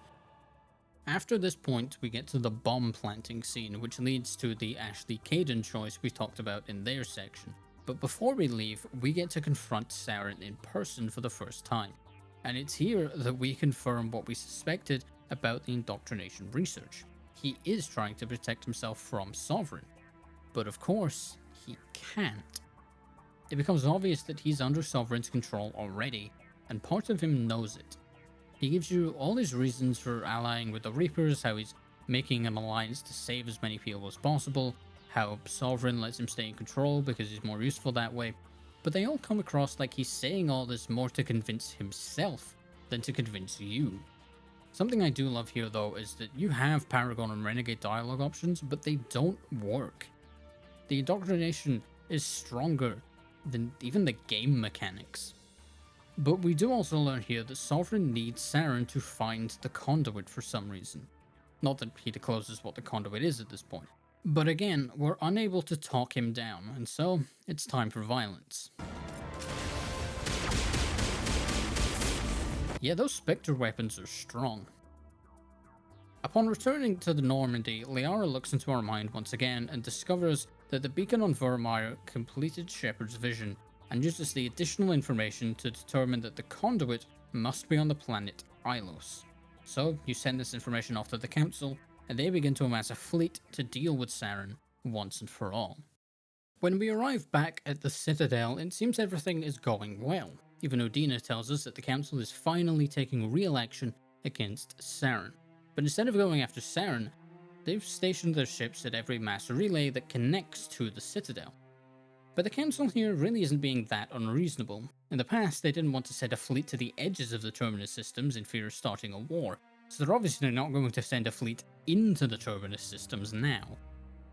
After this point, we get to the bomb planting scene, which leads to the Ashley Kaiden choice we talked about in their section. But before we leave, we get to confront Saren in person for the first time. And it's here that we confirm what we suspected about the indoctrination research. He is trying to protect himself from Sovereign. But of course, he can't. It becomes obvious that he's under Sovereign's control already, and part of him knows it. He gives you all his reasons for allying with the Reapers, how he's making an alliance to save as many people as possible, how Sovereign lets him stay in control because he's more useful that way, but they all come across like he's saying all this more to convince himself than to convince you. Something I do love here though is that you have Paragon and Renegade dialogue options, but they don't work. The indoctrination is stronger than even the game mechanics. But we do also learn here that Sovereign needs Saren to find the conduit for some reason. Not that he discloses what the conduit is at this point. But again, we're unable to talk him down, and so it's time for violence. Yeah, those Spectre weapons are strong. Upon returning to the Normandy, Liara looks into her mind once again and discovers that the beacon on Virmire completed Shepard's vision and uses the additional information to determine that the conduit must be on the planet Ilos. So you send this information off to the Council, and they begin to amass a fleet to deal with Saren once and for all. When we arrive back at the Citadel, it seems everything is going well. Even Udina tells us that the Council is finally taking real action against Saren. But instead of going after Saren, they've stationed their ships at every mass relay that connects to the Citadel. But the Council here really isn't being that unreasonable. In the past, they didn't want to send a fleet to the edges of the Terminus systems in fear of starting a war, so they're obviously not going to send a fleet into the Terminus systems now.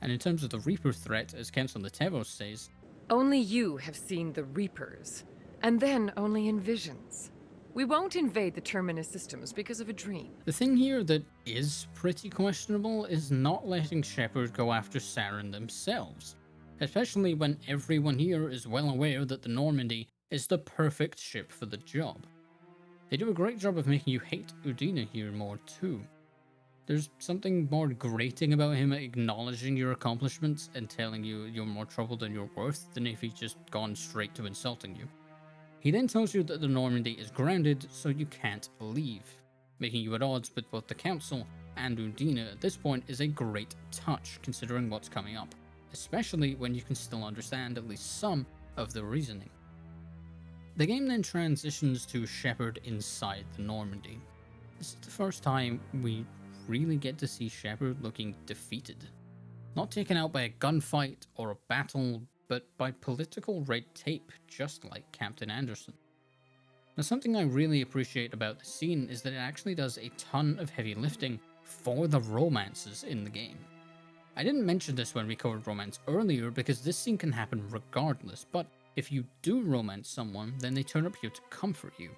And in terms of the Reaper threat, as Council Theros says, "Only you have seen the Reapers, and then only in visions. We won't invade the Terminus systems because of a dream." The thing here that is pretty questionable is not letting Shepard go after Saren themselves, especially when everyone here is well aware that the Normandy is the perfect ship for the job. They do a great job of making you hate Udina here more too. There's something more grating about him acknowledging your accomplishments and telling you you're more trouble than you're worth than if he'd just gone straight to insulting you. He then tells you that the Normandy is grounded, so you can't leave. Making you at odds with both the Council and Udina at this point is a great touch considering what's coming up, especially when you can still understand at least some of the reasoning. The game then transitions to Shepard inside the Normandy. This is the first time we really get to see Shepard looking defeated. Not taken out by a gunfight or a battle, but by political red tape, just like Captain Anderson. Now, something I really appreciate about the scene is that it actually does a ton of heavy lifting for the romances in the game. I didn't mention this when we covered romance earlier because this scene can happen regardless, but if you do romance someone, then they turn up here to comfort you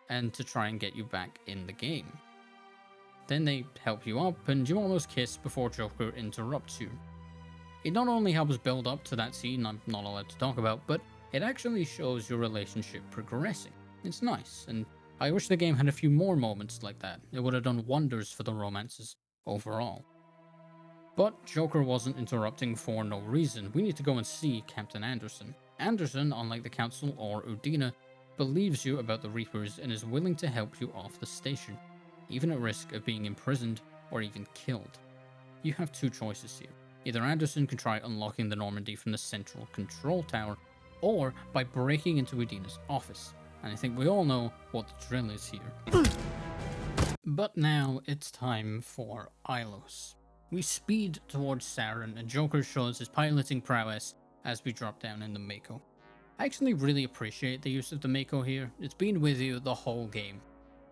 and to try and get you back in the game. Then they help you up and you almost kiss before Joker interrupts you. It not only helps build up to that scene I'm not allowed to talk about, but it actually shows your relationship progressing. It's nice, and I wish the game had a few more moments like that. It would have done wonders for the romances overall. But Joker wasn't interrupting for no reason. We need to go and see Captain Anderson. Anderson, unlike the Council or Udina, believes you about the Reapers and is willing to help you off the station, even at risk of being imprisoned or even killed. You have two choices here. Either Anderson can try unlocking the Normandy from the central control tower, or by breaking into Udina's office. And I think we all know what the drill is here. But now it's time for Ilos. We speed towards Saren and Joker shows his piloting prowess as we drop down in the Mako. I actually really appreciate the use of the Mako here. It's been with you the whole game.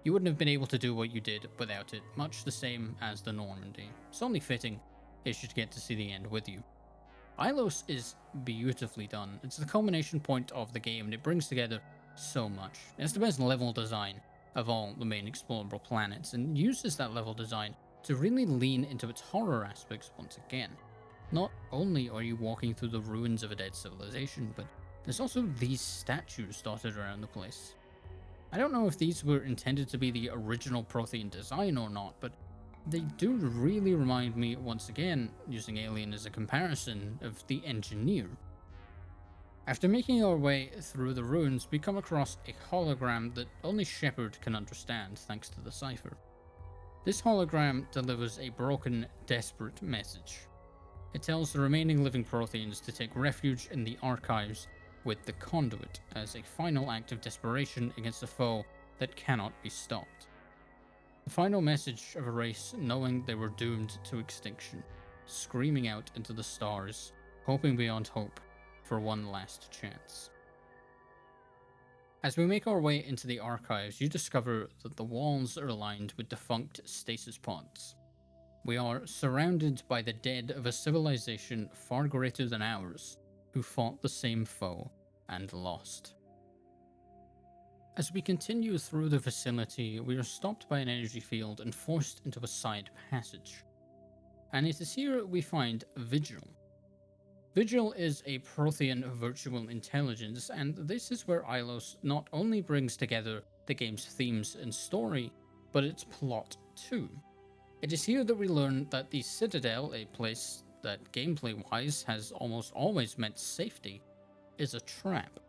You wouldn't have been able to do what you did without it, much the same as the Normandy. It's only fitting it should get to see the end with you. Ilos is beautifully done. It's the culmination point of the game and it brings together so much. It's the best level design of all the main explorable planets and uses that level design to really lean into its horror aspects once again. Not only are you walking through the ruins of a dead civilization, but there's also these statues dotted around the place. I don't know if these were intended to be the original Prothean design or not, but they do really remind me, once again, using Alien as a comparison, of the Engineer. After making our way through the ruins, we come across a hologram that only Shepard can understand thanks to the cipher. This hologram delivers a broken, desperate message. It tells the remaining living Protheans to take refuge in the archives with the Conduit as a final act of desperation against a foe that cannot be stopped. The final message of a race knowing they were doomed to extinction, screaming out into the stars, hoping beyond hope for one last chance. As we make our way into the archives, you discover that the walls are lined with defunct stasis pods. We are surrounded by the dead of a civilization far greater than ours, who fought the same foe and lost. As we continue through the facility, we are stopped by an energy field and forced into a side passage. And it is here we find Vigil. Vigil is a Prothean virtual intelligence, and this is where Ilos not only brings together the game's themes and story, but its plot too. It is here that we learn that the Citadel, a place that gameplay-wise has almost always meant safety, is a trap.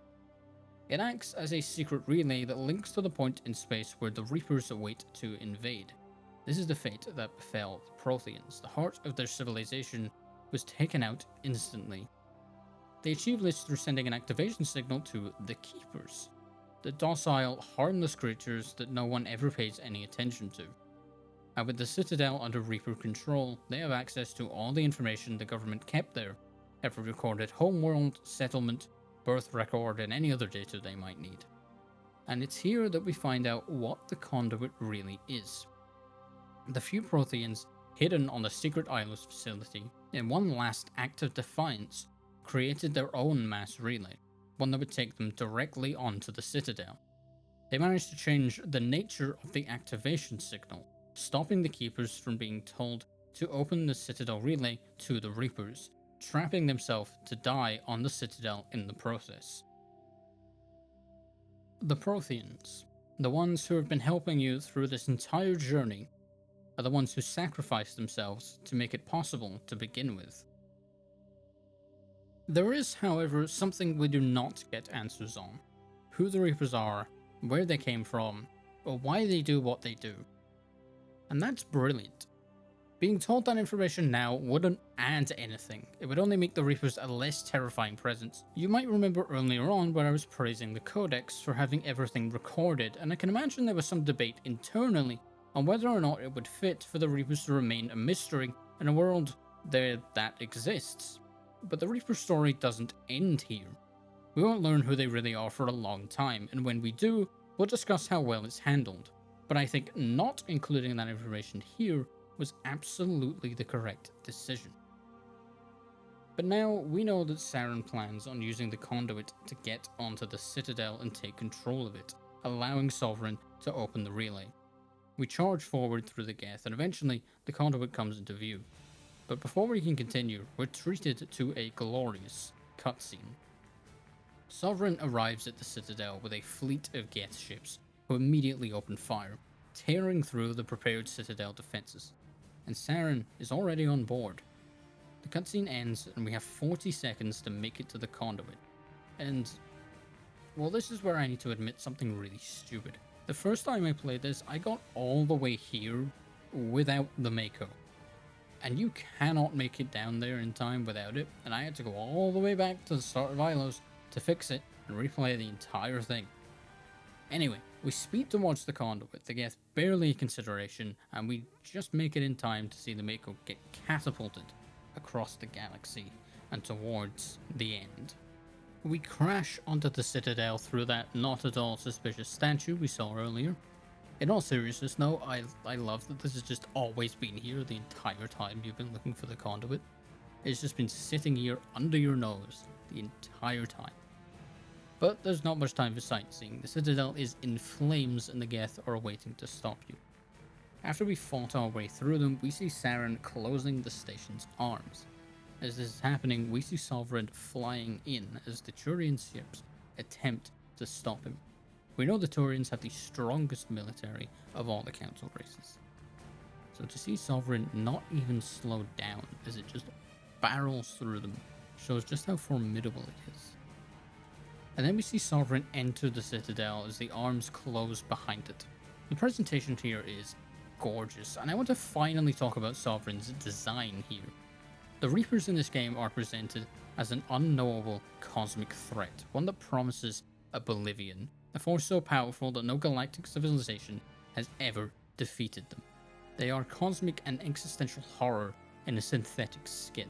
It acts as a secret relay that links to the point in space where the Reapers await to invade. This is the fate that befell the Protheans. The heart of their civilization was taken out instantly. They achieved this through sending an activation signal to the Keepers, the docile, harmless creatures that no one ever pays any attention to. And with the Citadel under Reaper control, they have access to all the information the government kept there, every recorded homeworld, settlement, birth record, and any other data they might need. And it's here that we find out what the Conduit really is. The few Protheans hidden on the secret Ilos facility, in one last act of defiance, created their own mass relay, one that would take them directly onto the Citadel. They managed to change the nature of the activation signal, stopping the Keepers from being told to open the Citadel relay to the Reapers, trapping themselves to die on the Citadel in the process. The Protheans, the ones who have been helping you through this entire journey, are the ones who sacrificed themselves to make it possible to begin with. There is, however, something we do not get answers on: who the Reapers are, where they came from, or why they do what they do. And that's brilliant. Being told that information now wouldn't add anything. It would only make the Reapers a less terrifying presence. You might remember earlier on where I was praising the Codex for having everything recorded, and I can imagine there was some debate internally on whether or not it would fit for the Reapers to remain a mystery in a world there that exists. But the Reaper story doesn't end here. We won't learn who they really are for a long time, and when we do, we'll discuss how well it's handled. But I think not including that information here was absolutely the correct decision. But now we know that Saren plans on using the Conduit to get onto the Citadel and take control of it, allowing Sovereign to open the relay. We charge forward through the Geth, and eventually the Conduit comes into view. But before we can continue, we're treated to a glorious cutscene. Sovereign arrives at the Citadel with a fleet of Geth ships, who immediately open fire, tearing through the prepared Citadel defenses, and Saren is already on board. The cutscene ends, and we have 40 seconds to make it to the Conduit. And, well, this is where I need to admit something really stupid. The first time I played this, I got all the way here without the Mako. And you cannot make it down there in time without it, and I had to go all the way back to the start of Ilos to fix it and replay the entire thing. Anyway, We speed towards the conduit, the Geth barely a consideration, and we just make it in time to see the Mako get catapulted across the galaxy and towards the end. We crash onto the Citadel through that not at all suspicious statue we saw earlier. In all seriousness though, I love that this has just always been here the entire time you've been looking for the conduit. It's just been sitting here under your nose the entire time. But there's not much time for sightseeing. The Citadel is in flames and the Geth are waiting to stop you. After we fought our way through them, we see Saren closing the station's arms. As this is happening, we see Sovereign flying in as the Turian ships attempt to stop him. We know the Turians have the strongest military of all the Council races. So to see Sovereign not even slow down as it just barrels through them shows just how formidable it is. And then we see Sovereign enter the Citadel as the arms close behind it. The presentation here is gorgeous, and I want to finally talk about Sovereign's design here. The Reapers in this game are presented as an unknowable cosmic threat, one that promises oblivion, a force so powerful that no galactic civilization has ever defeated them. They are cosmic and existential horror in a synthetic skin.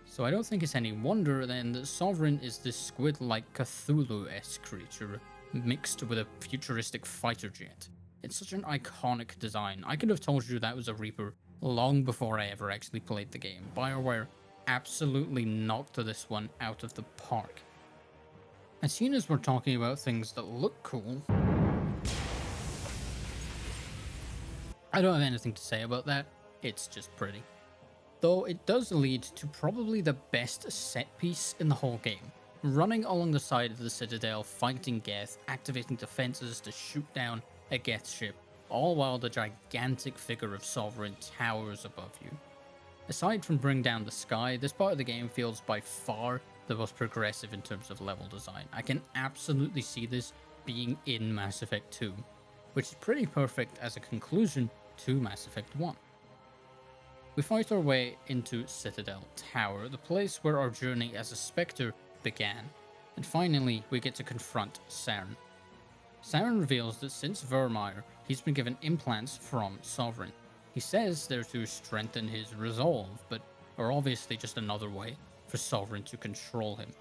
So I don't think it's any wonder then that Sovereign is this squid-like Cthulhu-esque creature mixed with a futuristic fighter jet. It's such an iconic design. I could have told you that was a Reaper long before I ever actually played the game. Bioware absolutely knocked this one out of the park. As soon as we're talking about things that look cool, I don't have anything to say about that. It's just pretty. Though it does lead to probably the best set piece in the whole game. Running along the side of the Citadel, fighting Geth, activating defenses to shoot down a Geth ship, all while the gigantic figure of Sovereign towers above you. Aside from bring down the sky, this part of the game feels by far the most progressive in terms of level design. I can absolutely see this being in Mass Effect 2, which is pretty perfect as a conclusion to Mass Effect 1. We fight our way into Citadel Tower, the place where our journey as a Spectre began, and finally we get to confront Saren. Saren reveals that since Virmire, he's been given implants from Sovereign. He says they're to strengthen his resolve, but are obviously just another way for Sovereign to control him.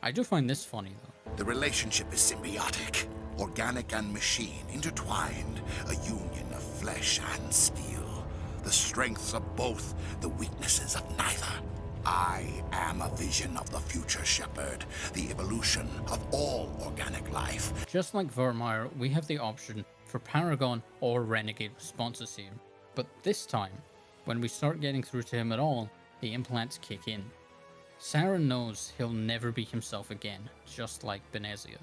I do find this funny though. The relationship is symbiotic, organic and machine, intertwined, a union of flesh and steel. The strengths of both, the weaknesses of neither. I am a vision of the future, Shepard, the evolution of all organic life. Just like Virmire, we have the option for Paragon or Renegade responses here. But this time, when we start getting through to him at all, the implants kick in. Saren knows he'll never be himself again, just like Benezia.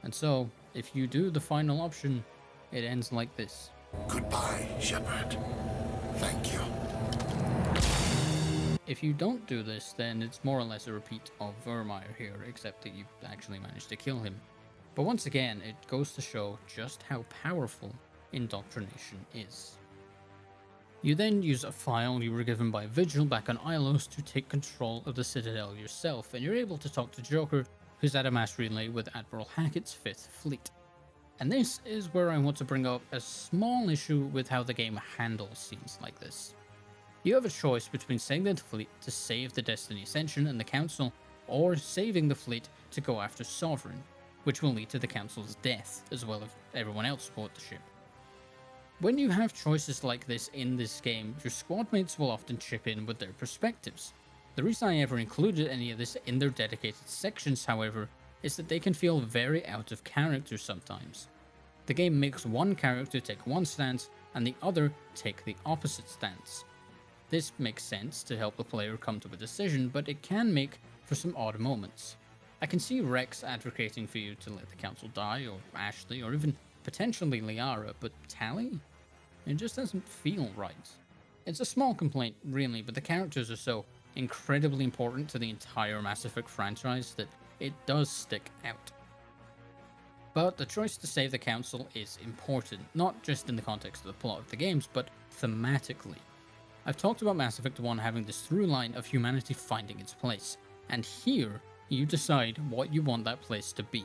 And so, if you do the final option, it ends like this. Goodbye, Shepard. Thank you. If you don't do this, then it's more or less a repeat of Virmire here, except that you actually managed to kill him. But once again, it goes to show just how powerful indoctrination is. You then use a file you were given by Vigil back on Ilos to take control of the Citadel yourself, and you're able to talk to Joker, who's at a mass relay with Admiral Hackett's 5th Fleet. And this is where I want to bring up a small issue with how the game handles scenes like this. You have a choice between sending the fleet to save the Destiny Ascension and the Council, or saving the fleet to go after Sovereign, which will lead to the Council's death, as well as everyone else aboard the ship. When you have choices like this in this game, your squad mates will often chip in with their perspectives. The reason I ever included any of this in their dedicated sections, however, is that they can feel very out of character sometimes. The game makes one character take one stance and the other take the opposite stance. This makes sense to help the player come to a decision, but it can make for some odd moments. I can see Wrex advocating for you to let the Council die, or Ashley, or even potentially Liara, but Tali? It just doesn't feel right. It's a small complaint, really, but the characters are so incredibly important to the entire Mass Effect franchise that it does stick out. But the choice to save the Council is important, not just in the context of the plot of the games, but thematically. I've talked about Mass Effect 1 having this through line of humanity finding its place, and here you decide what you want that place to be.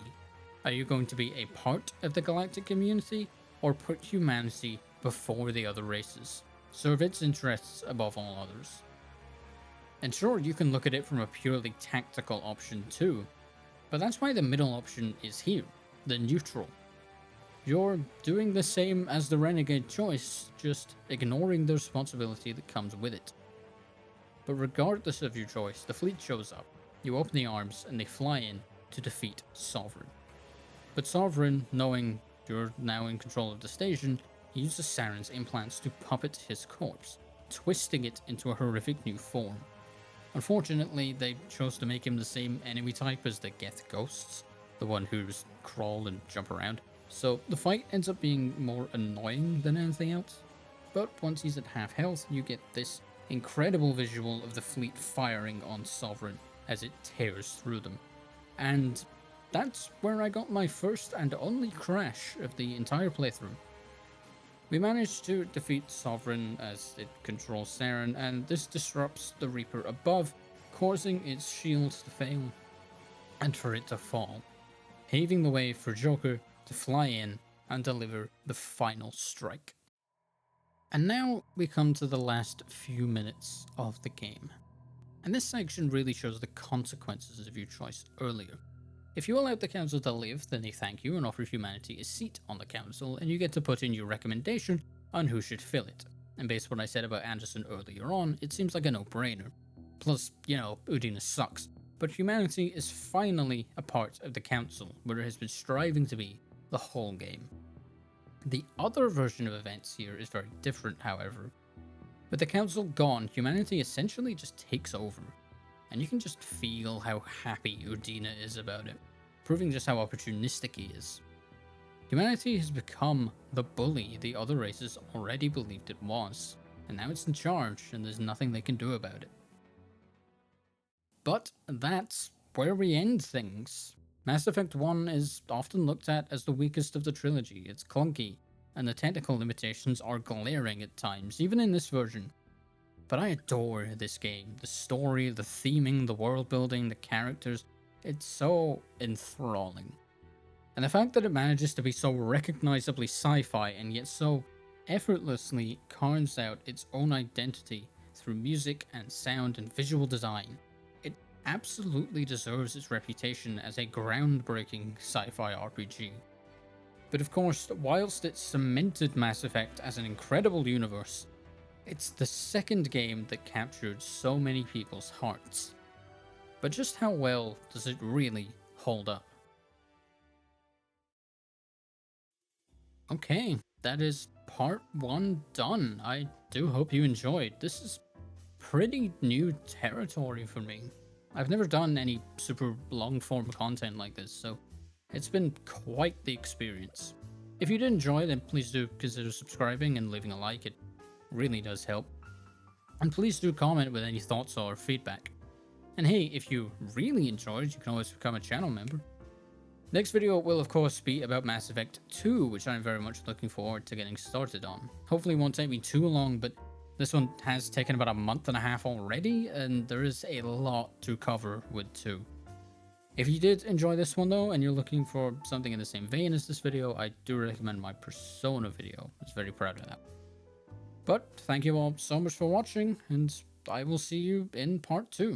Are you going to be a part of the galactic community, or put humanity before the other races? Serve its interests above all others. And sure, you can look at it from a purely tactical option too, but that's why the middle option is here, the neutral. You're doing the same as the renegade choice, just ignoring the responsibility that comes with it. But regardless of your choice, the fleet shows up, you open the arms, and they fly in to defeat Sovereign. But Sovereign, knowing you're now in control of the station, uses Saren's implants to puppet his corpse, twisting it into a horrific new form. Unfortunately, they chose to make him the same enemy type as the Geth Ghosts, the one who's crawl and jump around, so the fight ends up being more annoying than anything else. But once he's at half health, you get this incredible visual of the fleet firing on Sovereign as it tears through them. And that's where I got my first and only crash of the entire playthrough. We managed to defeat Sovereign as it controls Saren, and this disrupts the Reaper above, causing its shield to fail, and for it to fall, paving the way for Joker to fly in and deliver the final strike. And now we come to the last few minutes of the game. And this section really shows the consequences of your choice earlier. If you allowed the council to live, then they thank you and offer humanity a seat on the council, and you get to put in your recommendation on who should fill it. And based on what I said about Anderson earlier on, it seems like a no-brainer. Plus, you know, Udina sucks, but humanity is finally a part of the council, where it has been striving to be the whole game. The other version of events here is very different, however. With the council gone, humanity essentially just takes over. And you can just feel how happy Udina is about it, proving just how opportunistic he is. Humanity has become the bully the other races already believed it was, and now it's in charge and there's nothing they can do about it. But that's where we end things. Mass Effect 1 is often looked at as the weakest of the trilogy. It's clunky, and the technical limitations are glaring at times, even in this version. But I adore this game. The story, the theming, the world building, the characters, it's so enthralling. And the fact that it manages to be so recognizably sci-fi and yet so effortlessly carves out its own identity through music and sound and visual design, it absolutely deserves its reputation as a groundbreaking sci-fi RPG. But of course, whilst it cemented Mass Effect as an incredible universe, it's the second game that captured so many people's hearts. But just how well does it really hold up? Okay, that is part 1 done. I do hope you enjoyed. This is pretty new territory for me. I've never done any super long form content like this, so it's been quite the experience. If you did enjoy, then please do consider subscribing and leaving a like. It really does help. And please do comment with any thoughts or feedback. And hey, if you really enjoyed, you can always become a channel member. Next video will of course be about Mass Effect 2, which I'm very much looking forward to getting started on. Hopefully it won't take me too long, but this one has taken about a month and a half already, and there is a lot to cover with 2. If you did enjoy this one though, and you're looking for something in the same vein as this video, I do recommend my Persona video. I was very proud of that. But thank you all so much for watching, and I will see you in part 2.